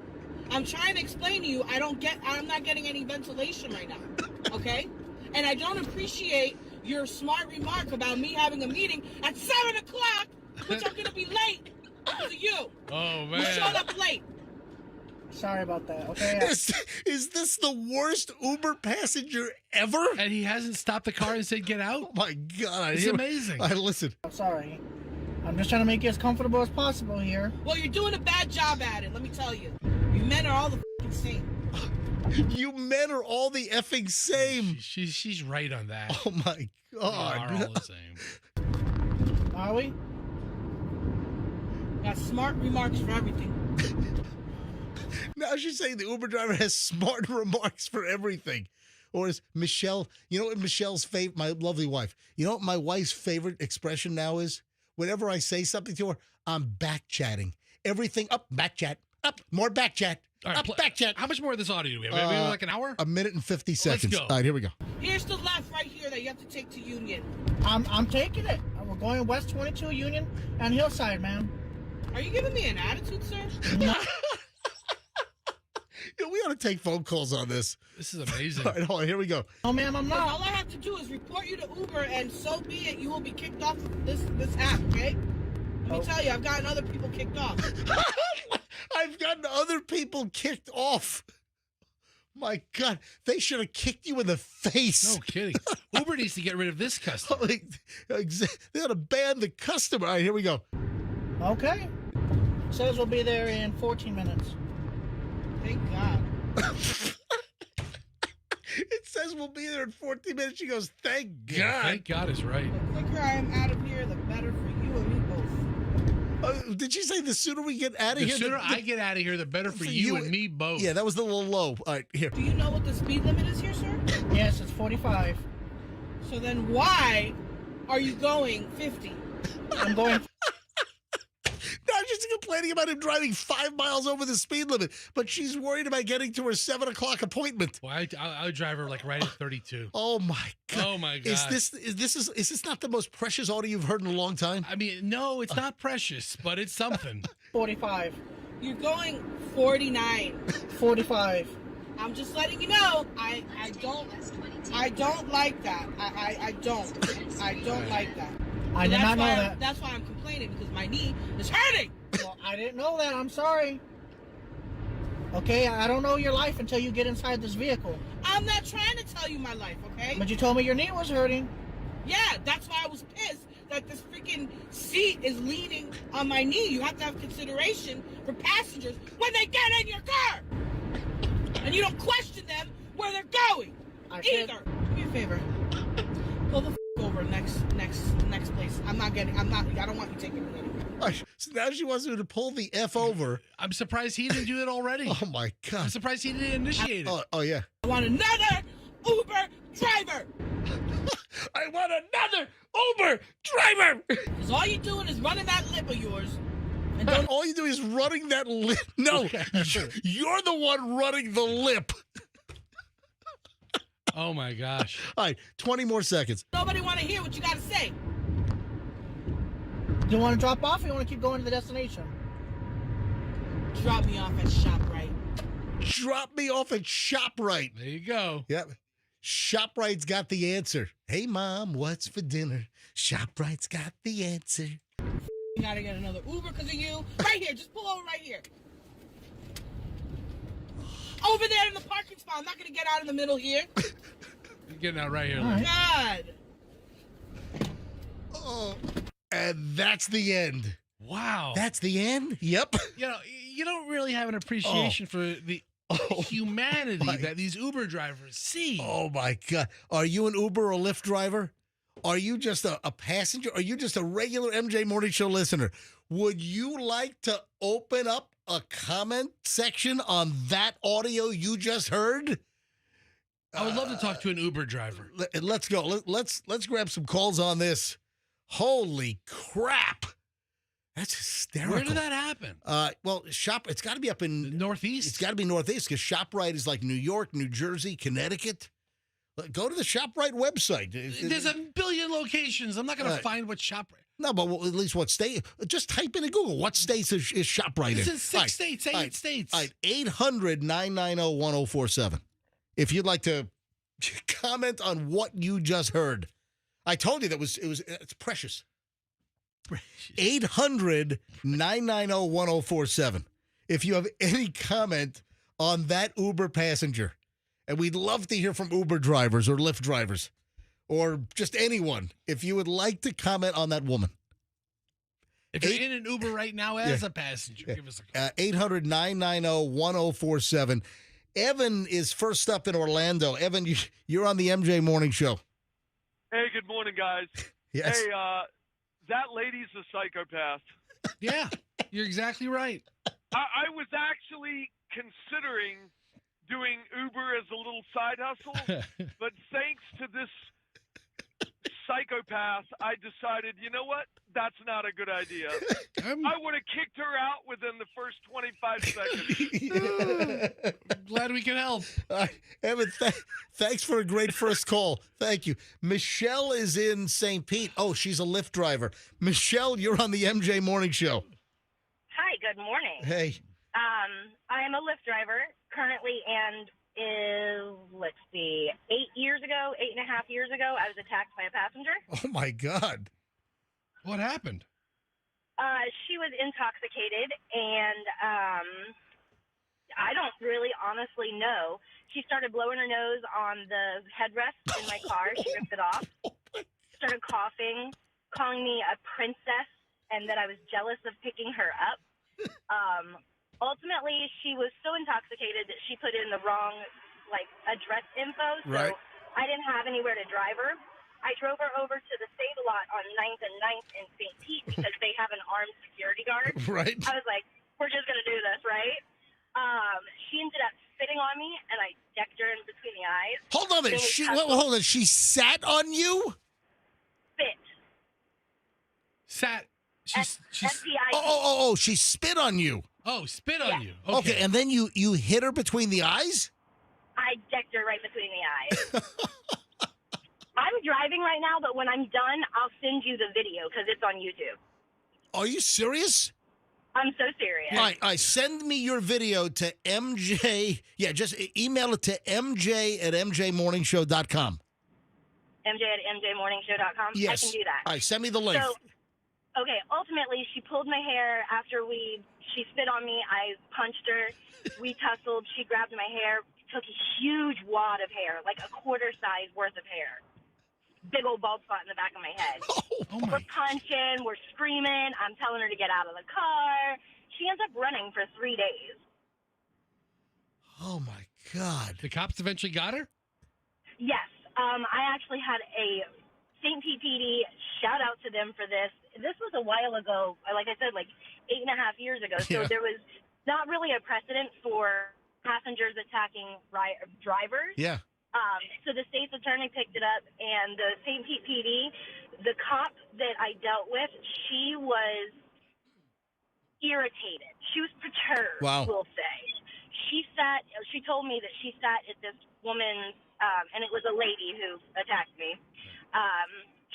I'm trying to explain to you. I'm not getting any ventilation right now. Okay? And I don't appreciate your smart remark about me having a meeting at 7 o'clock, which I'm going to be late because of you. Oh, man. You showed up late. Sorry about that, okay? Is this the worst Uber passenger ever? And he hasn't stopped the car and said, get out? Oh, my God. It's amazing. Listen. I'm sorry. I'm just trying to make you as comfortable as possible here. Well, you're doing a bad job at it, let me tell you. You men are all the f***ing same. You men are all the effing same. She's right on that. Oh, my God. We are all the same. Are we? Got smart remarks for everything. Now she's saying the Uber driver has smart remarks for everything. Or is Michelle, you know what Michelle's favorite, my lovely wife, you know what my wife's favorite expression now is? Whenever I say something to her, I'm back chatting. Everything up, back chat, up, more back chat, All right, up, back chat. How much more of this audio do we have? Maybe like an hour? A minute and 50 seconds. go. All right, here we go. Here's the left right here that you have to take to Union. I'm taking it. We're going West 22 Union and Hillside, ma'am. Are you giving me an attitude, sir? You know, we ought to take phone calls on this. This is amazing. All right, hold on, here we go. Oh, ma'am, I'm not. All I have to do is report you to Uber, and so be it. You will be kicked off of this app, okay? Let me tell you, I've gotten other people kicked off. I've gotten other people kicked off. My God, they should have kicked you in the face. No kidding. Uber needs to get rid of this customer. They ought to ban the customer. All right, here we go. Okay. Says we'll be there in 14 minutes. Thank God. It says we'll be there in 14 minutes. She goes, thank God. Yeah, thank God is right. The quicker I am out of here, the better for you and me both. Did she say the sooner we get out of here? The sooner I get out of here, the better for you and me both. Yeah, that was a little low. All right, here. Do you know what the speed limit is here, sir? Yes, it's 45. So then why are you going 50? I'm going... Now she's complaining about him driving 5 miles over the speed limit, but she's worried about getting to her 7 o'clock appointment. Well, I would drive her like right at 32. Oh my God! Oh my God! Is this not the most precious audio you've heard in a long time? I mean, no, it's not precious, but it's something. 45. You're going 49. 45. I'm just letting you know. I don't like that. I don't like that. I did not know that. That's why I'm complaining, because my knee is hurting. Well, I didn't know that. I'm sorry. Okay, I don't know your life until you get inside this vehicle. I'm not trying to tell you my life, okay? But you told me your knee was hurting. Yeah, that's why I was pissed that this freaking seat is leaning on my knee. You have to have consideration for passengers when they get in your car. And you don't question them where they're going. Either. Do me a favor. Pull the over next place. I don't want you taking me anywhere. So now she wants me to pull the F over. I'm surprised he didn't do it already. Oh my God. I'm surprised he didn't initiate it. Oh yeah. I want another Uber driver. I want another Uber driver. Because all you're doing is running that lip of yours. And all you do is running that lip. No, you're the one running the lip. Oh my gosh. All right, 20 more seconds. Nobody want to hear what you got to say. Do you want to drop off or you want to keep going to the destination? Drop me off at ShopRite. Drop me off at ShopRite. There you go. Yep. ShopRite's got the answer. Hey, Mom, what's for dinner? ShopRite's got the answer. You got to get another Uber because of you. Right here. Just pull over right here. Over there in the parking spot. I'm not going to get out in the middle here. You're getting out right here. God. Oh, and that's the end. Wow. That's the end? Yep. You know, you don't really have an appreciation for the humanity that these Uber drivers see. Oh, my God. Are you an Uber or Lyft driver? Are you just a passenger? Are you just a regular MJ Morning Show listener? Would you like to open up a comment section on that audio you just heard? I would love to talk to an Uber driver. Let's go. Let's grab some calls on this. Holy crap. That's hysterical. Where did that happen? Well, it's got to be up in the Northeast. It's got to be Northeast because ShopRite is like New York, New Jersey, Connecticut. Go to the ShopRite website. There's a billion locations. I'm not going to find what ShopRite. No, but at least what state? Just type in Google. What states is ShopRite in? It's in 6 states, 8 states. All right, 800-990-1047. If you'd like to comment on what you just heard. I told you it's precious. 800-990-1047. If you have any comment on that Uber passenger, and we'd love to hear from Uber drivers or Lyft drivers or just anyone, if you would like to comment on that woman. If you're in an Uber right now as a passenger, give us a call. 800-990-1047. Evan is first up in Orlando. Evan, you're on the MJ Morning Show. Hey, good morning, guys. Yes. Hey, that lady's a psychopath. Yeah. You're exactly right. I was actually considering doing Uber as a little side hustle, but thanks to this psychopath, I decided, you know what? That's not a good idea. I would have kicked her out within the first 25 seconds. Glad we can help. Evan, thanks for a great first call. Thank you. Michelle is in St. Pete. Oh, she's a Lyft driver. Michelle, you're on the MJ Morning Show. Hi, good morning. Hey. I am a Lyft driver currently, and let's see, 8.5 years ago, I was attacked by a passenger. Oh, my God. What happened? She was intoxicated, and I don't really honestly know. She started blowing her nose on the headrest in my car. She ripped it off. Started coughing, calling me a princess, and that I was jealous of picking her up. Ultimately, she was so intoxicated that she put in the wrong, address info. So Right. I didn't have anywhere to drive her. I drove her over to the Save-A-Lot on 9th and 9th in St. Pete because they have an armed security guard. Right. I was like, we're just going to do this, right? She ended up spitting on me, and I decked her in between the eyes. Hold on a minute. Hold on. She sat on you? Spit. Sat. She's S-P-I-T. Oh, she spit on you. Oh, spit on you. Okay, and then you hit her between the eyes? I decked her right between the eyes. I'm driving right now, but when I'm done, I'll send you the video because it's on YouTube. Are you serious? I'm so serious. All right, send me your video to MJ. Yeah, just email it to mj@mjmorningshow.com. MJ@mjmorningshow.com? Yes. I can do that. All right, send me the link. So, okay, ultimately, she pulled my hair after she spit on me. I punched her. We tussled. She grabbed my hair, took a huge wad of hair, like a quarter size worth of hair. Big old bald spot in the back of my head. We're punching. We're screaming. I'm telling her to get out of the car. She ends up running for 3 days. Oh, my God. The cops eventually got her? Yes. I actually had a St. Pete PD, shout out to them for this. This was a while ago, like I said, 8.5 years ago. So Yeah. there was not really a precedent for passengers attacking drivers. Yeah. So the state's attorney picked it up, and the St. Pete PD, the cop that I dealt with, she was irritated. She was perturbed, Wow. we'll say. She told me that she sat at this woman's, and it was a lady who attacked me.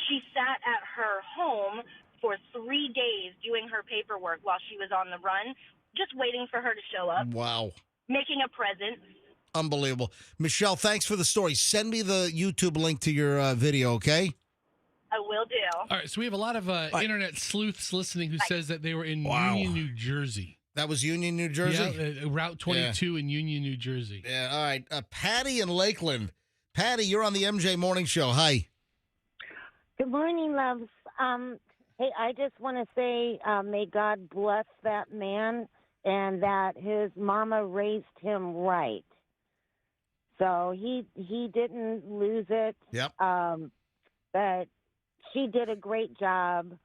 She sat at her home for 3 days doing her paperwork while she was on the run, just waiting for her to show up, Wow. making a present. Unbelievable. Michelle, thanks for the story. Send me the YouTube link to your video, okay? I will do. All right, so we have a lot of internet sleuths listening who says that they were in Wow. Union, New Jersey. That was Union, New Jersey? Yeah, Route 22 in Union, New Jersey. Yeah, all right. Patty in Lakeland. Patty, you're on the MJ Morning Show. Hi. Good morning, loves. Hey, I just want to say may God bless that man and that his mama raised him right. So he didn't lose it. Yep. But she did a great job.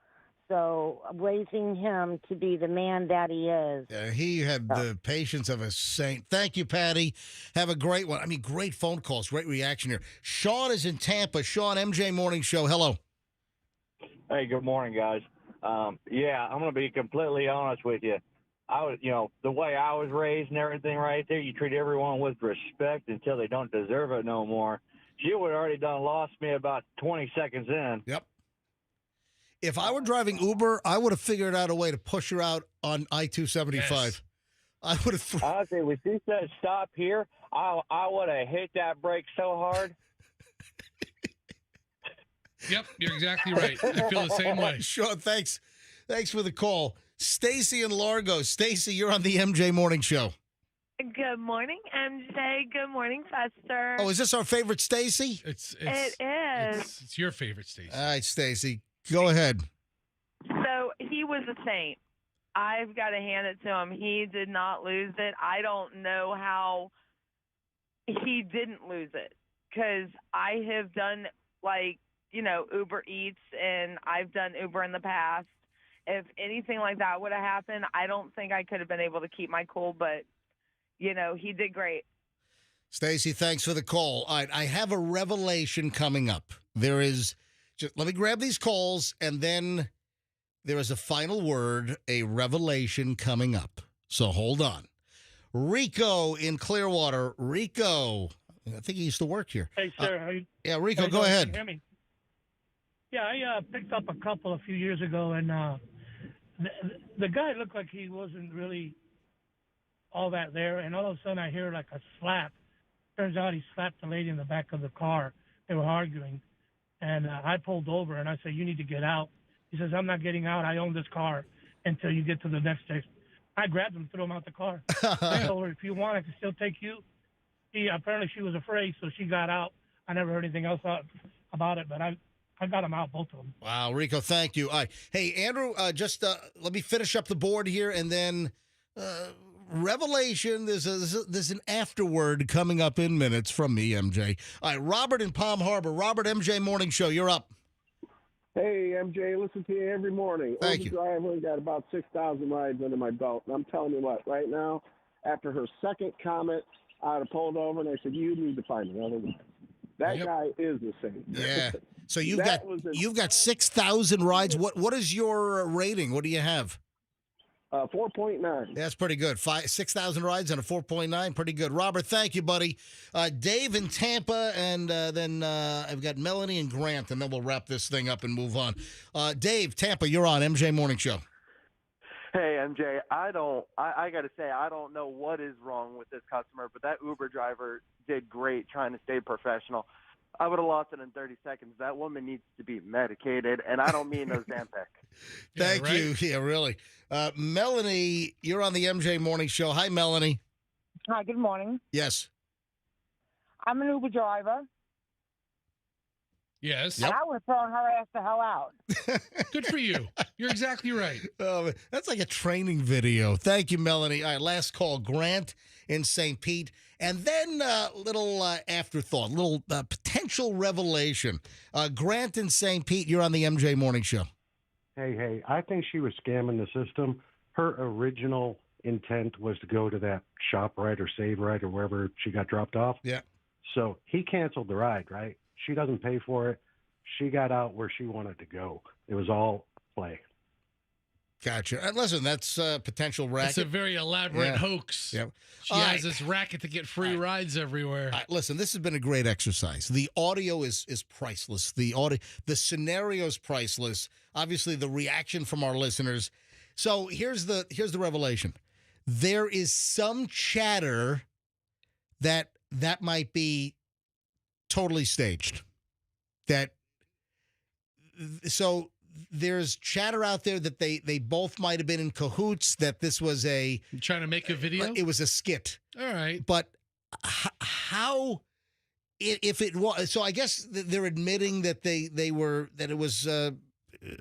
So raising him to be the man that he is. He had the patience of a saint. Thank you, Patty. Have a great one. I mean, great phone calls, great reaction here. Sean is in Tampa. Sean, MJ Morning Show. Hello. Hey, good morning, guys. Yeah, I'm going to be completely honest with you. I was, the way I was raised and everything right there, you treat everyone with respect until they don't deserve it no more. She would have already done lost me about 20 seconds in. Yep. If I were driving Uber, I would have figured out a way to push her out on I-275. Yes. I would have. I say, when she said stop here, I would have hit that brake so hard. Yep, you're exactly right. I feel the same way. Sean, thanks. Thanks for the call. Stacy in Largo. Stacy, you're on the MJ Morning Show. Good morning, MJ. Good morning, Fester. Oh, is this our favorite Stacy? It is. It's your favorite, Stacy. All right, Stacy, go ahead. So he was a saint. I've got to hand it to him. He did not lose it. I don't know how he didn't lose it because I have done Uber Eats and I've done Uber in the past. if anything like that would have happened, I don't think I could have been able to keep my cool, but, you know, he did great. Stacy, thanks for the call. All right, I have a revelation coming up. There is, just let me grab these calls, and then there is a final word, a revelation coming up. So hold on. Rico in Clearwater. Rico, I think he used to work here. Hey, sir. Yeah, Rico, go ahead. Can you hear me? Yeah, I picked up a couple a few years ago, and the guy looked like he wasn't really all that there, and all of a sudden I hear like a slap. Turns out he slapped the lady in the back of the car. They were arguing, and I pulled over, and I said, "You need to get out." He says, "I'm not getting out. I own this car until you get to the next station." I grabbed him, threw him out the car. I told her, "If you want, I can still take you." Apparently she was afraid, so she got out. I never heard anything else about it, but I got them out, both of them. Wow, Rico, thank you. All right. Hey, Andrew, just let me finish up the board here, and then revelation. There's an afterword coming up in minutes from me, MJ. All right, Robert in Palm Harbor. Robert, MJ Morning Show, you're up. Hey, MJ, listen to you every morning. Thank you. Driver, got about 6,000 rides under my belt. And I'm telling you what, right now, after her second comment, I'd have pulled over and I said, "You need to find another one." That guy is the same. Yeah. So you've got 6,000 rides. What is your rating? What do you have? 4.9. That's pretty good. 6,000 rides and a 4.9. Pretty good. Robert, thank you, buddy. Dave in Tampa, and then I've got Melanie and Grant, and then we'll wrap this thing up and move on. Dave, Tampa, you're on MJ Morning Show. Hey, MJ, I got to say, I don't know what is wrong with this customer, but that Uber driver did great trying to stay professional. I would have lost it in 30 seconds. That woman needs to be medicated, and I don't mean no Zantac. Thank you. Yeah, really. Melanie, you're on the MJ Morning Show. Hi, Melanie. Hi, good morning. Yes. I'm an Uber driver. Yes. And I would have thrown her ass the hell out. Good for you. You're exactly right. That's like a training video. Thank you, Melanie. All right, last call. Grant in St. Pete. And then little afterthought, little potential revelation. Grant in St. Pete, you're on the MJ Morning Show. Hey, I think she was scamming the system. Her original intent was to go to that shop ride or save ride or wherever she got dropped off. Yeah. So he canceled the ride, right? She doesn't pay for it. She got out where she wanted to go. It was all play. Gotcha. And listen, that's potential racket. It's a very elaborate hoax. Yep. She has this racket to get free rides everywhere. Listen, this has been a great exercise. The audio is priceless. The scenario is priceless. Obviously, the reaction from our listeners. So here's the revelation. There is some chatter that might be totally staged. So there's chatter out there that they both might have been in cahoots, that this was trying to make a video? It was a skit. All right. But how, if it was, so I guess they're admitting that it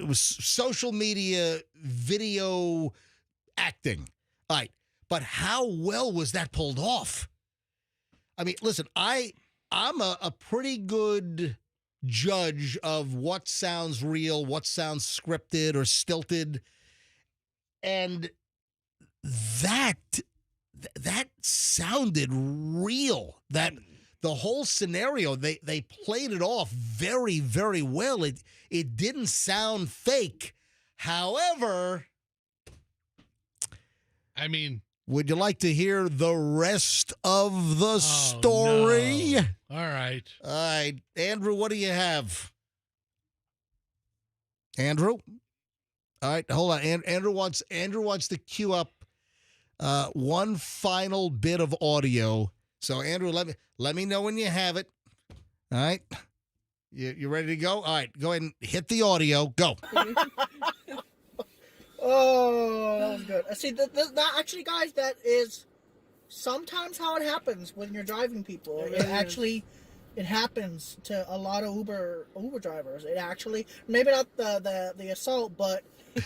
was social media video acting. All right. But how well was that pulled off? I mean, listen, I'm a pretty good judge of what sounds real, what sounds scripted or stilted. And that sounded real. That the whole scenario, they played it off very, very well. It didn't sound fake. However, I mean, would you like to hear the rest of the story? No. All right. All right. Andrew, what do you have? Andrew? All right, hold on. Andrew wants to queue up one final bit of audio. So, Andrew, let me know when you have it. All right. You ready to go? All right. Go ahead and hit the audio. Go. Oh, that was good. See, that actually, guys, that is sometimes how it happens when you're driving people. It happens to a lot of Uber drivers. It actually, maybe not the assault, but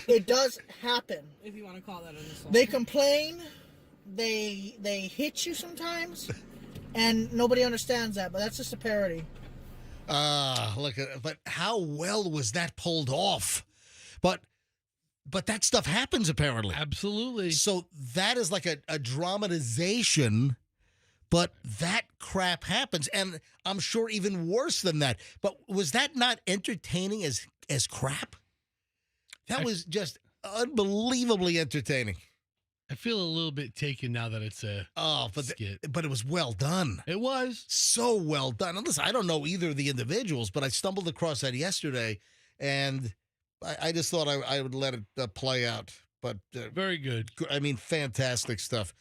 it does happen. If you want to call that an assault. They complain, they hit you sometimes, and nobody understands that. But that's just a parody. Look at it. But how well was that pulled off? But But that stuff happens apparently. Absolutely. So that is like a dramatization, but that crap happens. And I'm sure even worse than that. But was that not entertaining as crap? That was just unbelievably entertaining. I feel a little bit taken now that it's a skit. But it was well done. It was. So well done. And listen, I don't know either of the individuals, but I stumbled across that yesterday, and I just thought I would let it play out. But very good. I mean, fantastic stuff.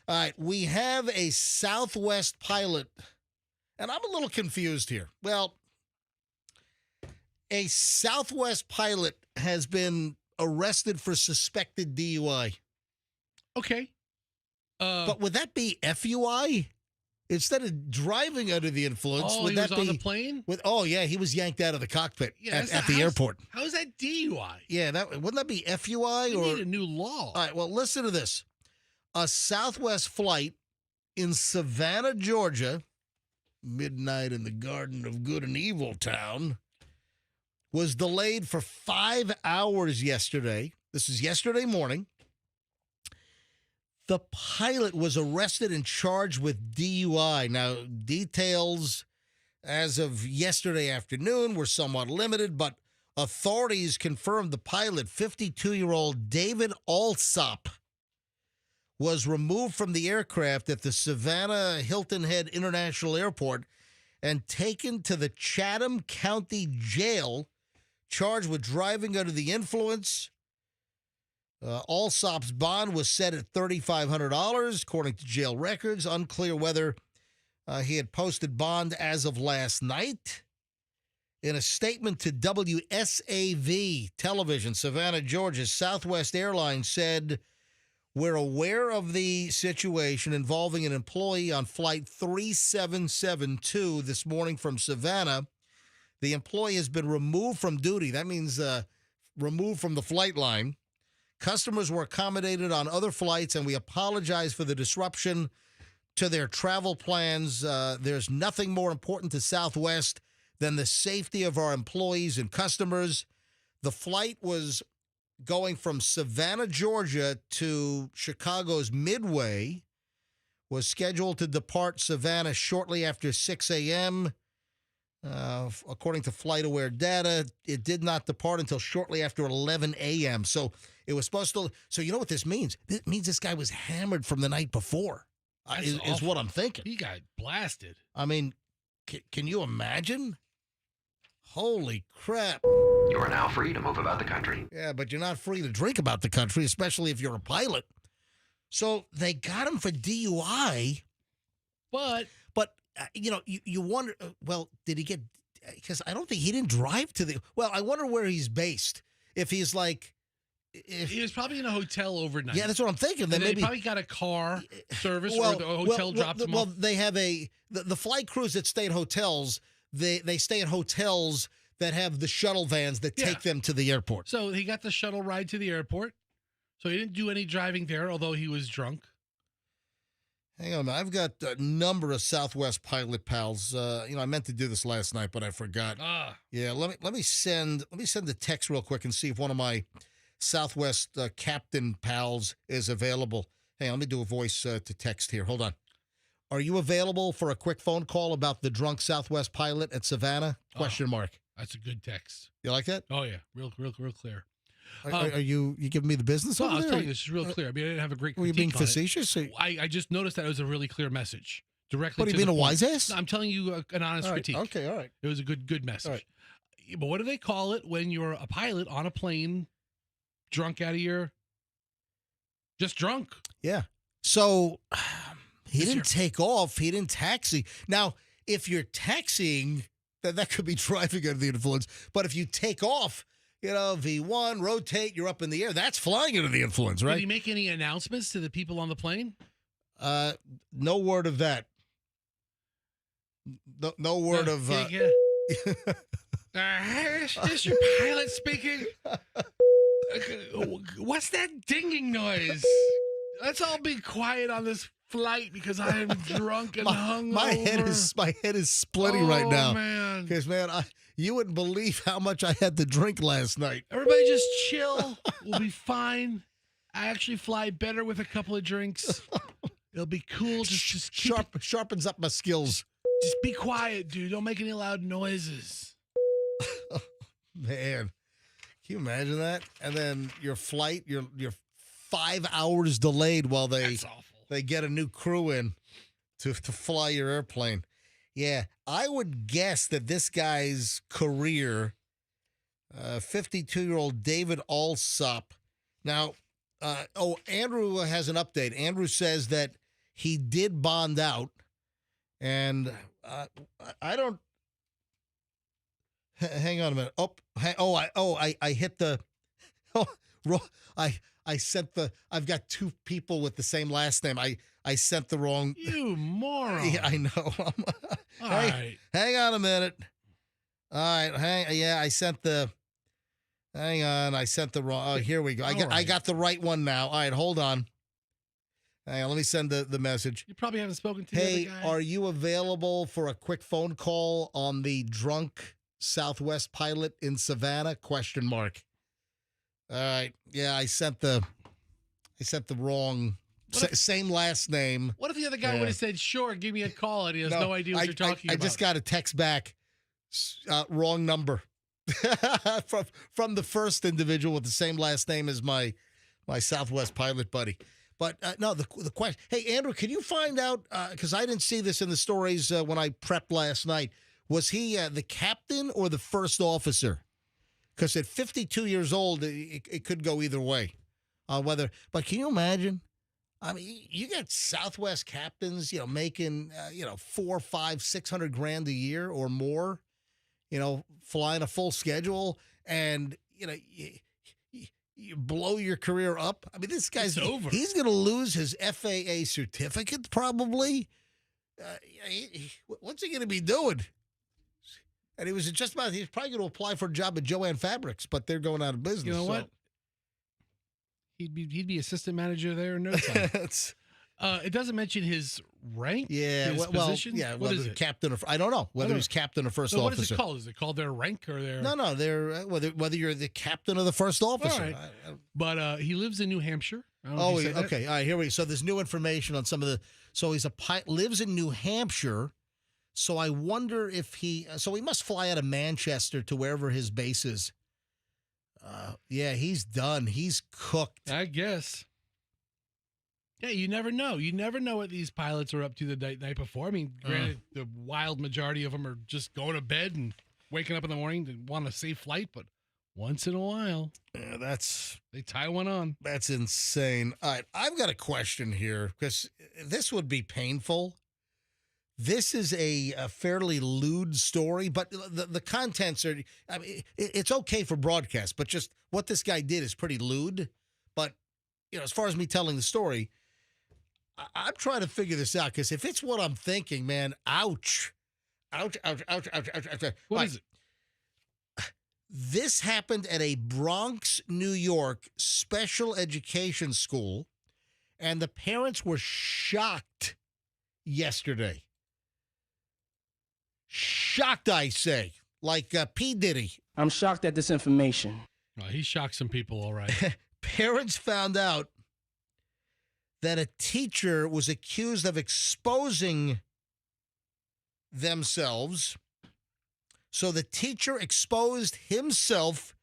All right, we have a Southwest pilot, and I'm a little confused here. Well, a Southwest pilot has been arrested for suspected DUI. Okay. But would that be FUI? Instead of driving under the influence, would he that was be on the plane? He was yanked out of the cockpit at the how's- airport. How is that DUI? Yeah, wouldn't that be FUI? We need a new law. All right, well, listen to this. A Southwest flight in Savannah, Georgia, midnight in the Garden of Good and Evil town, was delayed for 5 hours yesterday. This is yesterday morning. The pilot was arrested and charged with DUI. Now, details as of yesterday afternoon were somewhat limited, but authorities confirmed the pilot, 52-year-old David Alsop, was removed from the aircraft at the Savannah Hilton Head International Airport and taken to the Chatham County Jail, charged with driving under the influence. Alsop's bond was set at $3,500, according to jail records. Unclear whether he had posted bond as of last night. In a statement to WSAV television, Savannah, Georgia, Southwest Airlines said, "We're aware of the situation involving an employee on Flight 3772 this morning from Savannah. The employee has been removed from duty." That means removed from the flight line. "Customers were accommodated on other flights, and we apologize for the disruption to their travel plans. There's nothing more important to Southwest than the safety of our employees and customers." The flight was going from Savannah, Georgia to Chicago's Midway, was scheduled to depart Savannah shortly after 6 a.m. According to FlightAware data, it did not depart until shortly after 11 a.m. So it was supposed to. So you know what this means? This means this guy was hammered from the night before, is what I'm thinking. He got blasted. I mean, can you imagine? Holy crap. You are now free to move about the country. Yeah, but you're not free to drink about the country, especially if you're a pilot. So they got him for DUI. But you wonder, well, did he get, because I don't think he didn't drive to I wonder where he's based. If he's like, he was probably in a hotel overnight. Yeah, that's what I'm thinking. Then maybe they probably got a car service or the hotel dropped him off. Well, they have the flight crews that stay at hotels. They stay at hotels that have the shuttle vans that take them to the airport. So he got the shuttle ride to the airport. So he didn't do any driving there, although he was drunk. Hang on, I've got a number of Southwest pilot pals. I meant to do this last night, but I forgot. Yeah, let me send the text real quick and see if one of my Southwest captain pals is available. Hey, let me do a voice to text here. Hold on. Are you available for a quick phone call about the drunk Southwest pilot at Savannah? Question mark. That's a good text. You like that? Oh yeah, real clear. Are you giving me the business? No, over I'll there? tell you, this is real clear. I mean, I didn't have a great. Were you being critique on it. facetious? I just noticed that it was a really clear message directly. What, are you to being the a point. wise ass? No, I'm telling you an honest All right, critique. okay, all right. It was a good message. All right. But what do they call it when you're a pilot on a plane, drunk out of your, just drunk? Yeah. So he didn't take off. He didn't taxi. Now, if you're taxiing, then that could be driving under the influence. But if you take off, V1, rotate, you're up in the air. That's flying under the influence, right? Did he make any announcements to the people on the plane? No word of that. No word of. Is your pilot speaking? What's that dinging noise? Let's all be quiet on this flight because I am drunk and hungover. My head is splitting right now. Man. Because, man, You wouldn't believe how much I had to drink last night. Everybody just chill. We'll be fine. I actually fly better with a couple of drinks. It'll be cool. Just sharpens up my skills. Just be quiet, dude. Don't make any loud noises. Man, can you imagine that? And then your flight, you're 5 hours delayed while they get a new crew in to fly your airplane. Yeah, I would guess that this guy's career, 52-year-old David Alsop. Now, Andrew has an update. Andrew says that he did bond out, and I don't. Hang on a minute. I hit the. I sent the. I've got two people with the same last name. I sent the wrong. You moron. Yeah, I know. All right. Hang on a minute. All right. I sent the. Hang on. I sent the wrong. Oh, here we go. I got the right one now. All right. Hold on. Hang on. Let me send the message. You probably haven't spoken to the Hey, other guy. are you available for a quick phone call on the drunk Southwest pilot in Savannah? ? All right. Yeah, I sent the wrong. Same last name. What if the other guy would have said, sure, give me a call, and he has no idea what you're talking about? I just got a text back. Wrong number. from the first individual with the same last name as my Southwest pilot buddy. But no, the question. Hey, Andrew, can you find out, because I didn't see this in the stories when I prepped last night, was he the captain or the first officer? Because at 52 years old, it could go either way. But can you imagine? I mean, you got Southwest captains, making, $400,000, $500,000, $600,000 a year or more, flying a full schedule, and, you blow your career up. I mean, this guy's over. He's going to lose his FAA certificate probably. What's he going to be doing? And he was just about, he's probably going to apply for a job at Joann Fabrics, but they're going out of business. You know what? He'd be assistant manager there in no time. It doesn't mention his rank. Yeah, his position. Yeah, what is it? Captain or I don't know whether he's captain or first officer. What is it called? Is it called their rank or their? No, they're whether you're the captain or the first officer. All right. But he lives in New Hampshire. Okay. All right. Here we go. So there's new information on some of the. So he's lives in New Hampshire. So I wonder if he must fly out of Manchester to wherever his base is. Yeah, he's done. He's cooked. I guess. Yeah, you never know. You never know what these pilots are up to the night before. I mean, granted, the wild majority of them are just going to bed and waking up in the morning to want a safe flight, but once in a while, they tie one on. That's insane. All right, I've got a question here because this would be painful. This is a fairly lewd story, but the contents are, I mean, it's okay for broadcast, but just what this guy did is pretty lewd. But, as far as me telling the story, I'm trying to figure this out because if it's what I'm thinking, man, ouch. Ouch, ouch, ouch, ouch, ouch, ouch. What is it? This happened at a Bronx, New York special education school, and the parents were shocked yesterday. Shocked, I say, like P. Diddy. I'm shocked at this information. Oh, he shocked some people, all right. Parents found out that a teacher was accused of exposing themselves. So the teacher exposed himself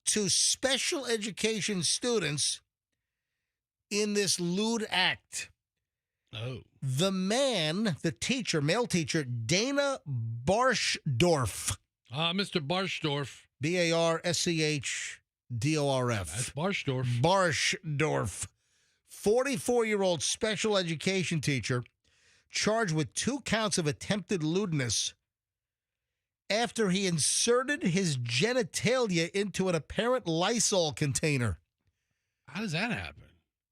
to special education students in this lewd act. Oh. The man, the teacher, male teacher, Dana Barschdorf. Mr. Barschdorf. Barschdorf. That's Barschdorf. Barschdorf. 44-year-old special education teacher charged with 2 counts of attempted lewdness after he inserted his genitalia into an apparent Lysol container. How does that happen?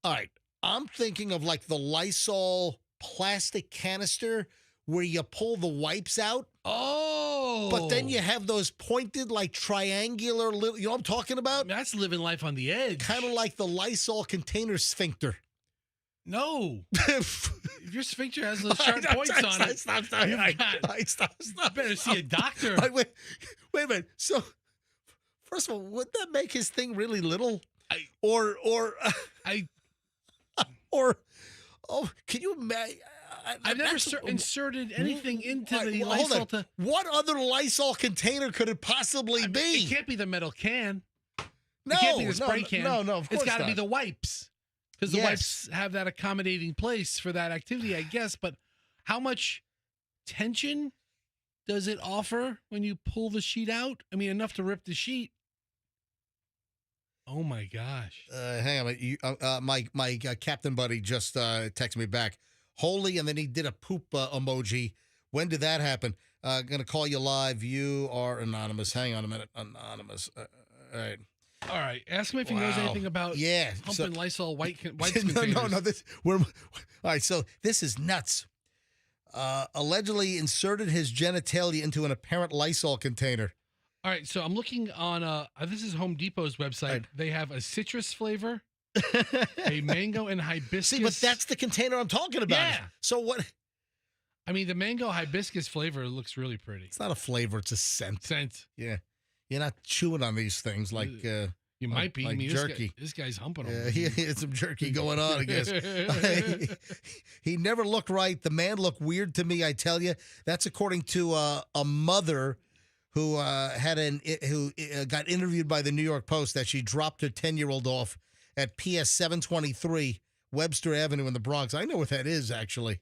All right. I'm thinking of like the Lysol plastic canister where you pull the wipes out. Oh. But then you have those pointed, like triangular little, you know what I'm talking about? That's living life on the edge. Kind of like the Lysol container sphincter. No. If your sphincter has those sharp points on it, Stop. you better see a doctor. Wait a minute. So, first of all, would that make his thing really little? Can you imagine? I've never inserted anything into the Lysol. What other Lysol container could it possibly be? It can't be the metal can. No, it can't be the spray can. No, of course it's got to be not. the wipes, because the wipes have that accommodating place for that activity, I guess. But how much tension does it offer when you pull the sheet out? I mean, enough to rip the sheet. Oh my gosh! Hang on, my captain buddy just texted me back. Holy, and then he did a poop emoji. When did that happen? Gonna call you live. You are anonymous. Hang on a minute, anonymous. All right. Ask him if he knows anything about humping Lysol wipes containers. No. All right. So this is nuts. Allegedly inserted his genitalia into an apparent Lysol container. All right. So I'm looking on. This is Home Depot's website. Right. They have a citrus flavor, a mango and hibiscus. See, but that's the container I'm talking about. Yeah. So what? I mean, the mango hibiscus flavor looks really pretty. It's not a flavor; it's a scent. Scent. Yeah. You're not chewing on these things like you might be. Like I mean, jerky. This guy's humping them. Yeah, he had some jerky going on, I guess. He never looked right. The man looked weird to me, I tell you. That's according to a mother who got interviewed by the New York Post that she dropped her 10-year-old off at PS 723 Webster Avenue in the Bronx. I know what that is, actually.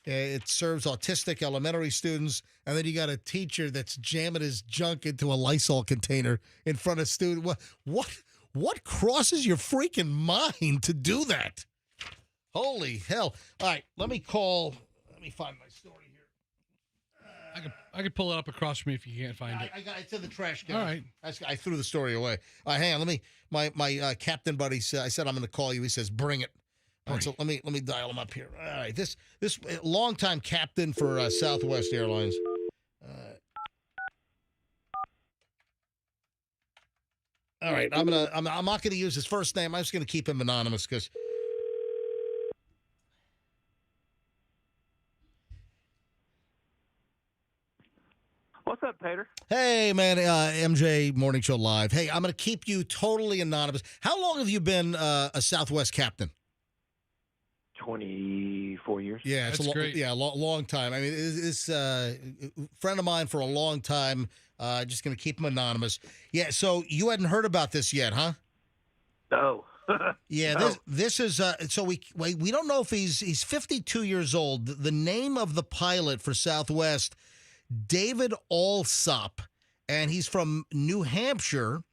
It serves autistic elementary students, and then you got a teacher that's jamming his junk into a Lysol container in front of students. What crosses your freaking mind to do that? Holy hell! All right, let me find my story here. I could pull it up across from me if you can't find it. It's in the trash can. All right, I threw the story away. Hang on, my captain buddy said, I said I'm going to call you. He says bring it. All right, so let me dial him up here. All right, this longtime captain for Southwest Airlines. All right, I'm not gonna use his first name. I'm just gonna keep him anonymous because. What's up, Pater? Hey, man, MJ Morning Show Live. Hey, I'm gonna keep you totally anonymous. How long have you been a Southwest captain? 24 years. Yeah, it's great. Yeah, long time. I mean, this friend of mine for a long time. Just going to keep him anonymous. Yeah, so you hadn't heard about this yet, huh? No. Yeah, No. this is so we don't know if he's 52 years old. The name of the pilot for Southwest, David Alsop, and he's from New Hampshire,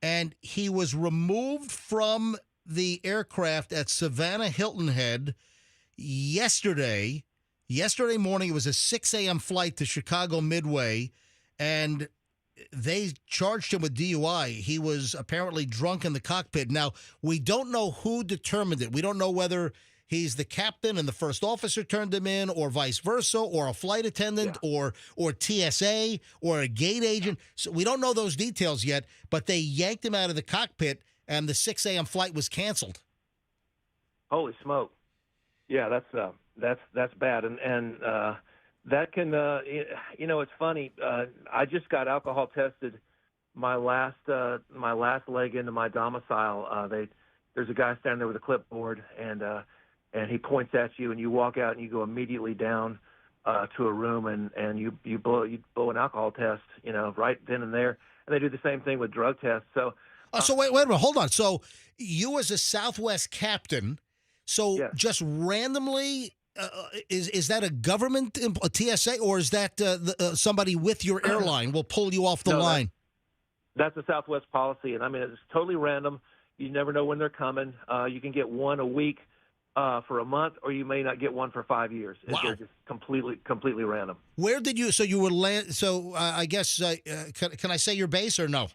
and he was removed from the aircraft at Savannah Hilton Head yesterday morning. It was a 6 a.m. flight to Chicago Midway, and they charged him with DUI. He was apparently drunk in the cockpit. Now, we don't know who determined it. We don't know whether he's the captain and the first officer turned him in, or vice versa, or a flight attendant, or TSA, or a gate agent. So we don't know those details yet, but they yanked him out of the cockpit, and the 6 a.m. flight was canceled. Holy smoke! Yeah, that's bad, and that can it's funny. I just got alcohol tested my last leg into my domicile. There's a guy standing there with a clipboard, and he points at you, and you walk out, and you go immediately down to a room, and you blow an alcohol test, right then and there. And they do the same thing with drug tests. So. So wait a minute, hold on. So you as a Southwest captain, just randomly, is that a government, a TSA, or is that somebody with your airline will pull you off the line? That's a Southwest policy, and I mean it's totally random. You never know when they're coming. You can get one a week for a month, or you may not get one for 5 years. Wow. It's just completely random. Where did you? So you would land. So I guess can I say your base or no?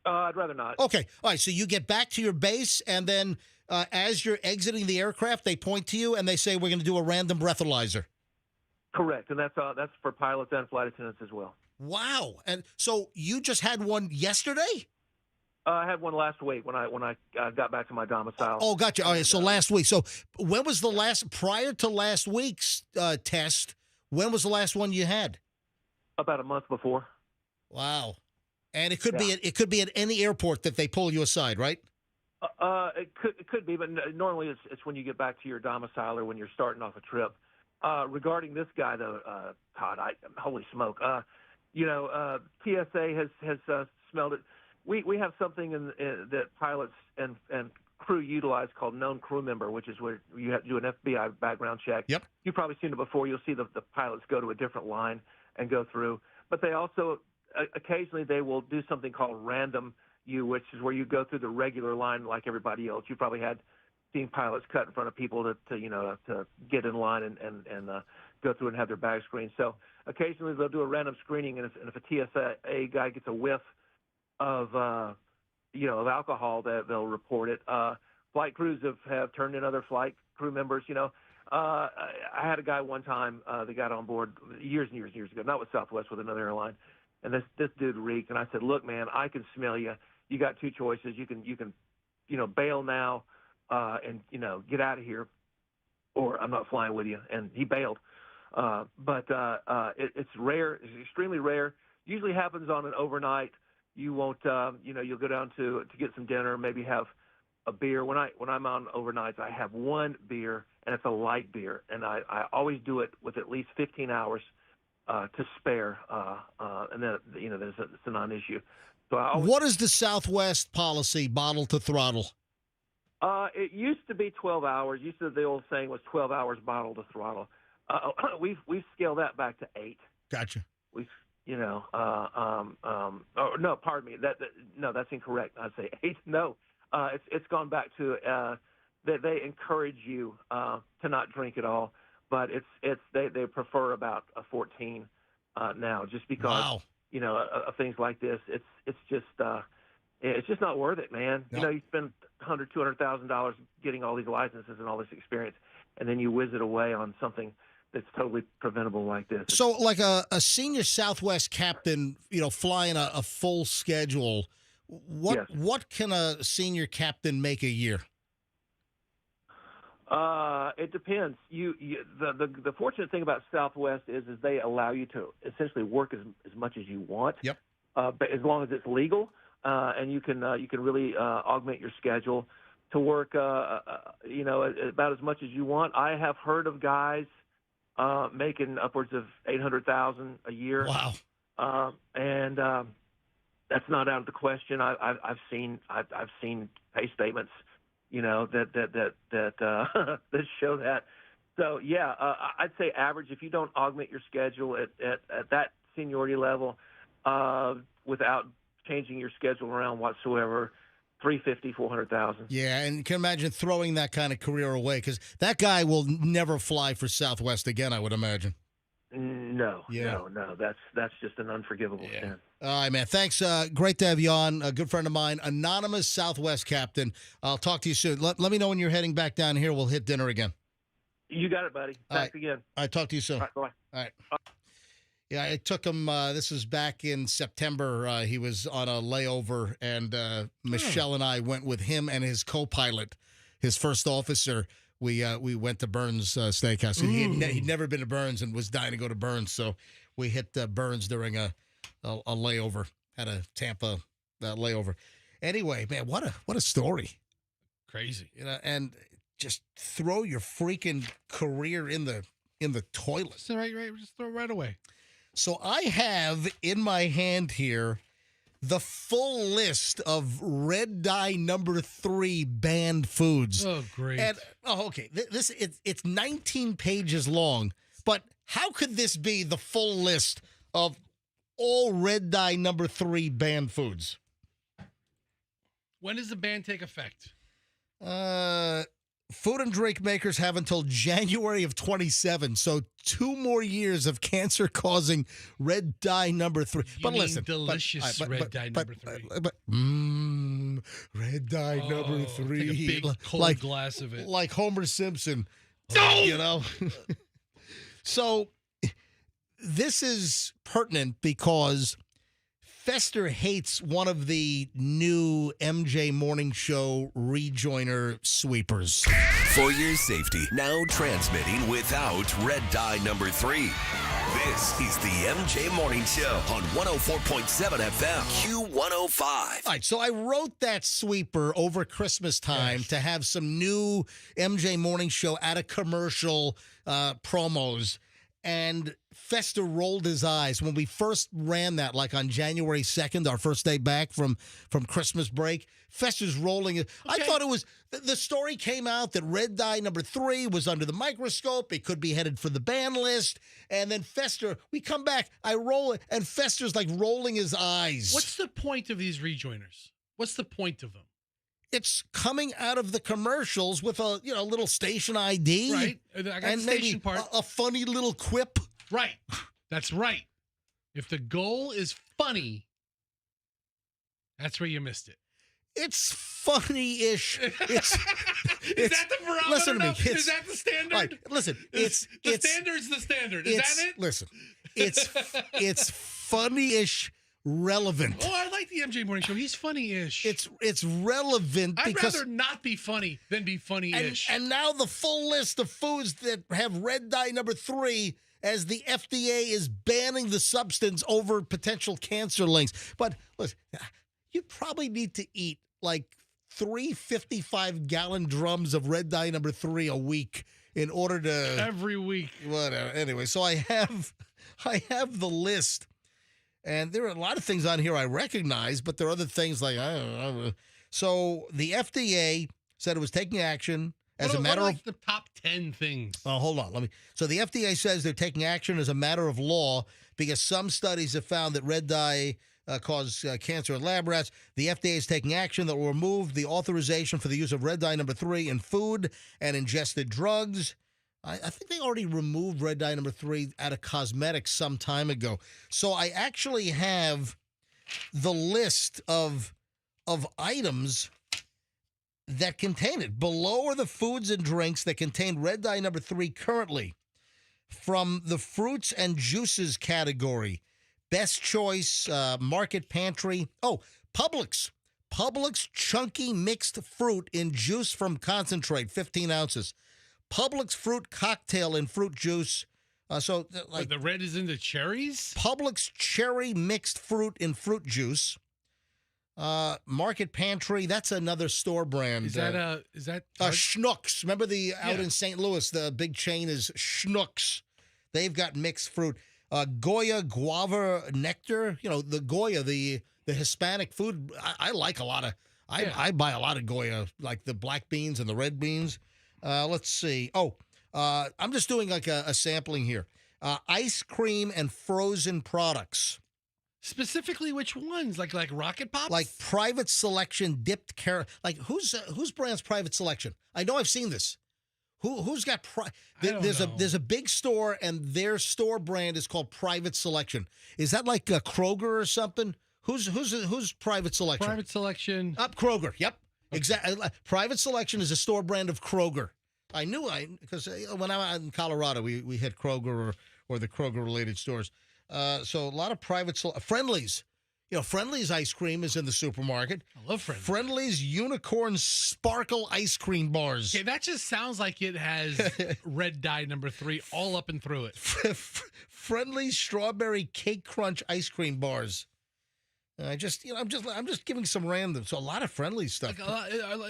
I'd rather not. Okay. All right. So you get back to your base, and then as you're exiting the aircraft, they point to you and they say, we're going to do a random breathalyzer. Correct. And that's for pilots and flight attendants as well. Wow. And so you just had one yesterday? I had one last week when I got back to my domicile. Oh, gotcha. All right. So last week. So when was prior to last week's test, when was the last one you had? About a month before. Wow. And it could be at any airport that they pull you aside, right? It could be, but normally it's when you get back to your domicile or when you're starting off a trip. Regarding this guy, though, Todd, holy smoke! TSA has smelled it. We have something that pilots and crew utilize called known crew member, which is where you have to do an FBI background check. Yep. You've probably seen it before. You'll see the pilots go to a different line and go through. But they also occasionally they will do something called random you, which is where you go through the regular line like everybody else. You probably had seen pilots cut in front of people to get in line and go through and have their bags screened. So occasionally they'll do a random screening, and if a TSA guy gets a whiff of alcohol, that they'll report it. Flight crews have turned in other flight crew members. I had a guy one time that got on board years and years ago, not with Southwest, with another airline, and this dude reeked. And I said, "Look, man, I can smell you. You got two choices. You can bail now and get out of here, or I'm not flying with you." And he bailed. But it's rare. It's extremely rare. Usually happens on an overnight. You won't, you'll go down to get some dinner, maybe have a beer. When I'm on overnights, I have one beer, and it's a light beer, and I always do it with at least 15 hours to spare, and then it's a non-issue. So what is the Southwest policy, bottle to throttle? It used to be 12 hours. The old saying was 12 hours bottle to throttle. We've scaled that back to 8. Gotcha. No, pardon me. That's incorrect. I'd say 8. No, it's gone back to that they encourage you to not drink at all, but they prefer about a 14 now, just because of things like this. It's just not worth it, man. No. You spend $200,000 getting all these licenses and all this experience, and then you whiz it away on something that's totally preventable like this. So like a senior Southwest captain, flying a full schedule, what can a senior captain make a year? It depends. The fortunate thing about Southwest is they allow you to essentially work as much as you want. Yep. But as long as it's legal, and you can really augment your schedule to work about as much as you want. I have heard of guys making upwards of $800,000 a year. Wow. And that's not out of the question. I've seen pay statements, that show that. So yeah, I'd say average, if you don't augment your schedule at that seniority level, without changing your schedule around whatsoever, $350,000, $400,000. Yeah, and you can imagine throwing that kind of career away, because that guy will never fly for Southwest again, I would imagine. No, that's just an unforgivable sin. All right, man. Thanks. Great to have you on. A good friend of mine, anonymous Southwest captain. I'll talk to you soon. Let me know when you're heading back down here. We'll hit dinner again. You got it, buddy. Thanks again. All right, talk to you soon. All right, bye. All right. Yeah, I took him, this was back in September. He was on a layover, and Michelle and I went with him and his co-pilot, his first officer. We went to Burns Steakhouse. He'd never been to Burns and was dying to go to Burns, so we hit Burns during a layover, had a Tampa layover. Anyway, man, what a story. Crazy. And just throw your freaking career in the toilet. So right, just throw it right away. So I have in my hand here the full list of red dye number 3 banned foods. Oh, great. And okay, it's 19 pages long, but how could this be the full list of all red dye number 3 banned foods? When does the ban take effect? Food and drink makers have until January of 27, so 2 more years of cancer-causing red dye number 3. But listen, delicious red dye number 3. Red dye number 3. Take a big cold glass of it, like Homer Simpson. So this is pertinent because Fester hates one of the new MJ Morning Show rejoiner sweepers. For your safety, now transmitting without red dye number 3. This is the MJ Morning Show on 104.7 FM, Q105. All right, so I wrote that sweeper over Christmas time to have some new MJ Morning Show at a commercial promos. And Fester rolled his eyes when we first ran that, like on January 2nd, our first day back from Christmas break. Fester's rolling it. I thought it was, the story came out that red dye number 3 was under the microscope. It could be headed for the ban list. And then Fester, we come back, I roll it, and Fester's like rolling his eyes. What's the point of these rejoiners? What's the point of them? It's coming out of the commercials with a little station ID. Right. I got the and station maybe part. a funny little quip. Right. That's right. If the goal is funny, that's where you missed it. It's funny-ish. Is that the barometer? Listen to me. Is that the standard? Right, listen, the standard's the standard. Is that it? Listen, it's funny-ish relevant. Oh, I like the MJ Morning Show. He's funny-ish. It's relevant I'd because rather not be funny than be funny-ish. And now the full list of foods that have red dye number 3 as the FDA is banning the substance over potential cancer links. But listen, you probably need to eat like 3 55-gallon drums of red dye number 3 a week in order to every week. Whatever. Anyway, so I have the list. And there are a lot of things on here I recognize, but there are other things like, I don't know. So the FDA said it was taking action as a matter of the top 10 things. Oh, hold on. So the FDA says they're taking action as a matter of law because some studies have found that red dye cause cancer in lab rats. The FDA is taking action that will remove the authorization for the use of red dye number 3 in food and ingested drugs. I think they already removed red dye number 3 out of cosmetics some time ago. So I actually have the list of items that contain it. Below are the foods and drinks that contain red dye number 3 currently. From the fruits and juices category, Best Choice, Market Pantry. Oh, Publix. Publix chunky mixed fruit in juice from concentrate, 15 ounces. Publix fruit cocktail in fruit juice. Like the red is in the cherries? Publix cherry mixed fruit in fruit juice. Market Pantry, that's another store brand. Is that Schnucks? Remember out in St. Louis, the big chain is Schnucks. They've got mixed fruit. Goya guava nectar. You know, the Goya, the Hispanic food. I like a lot of. I buy a lot of Goya, like the black beans and the red beans. Let's see. I'm just doing like a sampling here. Ice cream and frozen products. Specifically, which ones? Like Rocket Pops? Like Private Selection dipped carrot. Like whose brand's Private Selection? I know I've seen this. Who's got there's a big store and their store brand is called Private Selection. Is that like Kroger or something? Who's Private Selection? Private Selection. Kroger. Yep. Okay. Exactly. Private Selection is a store brand of Kroger. I knew because when I'm out in Colorado, we hit Kroger or the Kroger related stores. So a lot of Friendly's. You know, Friendly's ice cream is in the supermarket. I love Friendly's. Friendly's Unicorn Sparkle ice cream bars. Okay, that just sounds like it has red dye number 3 all up and through it. Friendly's Strawberry Cake Crunch ice cream bars. I'm just giving some random. So a lot of Friendly's stuff.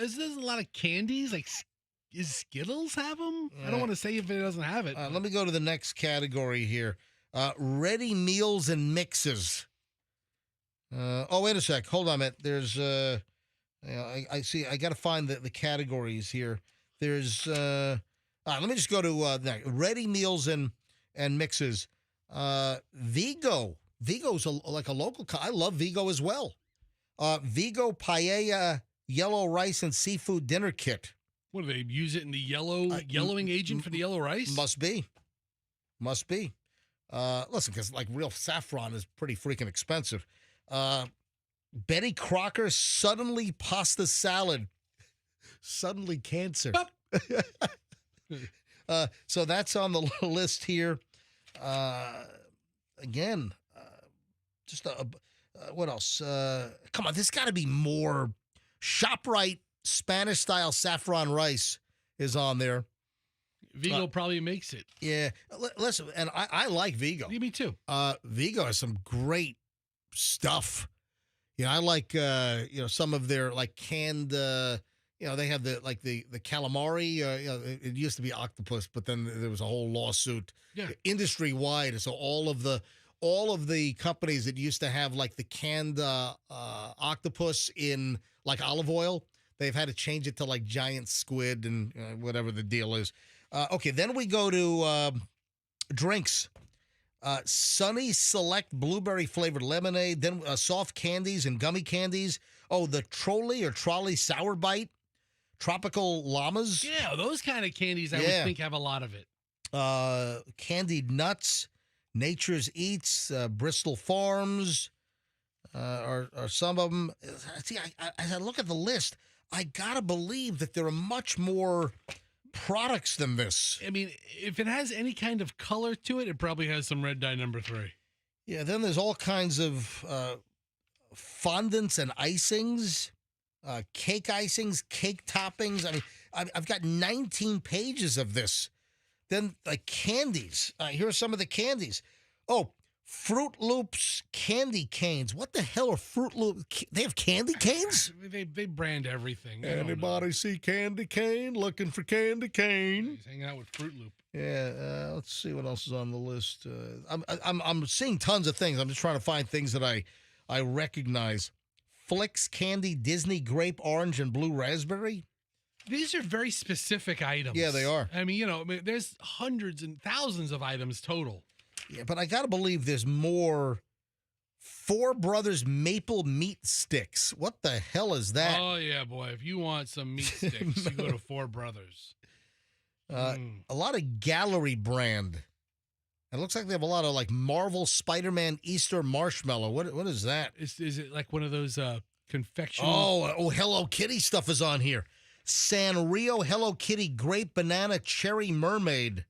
Is there a lot of candies? Like, is Skittles have them? I don't want to say if it doesn't have it. Let me go to the next category here. Ready meals and mixes. Wait a sec. Hold on a minute. There's, I see. I got to find the categories here. There's, let me just go to ready meals and mixes. Vigo. Vigo's like a local. I love Vigo as well. Vigo paella yellow rice and seafood dinner kit. What do they use it in the yellowing agent for the yellow rice? Must be. Listen, because like real saffron is pretty freaking expensive. Betty Crocker suddenly pasta salad. Suddenly cancer. So that's on the list here. Again, just what else? Come on, there's got to be more. ShopRite Spanish style saffron rice is on there. Vigo probably makes it. Yeah. Listen, and I like Vigo. Me too. Vigo has some great stuff. I like some of their like canned. They have the calamari. It used to be octopus, but then there was a whole lawsuit industry wide. So all of the companies that used to have like the canned octopus in like olive oil, they've had to change it to like giant squid and whatever the deal is. Okay, then we go to drinks. Sunny Select blueberry flavored lemonade, then soft candies and gummy candies. Oh, the trolley sour bite, tropical llamas. Yeah, those kind of candies I would think have a lot of it. Candied nuts, Nature's Eats, Bristol Farms are some of them. See, as I look at the list, I gotta believe that there are much more products than this. I mean, if it has any kind of color to it, it probably has some red dye number 3. Yeah, then there's all kinds of fondants and icings, cake icings, cake toppings. I mean, I've got 19 pages of this. Then like candies. Here are some of the candies. Oh, Fruit Loops candy canes. What the hell are Fruit Loops? They have candy canes? They brand everything. Anybody see candy cane? Looking for candy cane? He's hanging out with Fruit Loop. Yeah. Let's see what else is on the list. I'm seeing tons of things. I'm just trying to find things that I recognize. Flicks candy, Disney grape, orange, and blue raspberry. These are very specific items. Yeah, they are. I mean, there's hundreds and thousands of items total. Yeah, but I got to believe there's more. Four Brothers maple meat sticks. What the hell is that? Oh, yeah, boy. If you want some meat sticks, you go to Four Brothers. A lot of Gallery brand. It looks like they have a lot of like Marvel Spider-Man Easter marshmallow. What is that? Is it like one of those confection? Oh, Hello Kitty stuff is on here. Sanrio Hello Kitty grape banana cherry mermaid.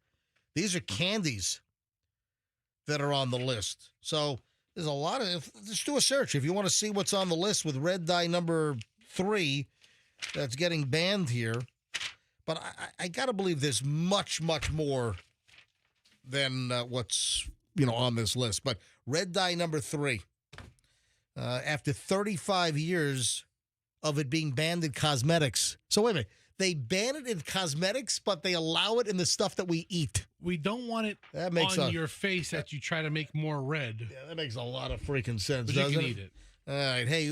These are candies that are on the list. So there's a lot of, just do a search if you want to see what's on the list with red dye number 3 that's getting banned here. But I got to believe there's much, much more than what's, on this list. But red dye number 3, after 35 years of it being banned in cosmetics. So wait a minute. They ban it in cosmetics, but they allow it in the stuff that we eat. We don't want it on your face that you try to make more red. Yeah, that makes a lot of freaking sense, but doesn't you can eat it. All right. Hey,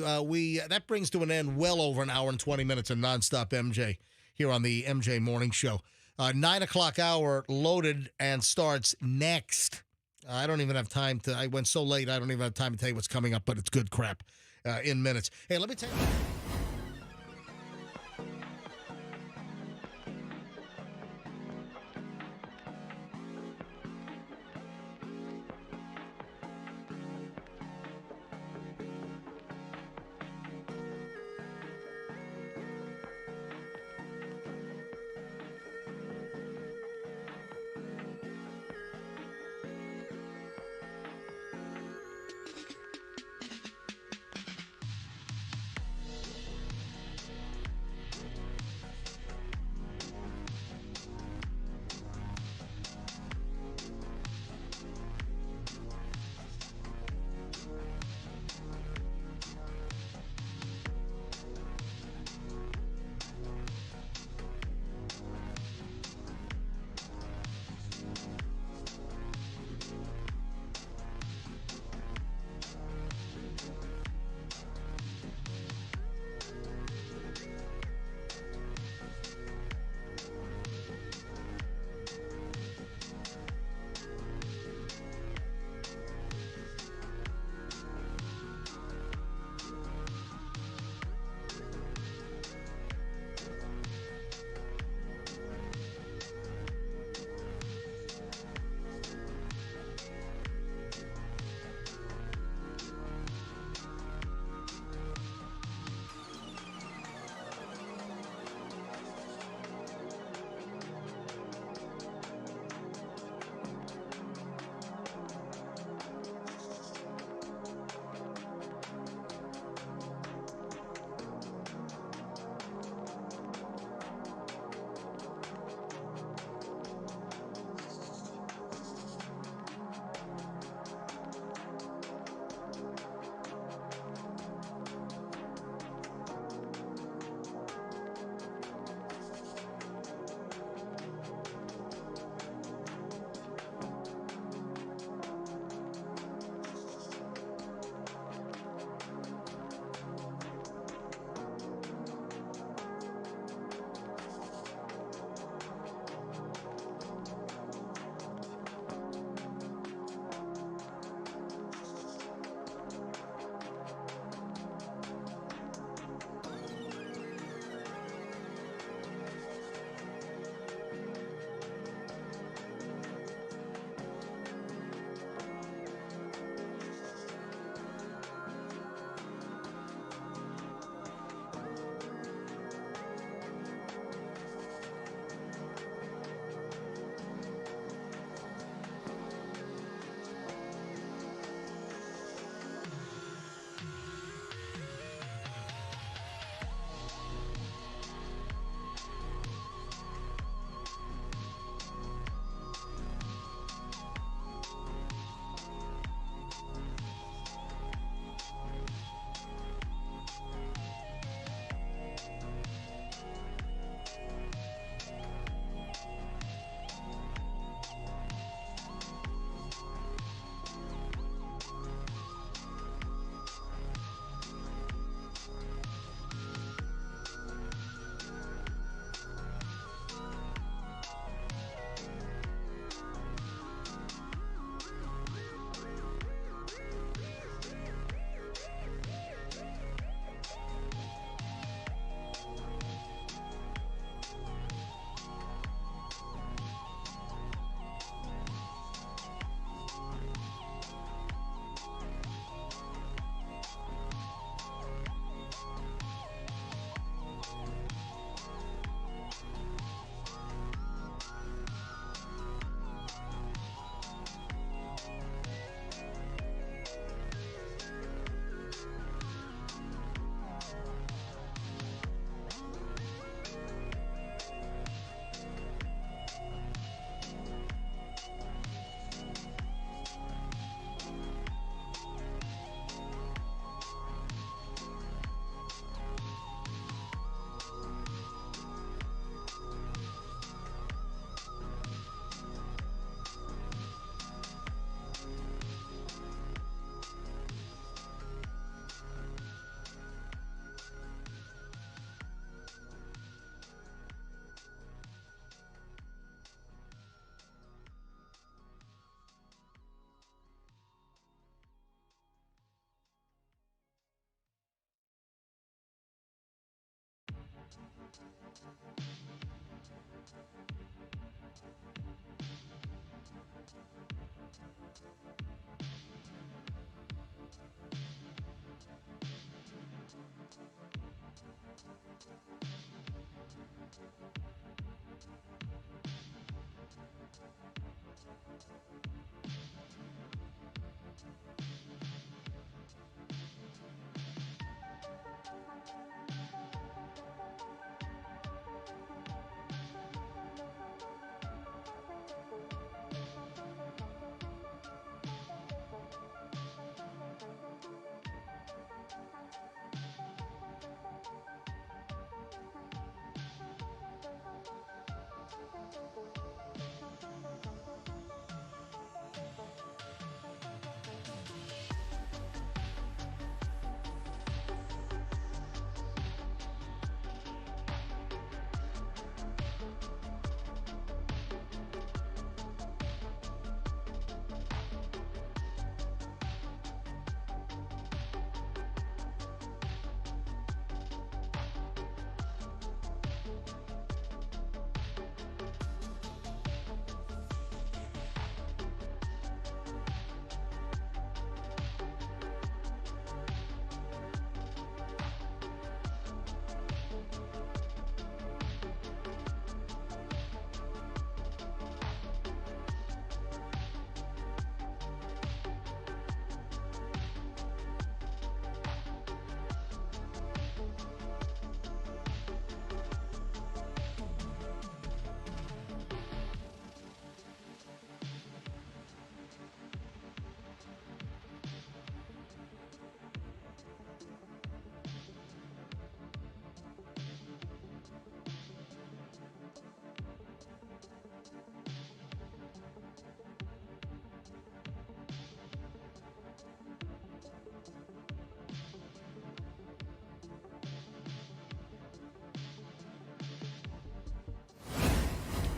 that brings to an end well over an hour and 20 minutes of nonstop MJ here on the MJ Morning Show. 9 o'clock hour loaded and starts next. I don't even have time to, I went so late, I don't even have time to tell you what's coming up, but it's good crap in minutes. Hey, let me tell you.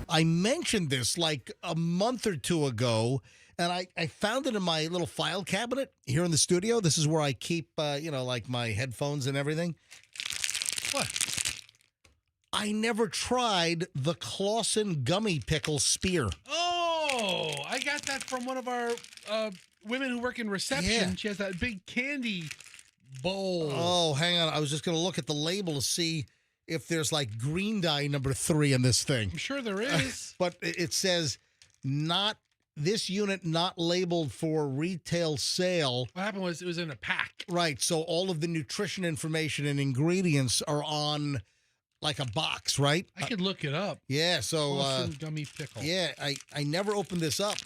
I mentioned this like a month or two ago, and I found it in my little file cabinet here in the studio. This is where I keep, like my headphones and everything. What? I never tried the Clausen gummy pickle spear. Oh, I got that from one of our women who work in reception. Yeah. She has that big candy bowl. Oh, hang on. I was just going to look at the label to see if there's like green dye number 3 in this thing. I'm sure there is. But it says this unit not labeled for retail sale. What happened was it was in a pack. Right. So all of the nutrition information and ingredients are on like a box, right? I could look it up. Yeah. So gummy pickle. Yeah. I never opened this up.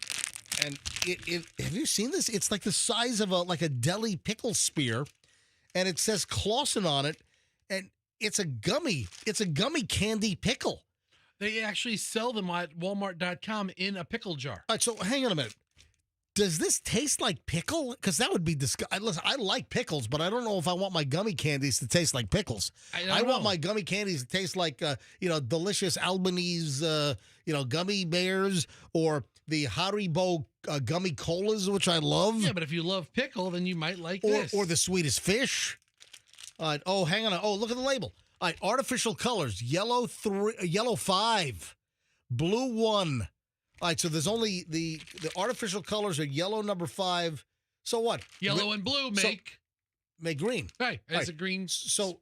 And it have you seen this? It's like the size of a deli pickle spear. And it says Clausen on it. And it's a gummy candy pickle. They actually sell them at Walmart.com in a pickle jar. All right, so hang on a minute. Does this taste like pickle? Because that would be disgusting. Listen, I like pickles, but I don't know if I want my gummy candies to taste like pickles. I want my gummy candies to taste like, delicious Albanese, gummy bears or the Haribo gummy colas, which I love. Yeah, but if you love pickle, then you might like this. Or the sweetest fish. Oh, hang on. Oh, look at the label. All right, artificial colors, yellow 5, blue 1. All right, so there's only the artificial colors are yellow number 5. So what? Yellow and blue make green. Right, it's a green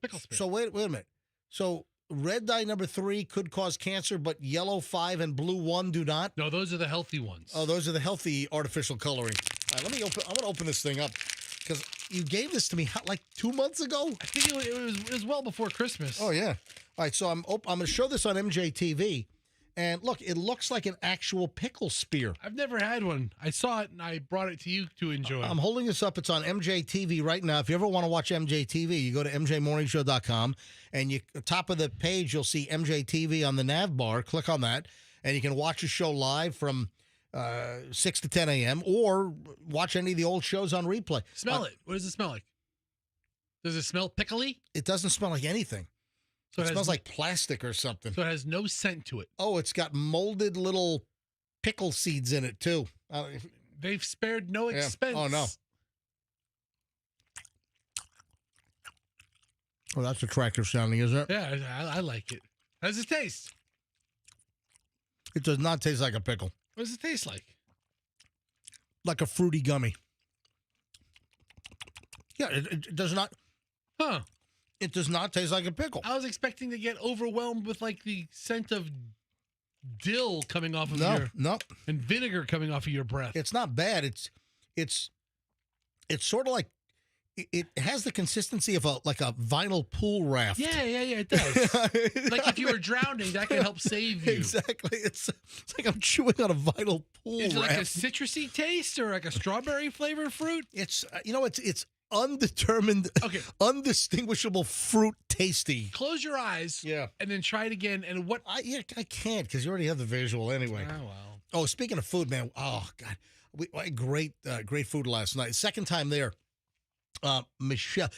pickle spear. So wait a minute. So red dye number 3 could cause cancer, but yellow 5 and blue 1 do not? No, those are the healthy ones. Oh, those are the healthy artificial coloring. All right, I'm going to open this thing up. Because you gave this to me like 2 months ago. I think it was well before Christmas. Oh yeah. All right, so I'm going to show this on MJTV, and look, it looks like an actual pickle spear. I've never had one. I saw it and I brought it to you to enjoy. I'm holding this up. It's on MJTV right now. If you ever want to watch MJTV, you go to mjmorningshow.com, and top of the page you'll see MJTV on the nav bar. Click on that, and you can watch a show live from 6 to 10 a.m. or watch any of the old shows on replay. Smell it. What does it smell like? Does it smell pickly? It doesn't smell like anything. So it smells like plastic or something. So it has no scent to it. Oh, it's got molded little pickle seeds in it, too. They've spared no expense. Oh, no. Well, that's attractive sounding, isn't it? Yeah, I like it. How does it taste? It does not taste like a pickle. What does it taste like? like a fruity gummy. Yeah, it does not. Huh. It does not taste like a pickle. I was expecting to get overwhelmed with like the scent of dill coming off of No. and vinegar coming off of your breath. It's not bad. It's sort of like it has the consistency of a vinyl pool raft. Yeah, it does. Like if you were drowning, that could help save you. Exactly. It's like I'm chewing on a vinyl pool Is it raft. like a citrusy taste or like a strawberry flavored fruit? It's it's undetermined, undistinguishable fruit tasty. Close your eyes, and then try it again. And what? I can't because you already have the visual anyway. Oh wow. Oh, speaking of food, man. Oh God, we had great food last night. Second time there. Michelle,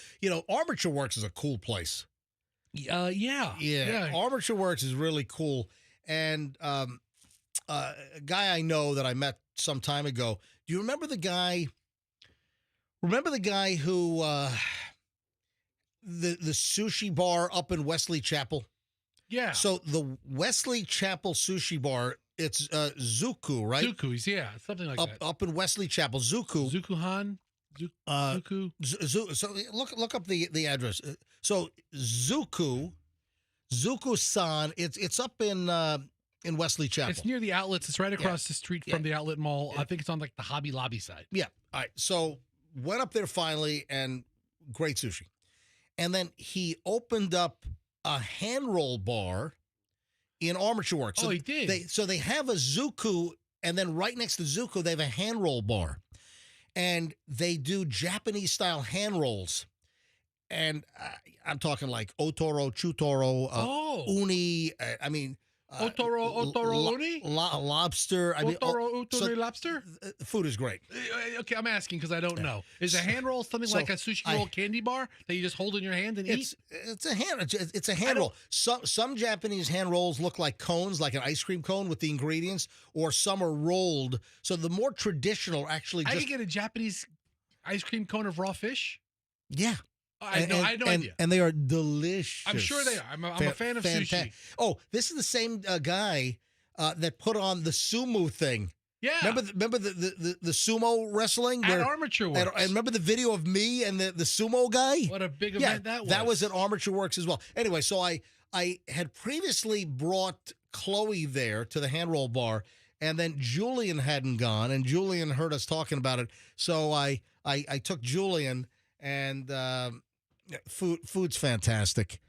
Armature Works is a cool place. Yeah. Armature Works is really cool. And a guy I know that I met some time ago. Do you remember the guy? Remember the guy who the sushi bar up in Wesley Chapel? Yeah. So the Wesley Chapel sushi bar, it's Zuku, right? Zuku's, yeah, something like that. Up in Wesley Chapel, Zuku. Zukuhan. Zuku. So look up the address. So Zuku-san. It's up in Wesley Chapel. It's near the outlets. It's right across the street from the outlet mall. I think it's on like the Hobby Lobby side. Yeah. All right. So went up there finally, and great sushi. And then he opened up a hand roll bar in Armature Works. So he did. They have a Zuku, and then right next to Zuku, they have a hand roll bar. And they do Japanese-style hand rolls. And I'm talking like Otoro, Chutoro, Uni, Otoro Uni? Lobster. Otoro lobster? The food is great. Okay, I'm asking because I don't know. Is a hand roll something like a sushi roll candy bar that you just hold in your hand and eat? It's a hand roll. Some Japanese hand rolls look like cones, like an ice cream cone with the ingredients, or some are rolled. So the more traditional actually I could get a Japanese ice cream cone of raw fish. Yeah. I had no idea. And they are delicious. I'm sure they are. I'm a fan of sushi. Oh, this is the same guy that put on the sumo thing. Yeah. Remember the sumo wrestling? At Armature Works. And remember the video of me and the sumo guy? What a big event that was. That was at Armature Works as well. Anyway, so I had previously brought Chloe there to the hand roll bar, and then Julian hadn't gone, and Julian heard us talking about it. So I took Julian, and food's fantastic.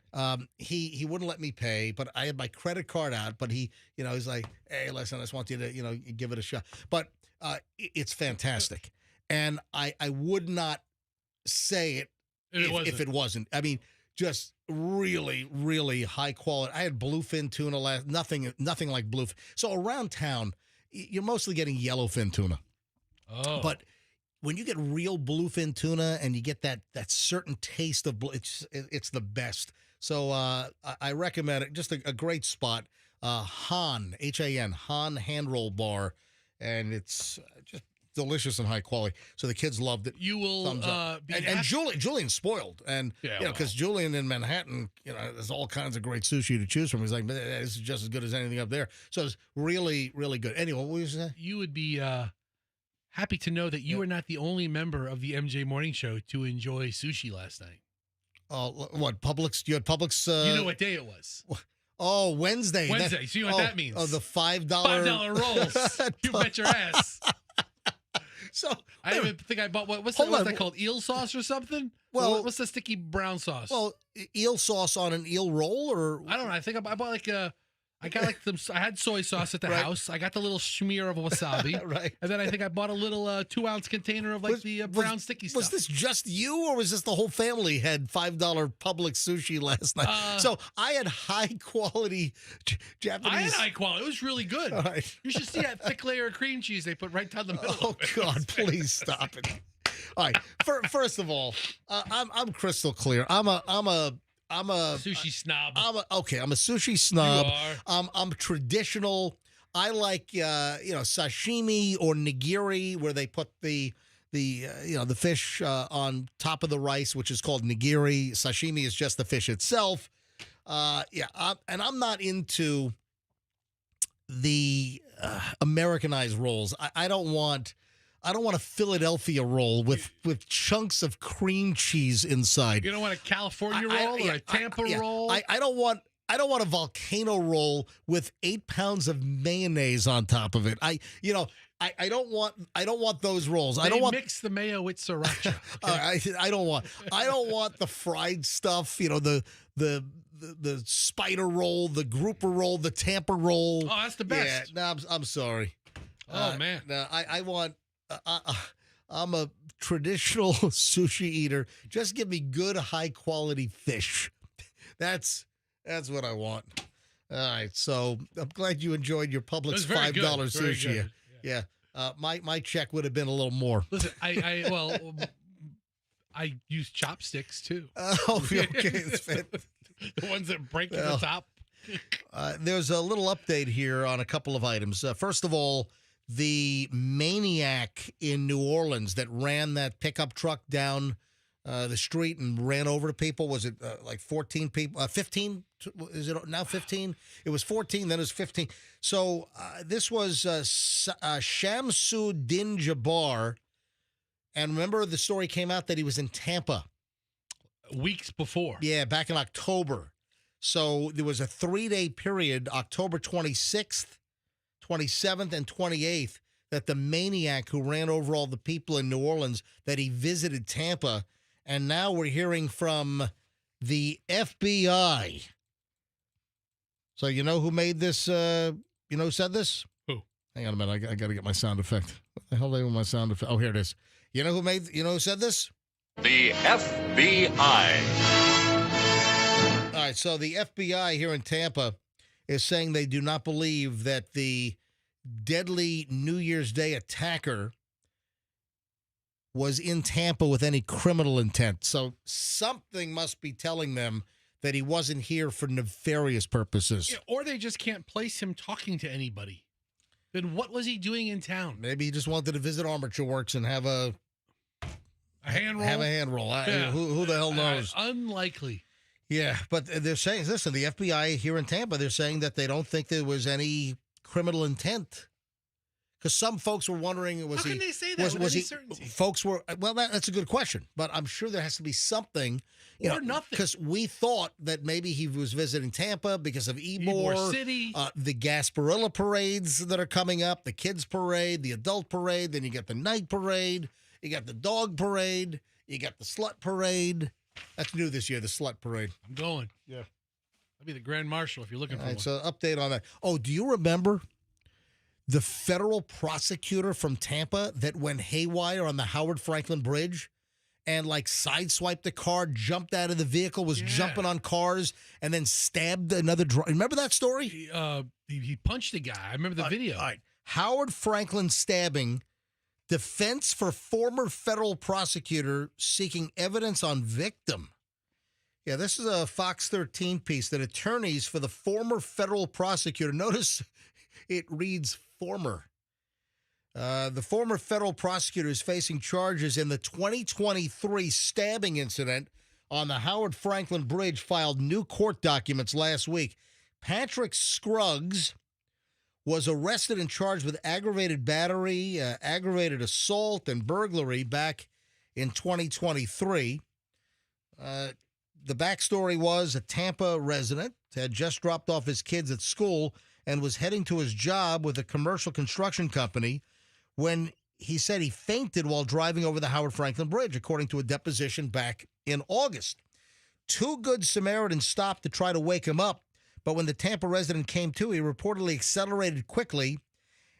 He wouldn't let me pay, but I had my credit card out. But he's like, hey, listen, I just want you to give it a shot. But it's fantastic, and I would not say it if it wasn't. I mean, just really, really high quality. I had bluefin tuna last. Nothing like bluefin. So around town, you're mostly getting yellowfin tuna. Oh, but when you get real bluefin tuna and you get that certain taste of it's the best. So I recommend it. Just a great spot. Han, H-A-N, Han Hand Roll Bar, and it's just delicious and high quality. So the kids loved it. You will Thumbs up. And Julian's spoiled, and because Julian in Manhattan, there's all kinds of great sushi to choose from. He's like, this is just as good as anything up there. So it's really, really good. Anyway, what was that? You would be happy to know that you are not the only member of the MJ Morning Show to enjoy sushi last night. What, Publix? You had Publix? You know what day it was. Oh, Wednesday. Wednesday. So you know what that means. Oh, the $5 rolls. You bet your ass. So I don't even think I bought what's that called? Eel sauce or something? Well, what's the sticky brown sauce? Well, eel sauce on an eel roll, or I don't know. I think I bought I had soy sauce at the house. I got the little smear of wasabi. Right. And then I think I bought a little 2-ounce container of the brown sticky stuff. Was this just you, or was this the whole family had $5 Publix sushi last night? So I had high quality Japanese. I had high quality. It was really good. All right. You should see that thick layer of cream cheese they put right down the middle. Oh God, please stop it. All right. First of all, I'm crystal clear. I'm a sushi snob. I'm a sushi snob. You are. I'm traditional. I like sashimi or nigiri, where they put the fish on top of the rice, which is called nigiri. Sashimi is just the fish itself. And I'm not into the Americanized rolls. I don't want a Philadelphia roll with chunks of cream cheese inside. You don't want a California roll or a Tampa roll? I don't want a volcano roll with 8 pounds of mayonnaise on top of it. I don't want those rolls. I don't want mix the mayo with sriracha. Okay? I don't want the fried stuff. The spider roll, the grouper roll, the Tampa roll. Oh, that's the best. Yeah, no, I'm sorry. Oh man, no, I want. I'm a traditional sushi eater. Just give me good, high quality fish. That's what I want. All right, so I'm glad you enjoyed your Publix $5 sushi. Yeah. My check would have been a little more. Listen, I use chopsticks too. Oh, okay. The ones that break at the top. There's a little update here on a couple of items. First of all, the maniac in New Orleans that ran that pickup truck down the street and ran over to people. Was it like 14 people? 15? Is it now 15? It was 14, then it was 15. So this was Shamsuddin Jabbar. And remember, the story came out that he was in Tampa. Weeks before. Yeah, back in October. So there was a 3-day period, October 26th, 27th, and 28th, that the maniac who ran over all the people in New Orleans, that he visited Tampa. And now we're hearing from the FBI. So you know who made this, who said this? Who? Hang on a minute, I got to get my sound effect. What the hell is my sound effect? Oh, here it is. You know who said this? The FBI. All right, so the FBI here in Tampa is saying they do not believe that the deadly New Year's Day attacker was in Tampa with any criminal intent. So something must be telling them that he wasn't here for nefarious purposes. Yeah, or they just can't place him talking to anybody. Then what was he doing in town? Maybe he just wanted to visit Armature Works and have a hand roll. Have a hand roll. Yeah. Who the hell knows? Unlikely. Yeah, but they're saying, listen, the FBI here in Tampa, they're saying that they don't think there was any criminal intent. Because some folks were wondering, How can they say that with any certainty? Folks were, well, that's a good question. But I'm sure there has to be something. Or nothing. Because we thought that maybe he was visiting Tampa because of Ybor City. The Gasparilla parades that are coming up, the kids parade, the adult parade, then you get the night parade, you got the dog parade, you got the slut parade. That's new this year, the slut parade. I'm going. Yeah. I'll be the Grand Marshal if you're looking for one. So update on that. Oh, do you remember the federal prosecutor from Tampa that went haywire on the Howard Franklin Bridge and sideswiped the car, jumped out of the vehicle, was jumping on cars, and then stabbed another driver? Remember that story? He punched a guy. I remember the video. All right. Howard Franklin stabbing, defense for former federal prosecutor seeking evidence on victim. Yeah, this is a Fox 13 piece that attorneys for the former federal prosecutor, notice it reads former. The former federal prosecutor is facing charges in the 2023 stabbing incident on the Howard Franklin Bridge, filed new court documents last week. Patrick Scruggs was arrested and charged with aggravated battery, aggravated assault, and burglary back in 2023. The backstory was a Tampa resident had just dropped off his kids at school and was heading to his job with a commercial construction company when he said he fainted while driving over the Howard Franklin Bridge, according to a deposition back in August. 2 Good Samaritans stopped to try to wake him up, but when the Tampa resident came to, he reportedly accelerated quickly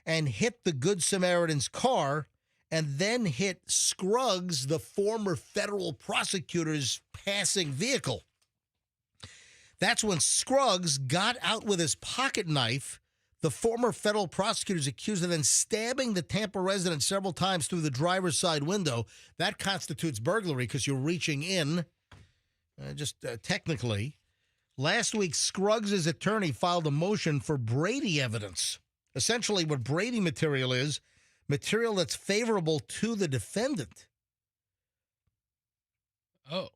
and hit the Good Samaritan's car and then hit Scruggs, the former federal prosecutor's passing vehicle. That's when Scruggs got out with his pocket knife. The former federal prosecutor is accused of then stabbing the Tampa resident several times through the driver's side window. That constitutes burglary because you're reaching in, technically. Last week, Scruggs' attorney filed a motion for Brady evidence. Essentially, what Brady material is, material that's favorable to the defendant. Oh.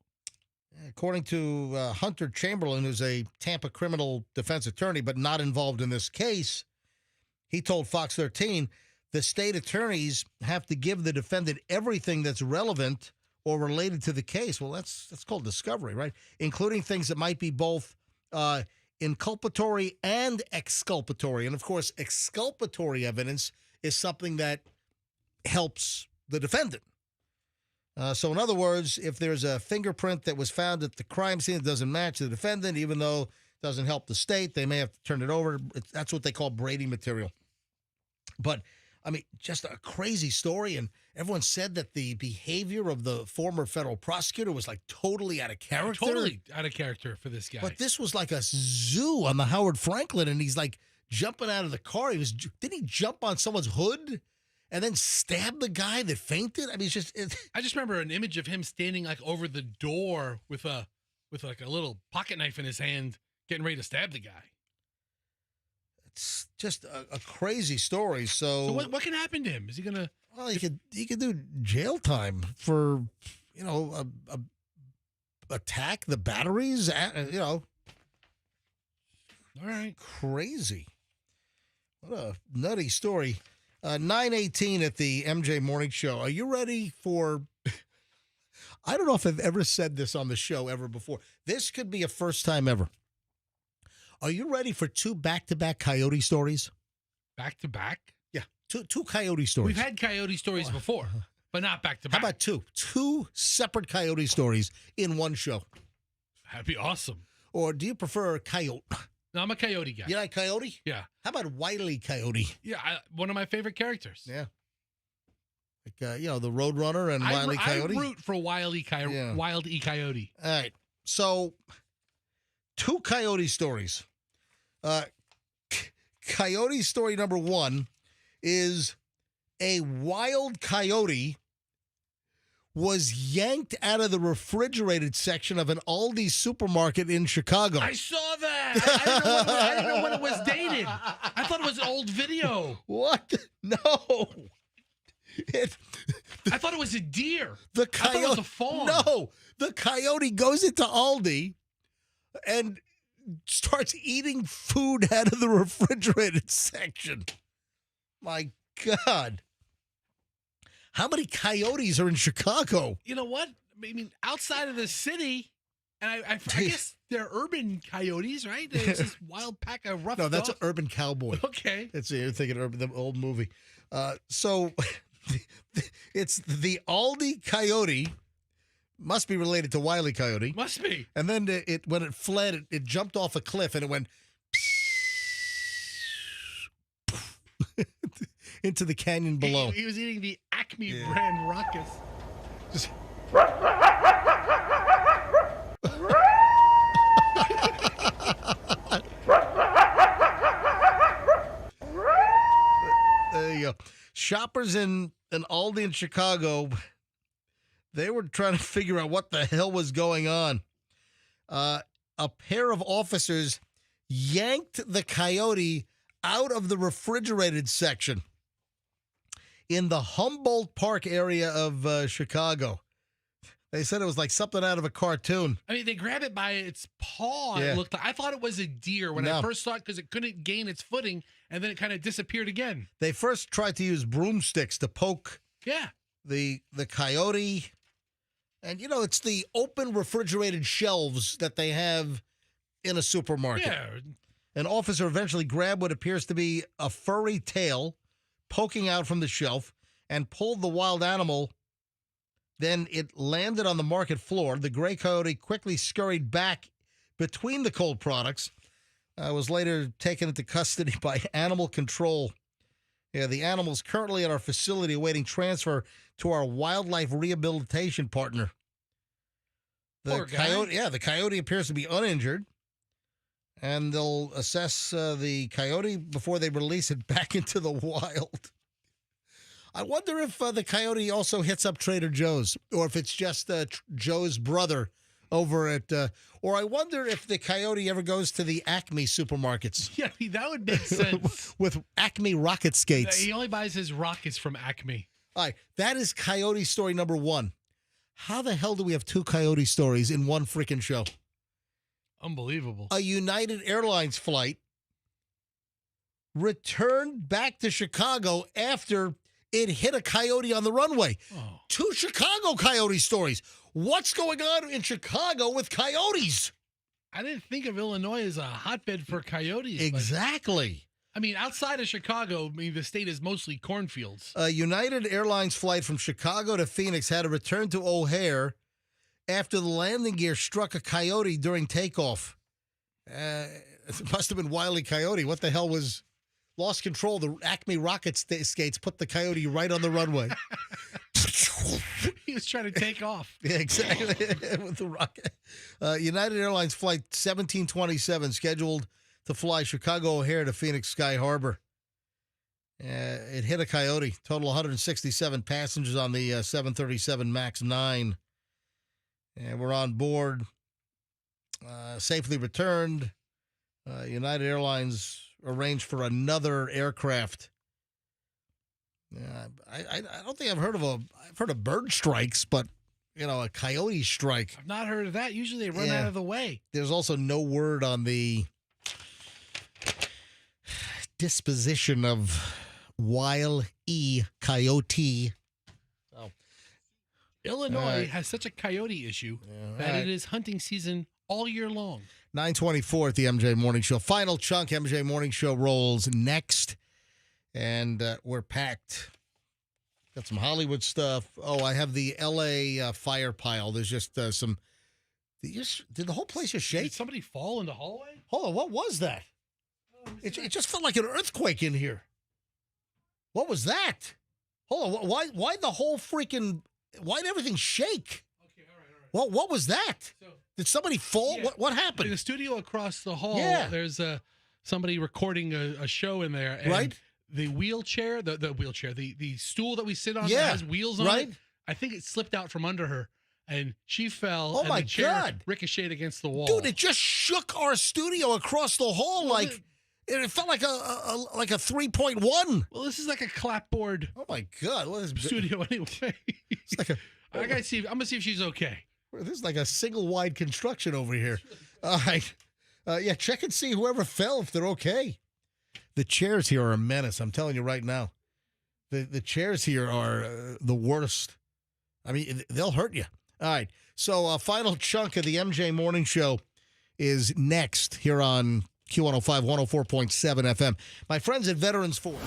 According to Hunter Chamberlain, who's a Tampa criminal defense attorney but not involved in this case, he told Fox 13 the state attorneys have to give the defendant everything that's relevant or related to the case. Well, that's called discovery, right? Including things that might be both inculpatory and exculpatory. And, of course, exculpatory evidence is something that helps the defendant. So, in other words, if there's a fingerprint that was found at the crime scene that doesn't match the defendant, even though it doesn't help the state, they may have to turn it over. That's what they call Brady material. But, I mean, just a crazy story. And everyone said that the behavior of the former federal prosecutor was like totally out of character. Totally out of character for this guy. But this was like a zoo on the Howard Franklin, and he's like jumping out of the car. Didn't he jump on someone's hood and then stab the guy that fainted? I mean, I just remember an image of him standing like over the door with like a little pocket knife in his hand, getting ready to stab the guy. It's just a crazy story. So what can happen to him? Is he gonna? Well, he could do jail time for attack the batteries. All right, crazy. What a nutty story. 9:18 at the MJ Morning Show. Are you ready for? I don't know if I've ever said this on the show ever before. This could be a first time ever. Are you ready for 2 back-to-back Coyote stories? Back-to-back? Yeah, two Coyote stories. We've had Coyote stories before, but not back-to-back. How about two? 2 separate Coyote stories in one show. That'd be awesome. Or do you prefer Coyote? No, I'm a Coyote guy. You like Coyote? Yeah. How about Wile E. Coyote? Yeah, one of my favorite characters. Yeah. Like, the Roadrunner and Wile E. Coyote? I root for Wile E. Coyote. All right. So, 2 Coyote stories. Coyote story number 1 is a wild coyote was yanked out of the refrigerated section of an Aldi supermarket in Chicago. I saw that. I didn't know when it was dated. I thought it was an old video. What? No. I thought it was a deer. I thought it was a fawn. No. The coyote goes into Aldi and starts eating food out of the refrigerated section. My God. How many coyotes are in Chicago? You know what? I mean, outside of the city, and I guess they're urban coyotes, right? It's this wild pack of rough. No, that's an urban cowboy. Okay. You're thinking of the old movie. So it's the Aldi Coyote. Must be related to Wile E. Coyote. Must be. And then when it fled, it jumped off a cliff and it went into the canyon below. He was eating the Acme brand Ruckus. Just... There you go. Shoppers in an Aldi in Chicago, they were trying to figure out what the hell was going on. A pair of officers yanked the coyote out of the refrigerated section in the Humboldt Park area of Chicago. They said it was like something out of a cartoon. I mean, they grabbed it by its paw. Yeah. It looked like, I thought it was a deer when I first saw it because it couldn't gain its footing, and then it kind of disappeared again. They first tried to use broomsticks to poke the coyote. And, it's the open refrigerated shelves that they have in a supermarket. Yeah. An officer eventually grabbed what appears to be a furry tail poking out from the shelf and pulled the wild animal. Then it landed on the market floor. The gray coyote quickly scurried back between the cold products. Was later taken into custody by animal control. Yeah, the animal's currently at our facility awaiting transfer to our wildlife rehabilitation partner. Poor guy. The coyote appears to be uninjured. And they'll assess the coyote before they release it back into the wild. I wonder if the coyote also hits up Trader Joe's, or if it's just Joe's brother over at, or I wonder if the coyote ever goes to the Acme supermarkets. Yeah, that would make sense. With Acme rocket skates. He only buys his rockets from Acme. All right, that is coyote story number 1. How the hell do we have 2 coyote stories in one freaking show? Unbelievable. A United Airlines flight returned back to Chicago after it hit a coyote on the runway. Oh. 2 Chicago coyote stories. What's going on in Chicago with coyotes? I didn't think of Illinois as a hotbed for coyotes. Exactly. I mean, outside of Chicago, the state is mostly cornfields. A United Airlines flight from Chicago to Phoenix had to return to O'Hare after the landing gear struck a coyote during takeoff. It must have been Wile E. Coyote. What the hell was... Lost control. The Acme rocket skates put the coyote right on the runway. He was trying to take off. Yeah, exactly. With the rocket. United Airlines Flight 1727 scheduled to fly Chicago O'Hare to Phoenix Sky Harbor. It hit a coyote. Total 167 passengers on the 737 MAX 9. And we're on board. Safely returned. United Airlines arranged for another aircraft. I don't think I've heard of bird strikes, but a coyote strike. I've not heard of that. Usually they run out of the way. There's also no word on the disposition of Wile E. Coyote. Oh. Illinois has such a coyote issue that it is hunting season all year long. 9:24 at the MJ Morning Show. Final chunk, MJ Morning Show rolls next. And we're packed. Got some Hollywood stuff. Oh, I have the L.A. fire pile. There's just some... Did the whole place just shake? Did somebody fall in the hallway? Hold on, what was that? It just felt like an earthquake in here. What was that? Hold on, why the whole freaking... Why'd everything shake? Okay, all right. What was that? Did somebody fall? Yeah. What happened? In the studio across the hall, there's somebody recording a show in there. And right? The wheelchair, the stool that we sit on that has wheels on it, I think it slipped out from under her, and she fell. Oh, my the chair God. ricocheted against the wall. Dude, it just shook our studio across the hall it felt like a 3.1. Well, this is like a clapboard. Oh my God! What is studio anyway? It's like I'm gonna see if she's okay. This is like a single wide construction over here. All right, check and see whoever fell if they're okay. The chairs here are a menace. I'm telling you right now. The chairs here are the worst. I mean, they'll hurt you. All right. So, final chunk of the MJ Morning Show is next here on Q105, 104.7 FM. My friends at Veterans Ford.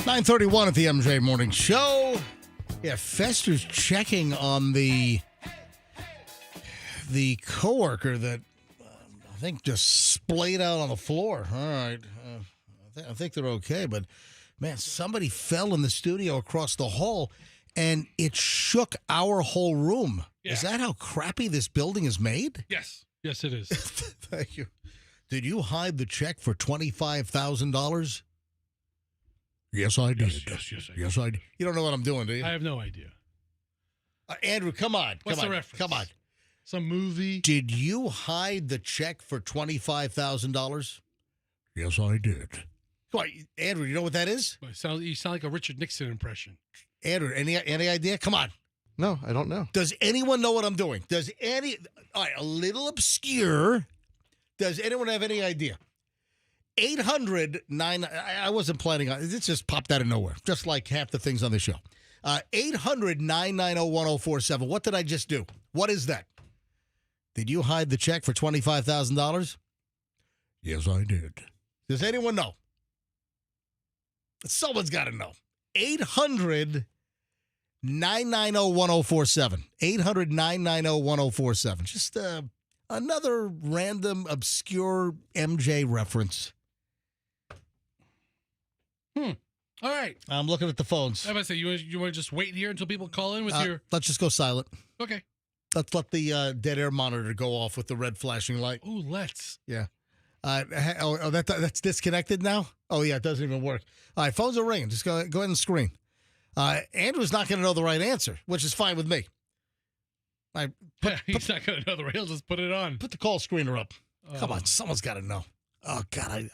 9:31 at the MJ Morning Show. Yeah, Fester's checking on the coworker that I think just splayed out on the floor. All right, I think they're okay, but man, somebody fell in the studio across the hall, and it shook our whole room. Yeah. Is that how crappy this building is made? Yes, it is. Thank you. Did you hide the check for $25,000? Yes, I did. Yes, I did. You don't know what I'm doing, do you? I have no idea. Andrew, come on. What's the reference? Come on. Some movie? Did you hide the check for $25,000? Yes, I did. Come on, Andrew, you know what that is? You sound like a Richard Nixon impression. Andrew, any idea? Come on. No, I don't know. Does anyone know what I'm doing? All right, a little obscure. Does anyone have any idea? 800-9... I wasn't planning on... It just popped out of nowhere, just like half the things on the show. 800-990-1047. What did I just do? What is that? Did you hide the check for $25,000? Yes, I did. Does anyone know? Someone's got to know. 800-990-1047. 800-990-1047. Just another random, obscure MJ reference. All right. I'm looking at the phones. I was about to say, you want to just wait here until people call in with your... Let's just go silent. Okay. Let's let the dead air monitor go off with the red flashing light. Ooh, let's. Yeah. That's disconnected now? Oh, yeah, it doesn't even work. All right, phones are ringing. Just go ahead and screen. Andrew's not going to know the right answer, which is fine with me. He's not going to know the right. He'll just put it on. Put the call screener up. Come on, someone's got to know. Oh, God,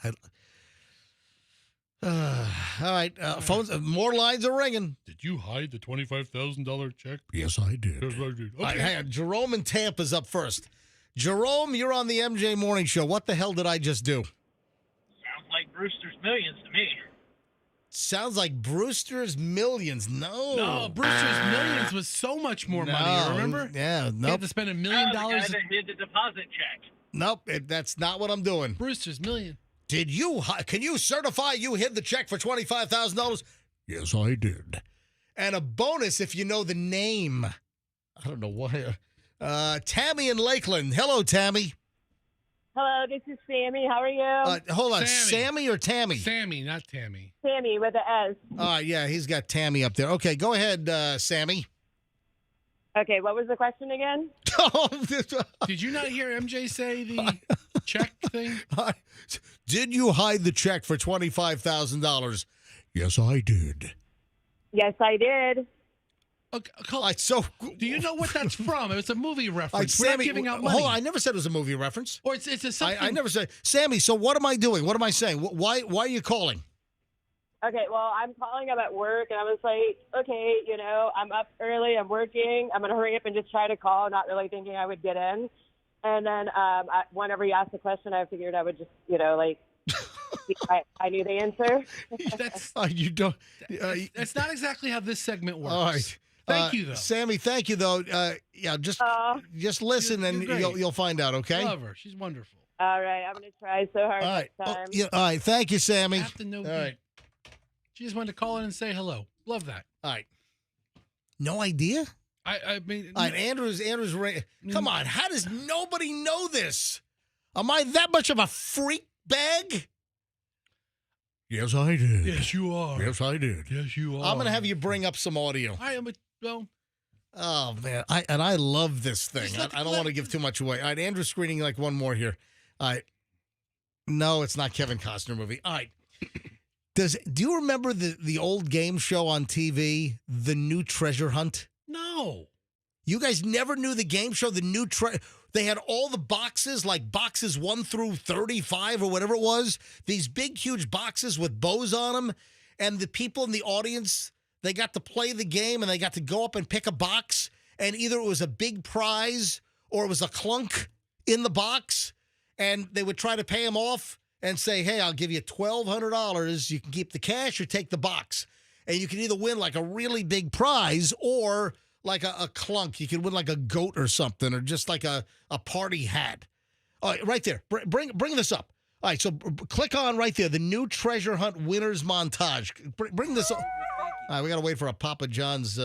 all right, phones. More lines are ringing. Did you hide the $25,000 check? Yes, I did. Yes, I did. Okay. All right, hang on. Jerome in Tampa's up first. Jerome, you're on the MJ Morning Show. What the hell did I just do? Sounds like Brewster's Millions to me. Sounds like Brewster's Millions. No, Brewster's Millions was so much more money. Remember? Yeah, You had to spend $1 million. The guy that did the deposit check. Nope, that's not what I'm doing. Brewster's Million. Can you certify you hid the check for $25,000? Yes, I did. And a bonus if you know the name. I don't know why. Tammy in Lakeland. Hello, Tammy. Hello, this is Sammy. How are you? Hold on, Sammy or Tammy? Sammy, not Tammy. Sammy with an S. Yeah, he's got Tammy up there. Okay, go ahead, Sammy. Okay, what was the question again? Did you not hear MJ say the check thing? Did you hide the check for $25,000? Yes, I did. Yes, I did. Okay, so do you know what that's from? It's a movie reference. We're Sammy, not giving out money. Hold on, I never said it was a movie reference. Or it's a something. I never said. Sammy, so what am I doing? What am I saying? Why are you calling? Okay, well, I'm calling up at work, and I was like, okay, I'm up early, I'm working, I'm going to hurry up and just try to call, not really thinking I would get in. And then whenever you asked the question, I figured I would just, I knew the answer. That's you don't. That's not exactly how this segment works. All right. Thank you, though. Sammy, thank you, though. Yeah, just listen and you'll find out, okay? Love her. She's wonderful. All right, I'm going to try so hard All right. next time. All right. Thank you, Sammy. Have to know. All right. She just wanted to call in and say hello. Love that. All right. No idea? I mean, all right, Andrew's. Come on. How does nobody know this? Am I that much of a freak bag? Yes, I did. Yes, you are. Yes, I did. Yes, you are. I'm going to have you bring up some audio. Well. Oh, man. I love this thing. I don't want to give too much away. All right, Andrew's screening like one more here. All right. No, it's not Kevin Costner movie. All right. Do you remember the old game show on TV, The New Treasure Hunt? No. You guys never knew the game show, The New Treasure? They had all the boxes, like boxes 1 through 35 or whatever it was. These big, huge boxes with bows on them. And the people in the audience, they got to play the game and they got to go up and pick a box. And either it was a big prize or it was a clunk in the box. And they would try to pay them off and say, hey, I'll give you $1,200. You can keep the cash or take the box. And you can either win like a really big prize or like a clunk. You can win like a goat or something or just like a party hat. All right, right there. Bring this up. All right, so click on right there, the New Treasure Hunt winners montage. Bring this up. All right, we got to wait for a Papa John's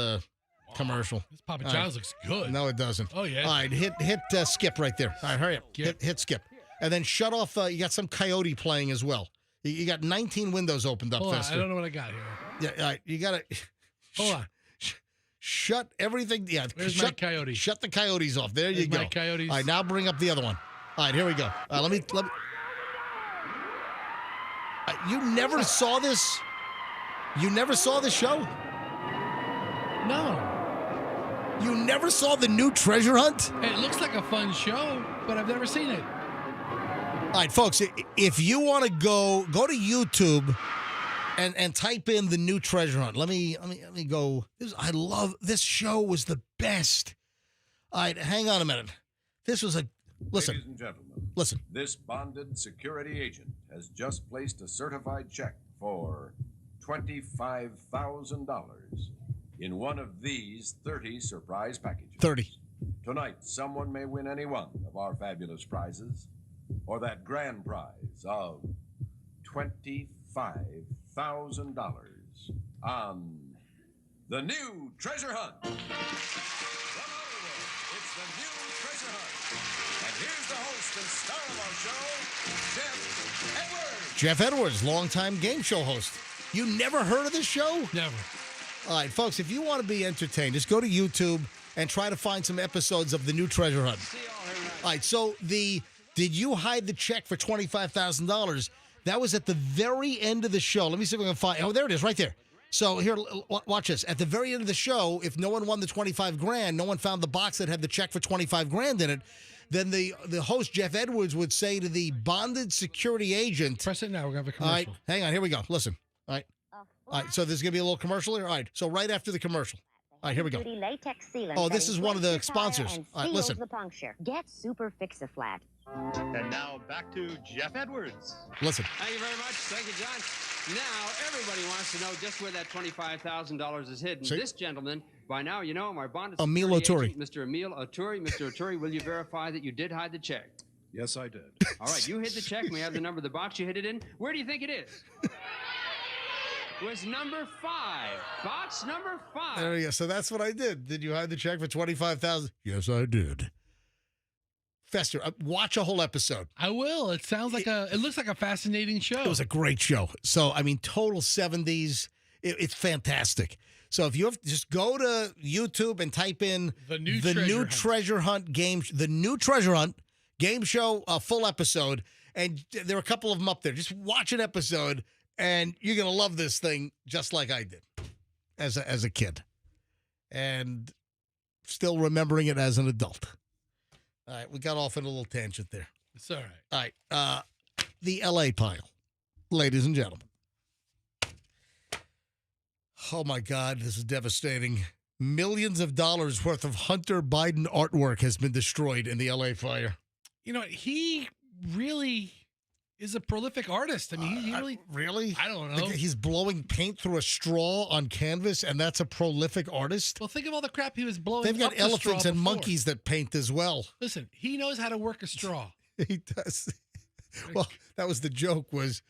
commercial. This Papa John's looks good. No, it doesn't. Oh, yeah. All right, hit skip right there. All right, hurry up. Hit skip. And then shut off. You got some Coyote playing as well. You got 19 windows opened up. Hold on, Fester. I don't know what I got here. Yeah, all right, you got to. Hold on. Shut everything. Yeah, Where's my coyote? Shut the coyotes off. There you Where's go. my coyotes? All right, now bring up the other one. All right, here we go. Let me. You never saw this? You never saw the show? No. You never saw the New Treasure Hunt? Hey, it looks like a fun show, but I've never seen it. All right, folks, if you want to go to YouTube and type in the New Treasure Hunt. Let me go. I love this show. Was the best. All right, hang on a minute. This was listen. Ladies and gentlemen, listen. This bonded security agent has just placed a certified check for $25,000 in one of these 30 surprise packages. 30. Tonight, someone may win any one of our fabulous prizes, or that grand prize of $25,000 on the New Treasure Hunt. It's the New Treasure Hunt. And here's the host and star of our show, Jeff Edwards. Jeff Edwards, longtime game show host. You never heard of this show? Never. All right, folks, if you want to be entertained, just go to YouTube and try to find some episodes of the New Treasure Hunt. All right, so did you hide the check for $25,000? That was at the very end of the show. Let me see if I can find. Oh, there it is, right there. So here, watch this. At the very end of the show, if no one won the $25,000, no one found the box that had the check for $25,000 in it, then the host, Jeff Edwards, would say to the bonded security agent. Press it now. We're going to have a commercial. All right, hang on. Here we go. Listen. All right. All right, so there's going to be a little commercial here. All right, so right after the commercial. All right, here we go. Oh, this is one of the sponsors. All right, listen. The puncture. Get Super Fix-A-Flat. And now back to Jeff Edwards. Listen. Thank you very much. Thank you, John. Now, everybody wants to know just where that $25,000 is hidden. See? This gentleman, by now, you know him, our bonded Emil security Oturi. agent, Mr. Emil Oturi. Mr. Oturi, will you verify that you did hide the check? Yes, I did. All right, you hid the check. We have the number of the box you hid it in. Where do you think it is? It was number 5. Box number 5. There we go. So that's what I did. Did you hide the check for $25,000? Yes, I did. Fester, watch a whole episode. I will. It sounds like it looks like a fascinating show. It was a great show. So, I mean, total 70s. It's fantastic. So if you have just go to YouTube and type in the New Treasure Hunt game, the New Treasure Hunt game show, full episode, and there are a couple of them up there. Just watch an episode, and you're gonna love this thing just like I did as a kid, and still remembering it as an adult. All right, we got off in a little tangent there. It's all right. All right, the L.A. pile, ladies and gentlemen. Oh, my God, this is devastating. Millions of dollars worth of Hunter Biden artwork has been destroyed in the L.A. fire. You know, he really is a prolific artist. I mean, he really, really? I don't know. He's blowing paint through a straw on canvas, and that's a prolific artist? Well, think of all the crap he was blowing. They've got up the straw elephants and before. monkeys that paint as well. Listen, he knows how to work a straw. He does. Well, that was the joke. Was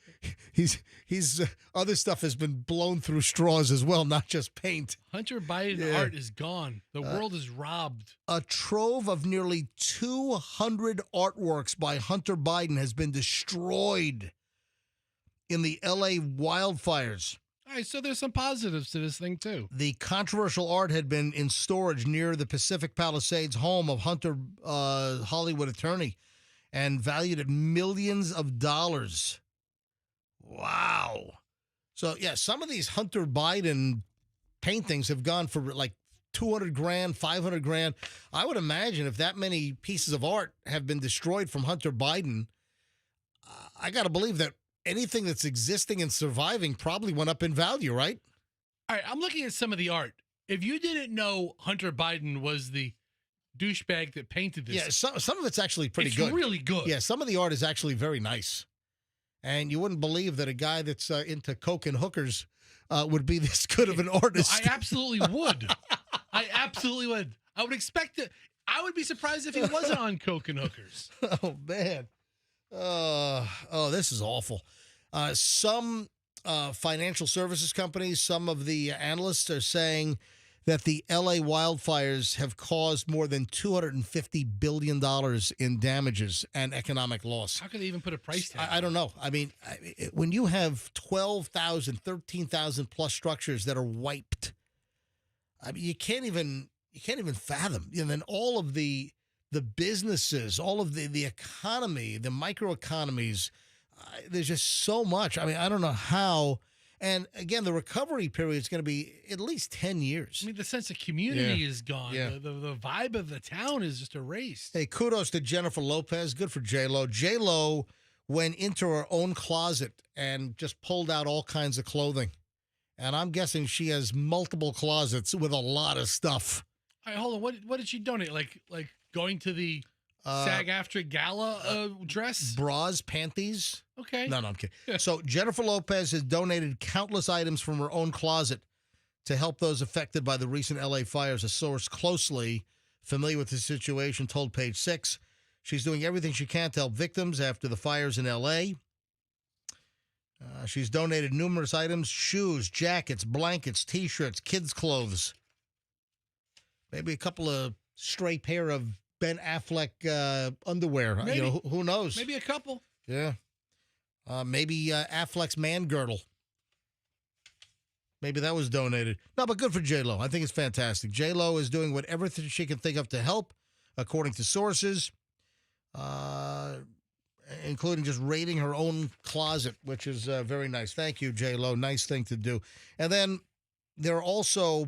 he's other stuff has been blown through straws as well, not just paint. Hunter Biden art is gone. The world is robbed. A trove of nearly 200 artworks by Hunter Biden has been destroyed in the L.A. wildfires. All right, so there's some positives to this thing, too. The controversial art had been in storage near the Pacific Palisades home of Hunter Hollywood attorney and valued at millions of dollars. Wow. So, yeah, some of these Hunter Biden paintings have gone for like 200 grand, 500 grand. I would imagine if that many pieces of art have been destroyed from Hunter Biden, I got to believe that anything that's existing and surviving probably went up in value, right? All right, I'm looking at some of the art. If you didn't know Hunter Biden was the douchebag that painted this. Yeah, some of it's actually pretty good. It's really good. Yeah, some of the art is actually very nice. And you wouldn't believe that a guy that's into coke and hookers would be this good of an artist. No, I absolutely would. I absolutely would. I would expect it. I would be surprised if he wasn't on coke and hookers. Oh, man. This is awful. Some financial services companies, some of the analysts are saying that the L.A. wildfires have caused more than $250 billion in damages and economic loss. How could they even put a price tag? I don't know. I mean, when you have 12,000, 13,000 plus structures that are wiped, I mean, you can't even fathom. And then all of the businesses, all of the economy, the microeconomies, there's just so much. I mean, I don't know how. And again, the recovery period is going to be at least 10 years. I mean, the sense of community is gone. Yeah. The vibe of the town is just erased. Hey, kudos to Jennifer Lopez. Good for J-Lo. J-Lo went into her own closet and just pulled out all kinds of clothing. And I'm guessing she has multiple closets with a lot of stuff. All right, hold on. What did she donate? Like going to the SAG-AFTRA gala dress? Bras, panties. Okay. No, I'm kidding. So Jennifer Lopez has donated countless items from her own closet to help those affected by the recent L.A. fires. A source closely familiar with the situation told Page 6 she's doing everything she can to help victims after the fires in L.A. She's donated numerous items: shoes, jackets, blankets, T-shirts, kids' clothes. Maybe a couple of stray pair of Ben Affleck underwear. Maybe. You know, who knows? Maybe a couple. Yeah. Maybe Affleck's man girdle. Maybe that was donated. No, but good for J-Lo. I think it's fantastic. J-Lo is doing whatever she can think of to help, according to sources, including just raiding her own closet, which is very nice. Thank you, J-Lo. Nice thing to do. And then there are also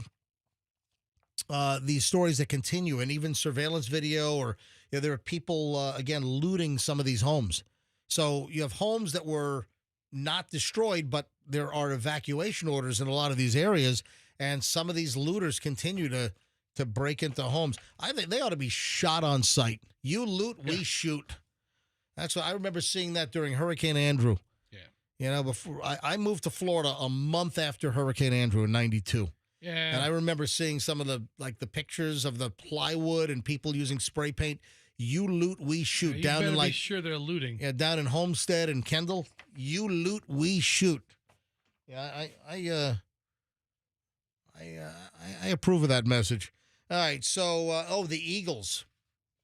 these stories that continue, and even surveillance video, or there are people, again, looting some of these homes. So you have homes that were not destroyed, but there are evacuation orders in a lot of these areas, and some of these looters continue to break into homes. I think they ought to be shot on sight. You loot, we shoot. That's what I remember seeing that during Hurricane Andrew. Yeah. You know, before I moved to Florida a month after Hurricane Andrew in '92. Yeah. And I remember seeing some of the pictures of the plywood and people using spray paint. You loot, we shoot. You down better in be sure they're looting. Yeah, down in Homestead and Kendall. You loot, we shoot. Yeah, I approve of that message. All right, so the Eagles.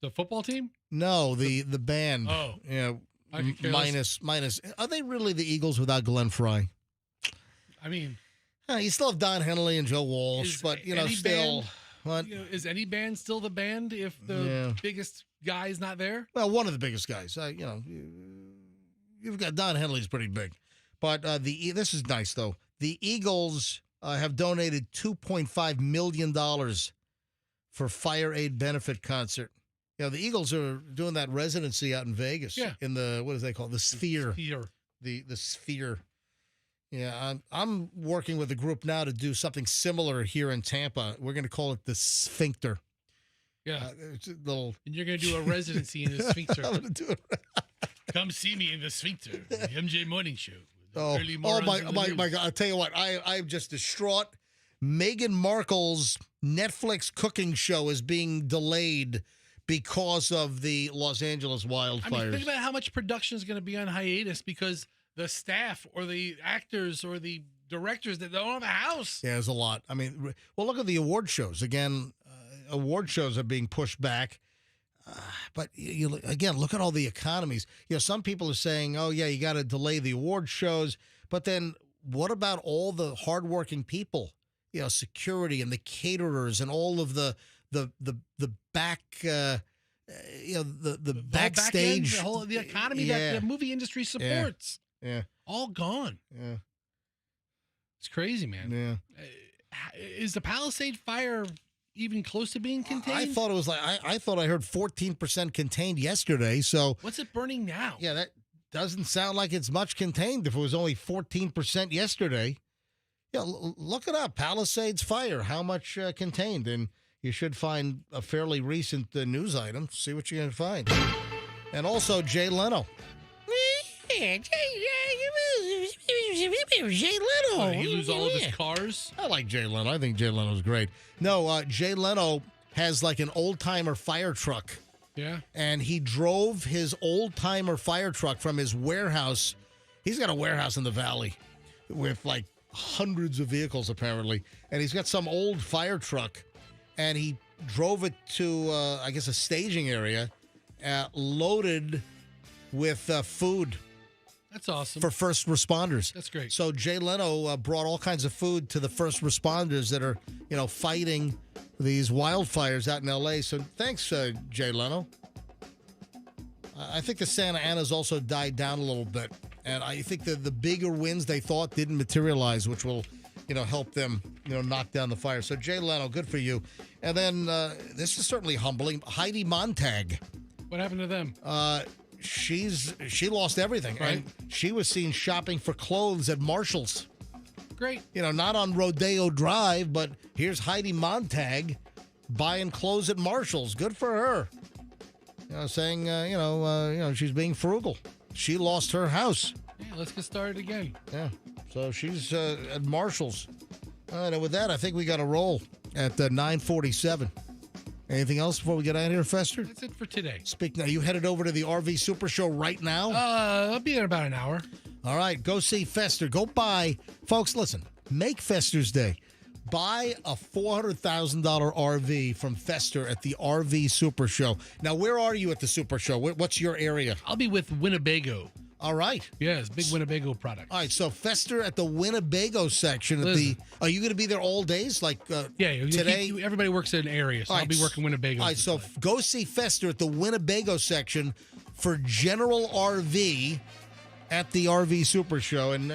The football team? No, the band. Oh. Yeah, minus. Are they really the Eagles without Glenn Fry? I mean, you still have Don Henley and Joe Walsh, but still. What? Is any band still the band if the biggest guy's not there? Well, one of the biggest guys. You've got Don Henley's pretty big, but this is nice though. The Eagles have donated $2.5 million for Fire Aid benefit concert. The Eagles are doing that residency out in Vegas. Yeah. In the, what is they called? The Sphere. The Sphere. Yeah, I'm working with a group now to do something similar here in Tampa. We're going to call it the Sphincter. Yeah. It's a little... And you're going to do a residency in the Sphincter. I'm going to do it. Come see me in the sphincter, the MJ Morning Show. Oh my God! I'll tell you what, I'm just distraught. Meghan Markle's Netflix cooking show is being delayed because of the Los Angeles wildfires. I mean, think about how much production is going to be on hiatus because the staff or the actors or the directors that don't have a house. Yeah, there's a lot. I mean, well, look at the award shows. Again, award shows are being pushed back. But again, look at all the economies. Some people are saying, oh, yeah, you got to delay the award shows. But then what about all the hardworking people, security and the caterers and all of the back, the backstage. Back end, the economy that the movie industry supports. Yeah. All gone. Yeah. It's crazy, man. Yeah. Is the Palisade fire even close to being contained? I thought it was I thought I heard 14% contained yesterday. So what's it burning now? Yeah, that doesn't sound like it's much contained if it was only 14% yesterday. Yeah, look it up. Palisades fire, how much contained? And you should find a fairly recent news item. See what you're going to find. And also Jay Leno. Jay Leno. Did he lose all of his cars? I like Jay Leno. I think Jay Leno's great. No, Jay Leno has like an old-timer fire truck. Yeah. And he drove his old-timer fire truck from his warehouse. He's got a warehouse in the valley with like hundreds of vehicles apparently. And he's got some old fire truck. And he drove it to, I guess, a staging area loaded with food. That's awesome. For first responders. That's great. So Jay Leno brought all kinds of food to the first responders that are, fighting these wildfires out in L.A. So thanks, Jay Leno. I think the Santa Ana's also died down a little bit. And I think the bigger winds they thought didn't materialize, which will, help them, knock down the fire. So Jay Leno, good for you. And then this is certainly humbling. Heidi Montag. What happened to them? She lost everything. Right. And she was seen shopping for clothes at Marshall's. Great. Not on Rodeo Drive, but here's Heidi Montag buying clothes at Marshall's. Good for her. Saying, she's being frugal. She lost her house. Yeah, let's get started again. Yeah. So she's at Marshall's. All right, and with that, I think we got to roll at 9:47. Anything else before we get out of here, Fester? That's it for today. Now, you headed over to the RV Super Show right now? I'll be there about an hour. All right, go see Fester. Go buy. Folks, listen, make Fester's Day. Buy a $400,000 RV from Fester at the RV Super Show. Now, where are you at the Super Show? What's your area? I'll be with Winnebago. All right. Yes, big Winnebago product. All right, so Fester at the Winnebago section. Are you going to be there all days? Like today? Everybody works in an area, so I'll be working Winnebago. All right, so go see Fester at the Winnebago section for general RV at the RV Super Show, and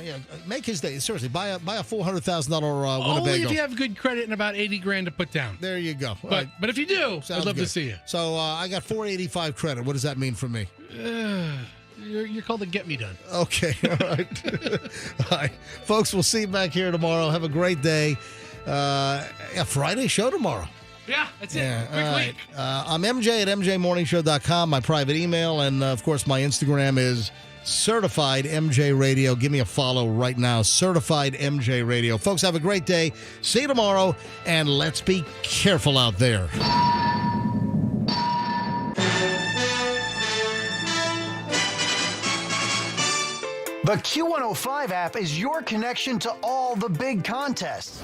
make his day. Seriously, buy a $400,000 Winnebago. Only if you have good credit and about $80,000 to put down. There you go. But if you do, I'd love to see you. So I got $485 credit. What does that mean for me? You're called the Get Me Done. Okay, all right. All right. Folks, we'll see you back here tomorrow. Have a great day. Friday show tomorrow. Yeah, that's it. Quick week. I'm MJ at MJMorningshow.com, my private email, and, of course, my Instagram is Certified MJ Radio. Give me a follow right now, Certified MJ Radio. Folks, have a great day. See you tomorrow, and let's be careful out there. The Q105 app is your connection to all the big contests.